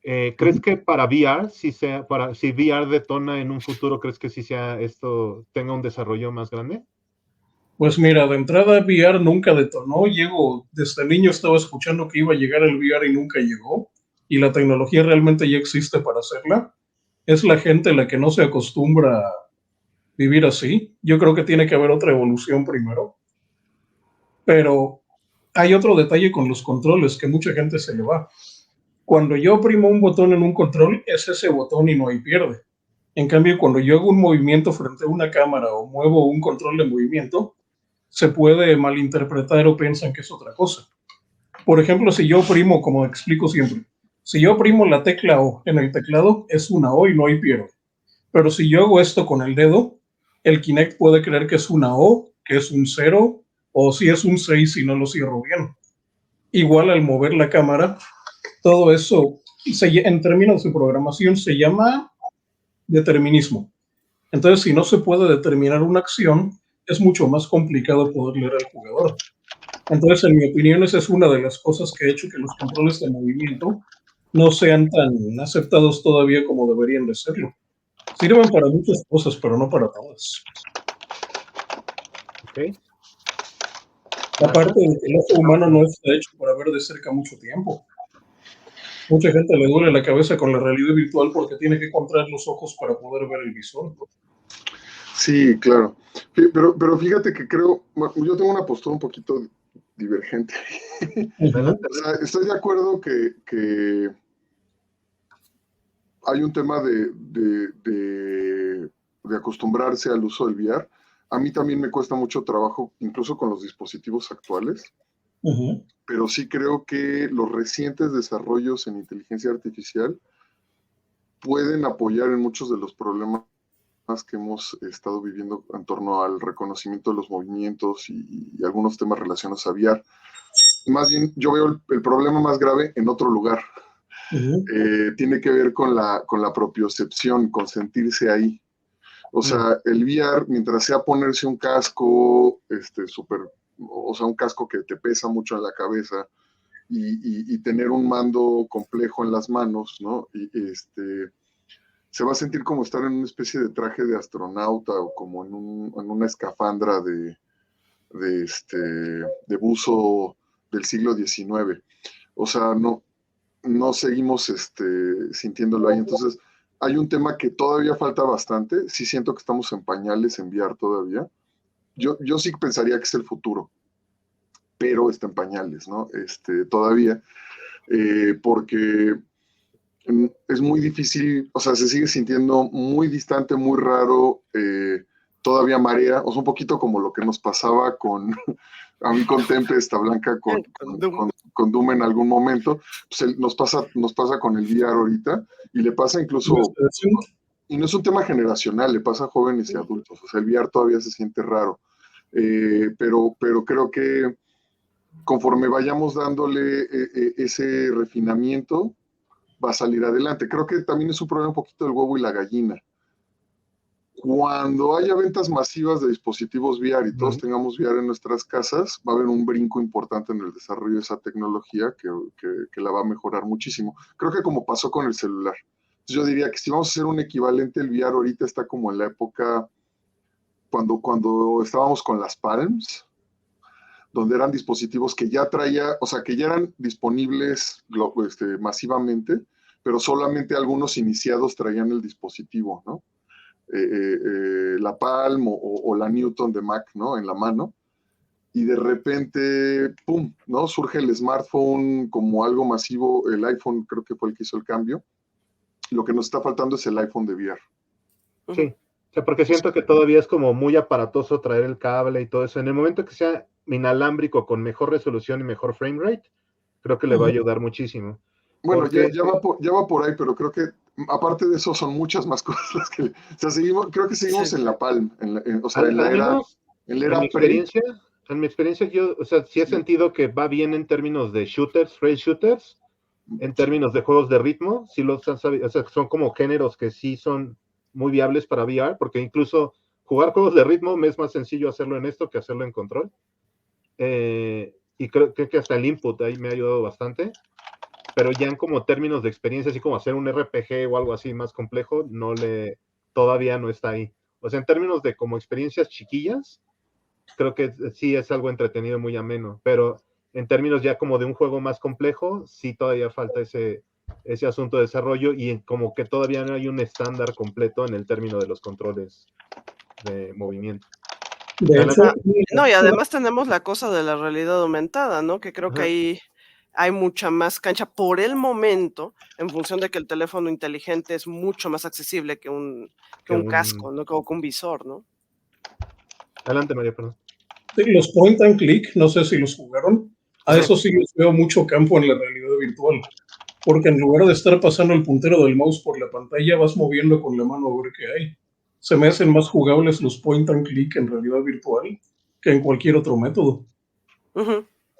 A: ¿crees que para VR, si VR detona en un futuro, crees que sí tenga un desarrollo más grande?
D: Pues mira, de entrada VR nunca detonó. Desde niño estaba escuchando que iba a llegar el VR y nunca llegó. Y la tecnología realmente ya existe para hacerla. Es la gente la que no se acostumbra a vivir así. Yo creo que tiene que haber otra evolución primero. Pero hay otro detalle con los controles que mucha gente se le va. Cuando yo oprimo un botón en un control, es ese botón y no hay pierde. En cambio, cuando yo hago un movimiento frente a una cámara o muevo un control de movimiento, se puede malinterpretar o piensan que es otra cosa. Por ejemplo, si yo oprimo, como explico siempre, si yo oprimo la tecla O en el teclado, es una O y no hay pierde. Pero si yo hago esto con el dedo, el Kinect puede creer que es una O, que es un 0, o si es un 6 si no lo cierro bien. Igual al mover la cámara, todo eso, en términos de programación, se llama determinismo. Entonces, si no se puede determinar una acción, es mucho más complicado poder leer al jugador. Entonces, en mi opinión, esa es una de las cosas que ha hecho que los controles de movimiento no sean tan aceptados todavía como deberían de serlo. Sirven para muchas cosas, pero no para todas.
A: Ok.
D: Aparte de que el ojo humano no está hecho para ver de cerca mucho tiempo. Mucha gente le duele la cabeza con la realidad virtual porque tiene que contraer los ojos para poder ver el visor.
B: Sí, claro. Pero fíjate que creo, bueno, yo tengo una postura un poquito divergente. O sea, estoy de acuerdo que hay un tema de acostumbrarse al uso del VR. A mí también me cuesta mucho trabajo, incluso con los dispositivos actuales, pero sí creo que los recientes desarrollos en inteligencia artificial pueden apoyar en muchos de los problemas que hemos estado viviendo en torno al reconocimiento de los movimientos y algunos temas relacionados a VR. Más bien, yo veo el problema más grave en otro lugar. Tiene que ver con la propiocepción, con sentirse ahí. O sea, el VR, mientras sea ponerse un casco, o sea, un casco que te pesa mucho en la cabeza y tener un mando complejo en las manos, ¿no? Se va a sentir como estar en una especie de traje de astronauta o como en una escafandra de buzo del siglo XIX. O sea, no seguimos sintiéndolo ahí. Entonces, hay un tema que todavía falta bastante. Sí siento que estamos en pañales en VR todavía. Yo sí pensaría que es el futuro, pero está en pañales, ¿no? Todavía, porque es muy difícil, o sea, se sigue sintiendo muy distante, muy raro, todavía marea, o sea, un poquito como lo que nos pasaba a mí con Tempesta Blanca, con Doom en algún momento, pues nos pasa con el VR ahorita, y le pasa incluso, y no es un tema generacional, le pasa a jóvenes y adultos, o sea, el VR todavía se siente raro, pero creo que conforme vayamos dándole ese refinamiento, va a salir adelante. Creo que también es un problema un poquito del huevo y la gallina. Cuando haya ventas masivas de dispositivos VR y todos tengamos VR en nuestras casas, va a haber un brinco importante en el desarrollo de esa tecnología que la va a mejorar muchísimo. Creo que como pasó con el celular. Yo diría que si vamos a hacer un equivalente, el VR ahorita está como en la época cuando estábamos con las Palms, donde eran dispositivos que ya o sea, que ya eran disponibles masivamente, pero solamente algunos iniciados traían el dispositivo, ¿no? La Palm o la Newton de Mac, ¿no? En la mano. Y de repente, ¡pum!, ¿no? Surge el smartphone como algo masivo. El iPhone creo que fue el que hizo el cambio. Lo que nos está faltando es el iPhone de VR.
A: Sí, o sea, porque siento que todavía es como muy aparatoso traer el cable y todo eso. En el momento que sea inalámbrico con mejor resolución y mejor frame rate, creo que le va a ayudar muchísimo.
B: Bueno,
A: porque...
B: ya va por ahí, pero creo que aparte de eso son muchas más cosas las que... O sea, creo que seguimos en la Palm, o sea, en la era pre.
A: En mi experiencia, yo, o sea, sí he sentido que va bien en términos de shooters, rail shooters, en términos de juegos de ritmo, sí los han sabido, o sea, son como géneros que sí son muy viables para VR, porque incluso jugar juegos de ritmo me es más sencillo hacerlo en esto que hacerlo en control. Y creo que hasta el input ahí me ha ayudado bastante, pero ya en como términos de experiencia, así como hacer un RPG o algo así más complejo, todavía no está ahí. O sea, en términos de como experiencias chiquillas, creo que sí es algo entretenido, muy ameno, pero en términos ya como de un juego más complejo, sí todavía falta ese asunto de desarrollo y como que todavía no hay un estándar completo en el término de los controles de movimiento.
D: De hecho,
C: no, y además tenemos la cosa de la realidad aumentada, ¿no? Que creo que ahí hay mucha más cancha por el momento, en función de que el teléfono inteligente es mucho más accesible que un casco, ¿no? Como que un visor, ¿no?
A: Adelante, María, perdón.
D: Los point and click, no sé si los jugaron, a eso sí les veo mucho campo en la realidad virtual, porque en lugar de estar pasando el puntero del mouse por la pantalla, vas moviendo con la mano a ver qué hay. Se me hacen más jugables los point and click en realidad virtual que en cualquier otro método.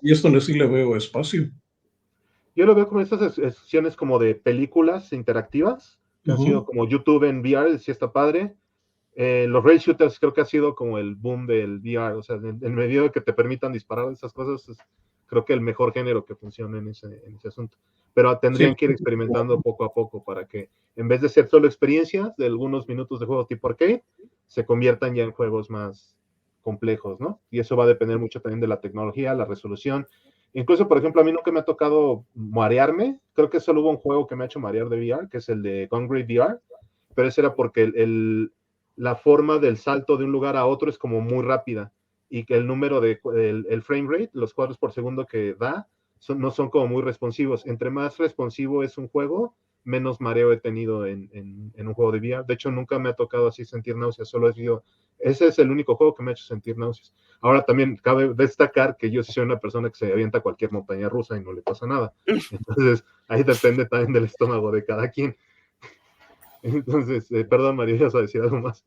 D: Y esto sí le veo espacio.
A: Yo lo veo como estas sesiones como de películas interactivas, que han sido como YouTube en VR, sí está padre. Los rail shooters creo que ha sido como el boom del VR, o sea, en medida de que te permitan disparar esas cosas, creo que el mejor género que funciona en ese asunto. Pero tendrían que ir experimentando poco a poco para que, en vez de ser solo experiencias de algunos minutos de juego tipo arcade, se conviertan ya en juegos más complejos, ¿no? Y eso va a depender mucho también de la tecnología, la resolución. Incluso, por ejemplo, a mí nunca me ha tocado marearme. Creo que solo hubo un juego que me ha hecho marear de VR, que es el de Gungrave VR, pero ese era porque la forma del salto de un lugar a otro es como muy rápida y que el número el frame rate, los cuadros por segundo que da, no son como muy responsivos. Entre más responsivo es un juego, menos mareo he tenido en un juego de VR. De hecho, nunca me ha tocado así sentir náuseas, solo he sido, ese es el único juego que me ha hecho sentir náuseas. Ahora también cabe destacar que yo sí soy una persona que se avienta a cualquier montaña rusa y no le pasa nada. Entonces, ahí depende también del estómago de cada quien. Entonces, perdón, María, ¿vas a decir algo más?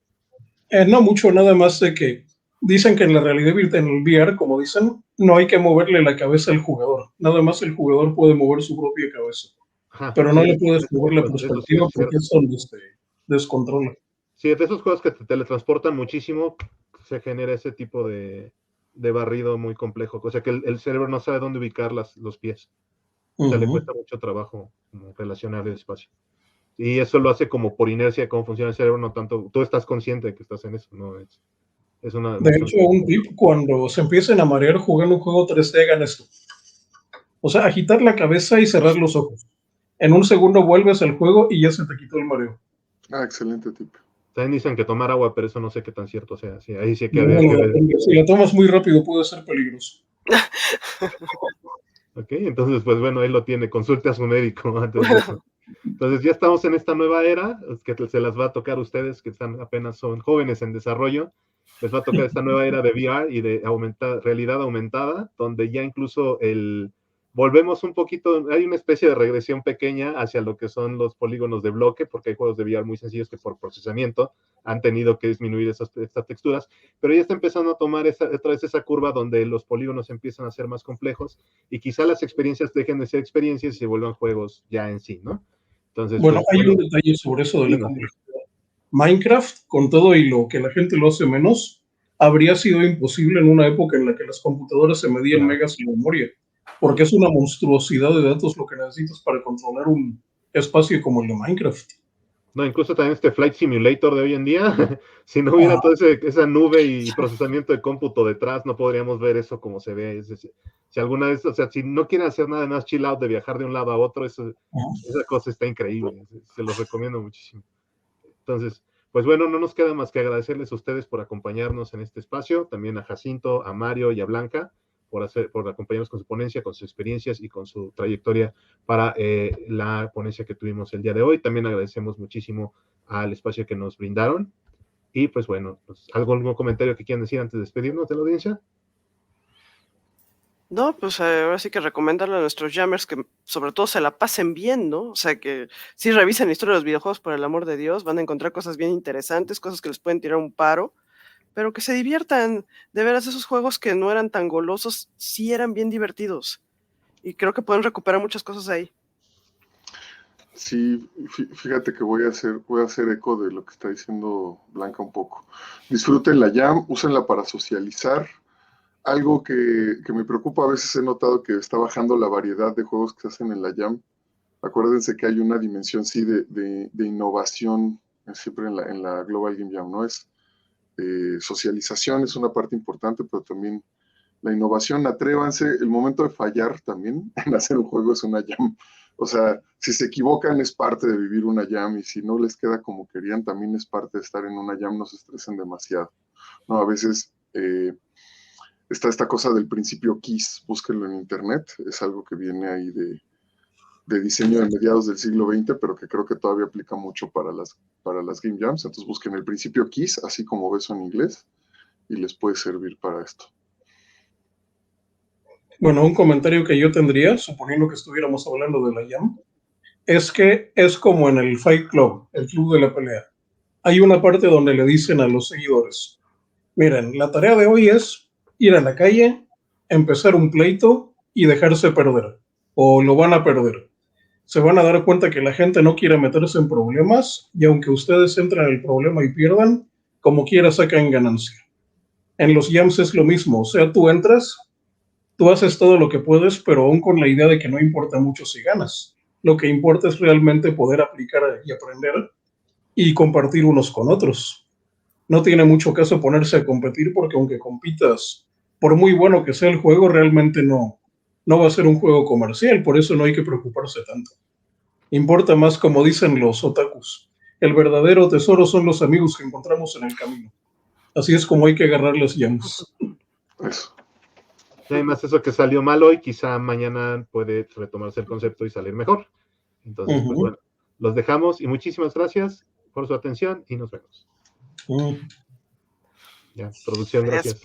D: No mucho, nada más de que dicen que en la realidad virtual, en el VR, como dicen, no hay que moverle la cabeza al jugador. Nada más el jugador puede mover su propia cabeza.
A: Ajá,
D: Pero
A: sí,
D: no le puedes mover la
A: eso sí
D: perspectiva
A: es
D: porque
A: cierto.
D: es donde se descontrola.
A: Sí, de esos juegos que te teletransportan muchísimo, se genera ese tipo de barrido muy complejo. O sea que el cerebro no sabe dónde ubicar los pies. O sea, le cuesta mucho trabajo como relacionar el espacio. Y eso lo hace como por inercia, cómo funciona el cerebro, no tanto. Tú estás consciente de que estás en eso, ¿no? Es una
D: De
A: emoción.
D: hecho, un tip, cuando se empiecen a marear jugando un juego 3D, hagan esto. O sea, agitar la cabeza y cerrar los ojos. En un segundo vuelves al juego y ya se te quitó el mareo.
B: Ah, excelente tip.
A: También dicen que tomar agua, pero eso no sé qué tan cierto sea. Sí, ahí sí que
D: No,
A: habría que ver.
D: si la tomas muy rápido puede ser peligroso.
A: Ok, entonces, pues bueno, ahí lo tiene. Consulte a su médico antes de eso. Entonces ya estamos en esta nueva era, que se las va a tocar a ustedes, que apenas son jóvenes en desarrollo, les va a tocar esta nueva era de VR y de realidad aumentada, donde ya incluso volvemos un poquito, hay una especie de regresión pequeña hacia lo que son los polígonos de bloque, porque hay juegos de VR muy sencillos que por procesamiento han tenido que disminuir estas texturas, pero ya está empezando a tomar otra vez esa curva donde los polígonos empiezan a ser más complejos y quizá las experiencias dejen de ser experiencias y se vuelvan juegos ya en sí, ¿no? Entonces,
D: Bueno,
A: pues,
D: hay un detalle sobre eso de la
A: sí,
D: complejidad. Minecraft, con todo y lo que la gente lo hace menos, habría sido imposible en una época en la que las computadoras se medían
A: claro.
D: megas de memoria, porque es una monstruosidad de datos lo que necesitas para controlar un espacio como el de Minecraft.
A: No, incluso también este Flight Simulator de hoy en día, si no hubiera toda esa nube y procesamiento de cómputo detrás, no podríamos ver eso como se ve. Es decir, si alguna vez, o sea, si no quieren hacer nada más chill out de viajar de un lado a otro, esa cosa está increíble. Se los recomiendo muchísimo. Entonces, pues bueno, no nos queda más que agradecerles a ustedes por acompañarnos en este espacio, también a Jacinto, a Mario y a Blanca por acompañarnos con su ponencia, con sus experiencias y con su trayectoria para la ponencia que tuvimos el día de hoy. También agradecemos muchísimo al espacio que nos brindaron. Y pues bueno, pues, ¿algún comentario que quieran decir antes de despedirnos de la audiencia?
C: No, pues ahora sí que recomendarle a nuestros jammers que sobre todo se la pasen bien, ¿no? O sea, que sí revisen la historia de los videojuegos, por el amor de Dios, van a encontrar cosas bien interesantes, cosas que les pueden tirar un paro, pero que se diviertan. De veras, esos juegos que no eran tan golosos, sí eran bien divertidos. Y creo que pueden recuperar muchas cosas ahí.
B: Sí, fíjate que voy a hacer eco de lo que está diciendo Blanca un poco. Disfruten la Jam, úsenla para socializar. Algo que me preocupa, a veces he notado que está bajando la variedad de juegos que se hacen en la Jam. Acuérdense que hay una dimensión, sí, de innovación siempre en la Global Game Jam, ¿no? Es socialización es una parte importante, pero también la innovación. Atrévanse, el momento de fallar también en hacer un juego es una Jam. O sea, si se equivocan es parte de vivir una Jam y si no les queda como querían, también es parte de estar en una Jam, no se estresen demasiado. No, a veces está esta cosa del principio KISS, búsquenlo en internet, es algo que viene ahí de diseño de mediados del siglo XX, pero que creo que todavía aplica mucho para las Game Jams. Entonces busquen el principio KISS, así como beso en inglés, y les puede servir para esto.
D: Bueno, un comentario que yo tendría, suponiendo que estuviéramos hablando de la Jam, es que es como en el Fight Club, el club de la pelea. Hay una parte donde le dicen a los seguidores, miren, la tarea de hoy es ir a la calle, empezar un pleito y dejarse perder, o lo van a perder. Se van a dar cuenta que la gente no quiere meterse en problemas y aunque ustedes entren en el problema y pierdan, como quiera sacan ganancia. En los jams es lo mismo, o sea, tú entras, tú haces todo lo que puedes, pero aún con la idea de que no importa mucho si ganas. Lo que importa es realmente poder aplicar y aprender y compartir unos con otros. no tiene mucho caso ponerse a competir porque aunque compitas, por muy bueno que sea el juego, realmente no va a ser un juego comercial, por eso no hay que preocuparse tanto. Importa más, como dicen los otakus, el verdadero tesoro son los amigos que encontramos en el camino. Así es como hay que agarrar las llamas.
B: Eso.
A: Además, eso que salió mal hoy, quizá mañana puede retomarse el concepto y salir mejor. Entonces, pues bueno, los dejamos y muchísimas gracias por su atención y nos vemos. Ya, producción, gracias.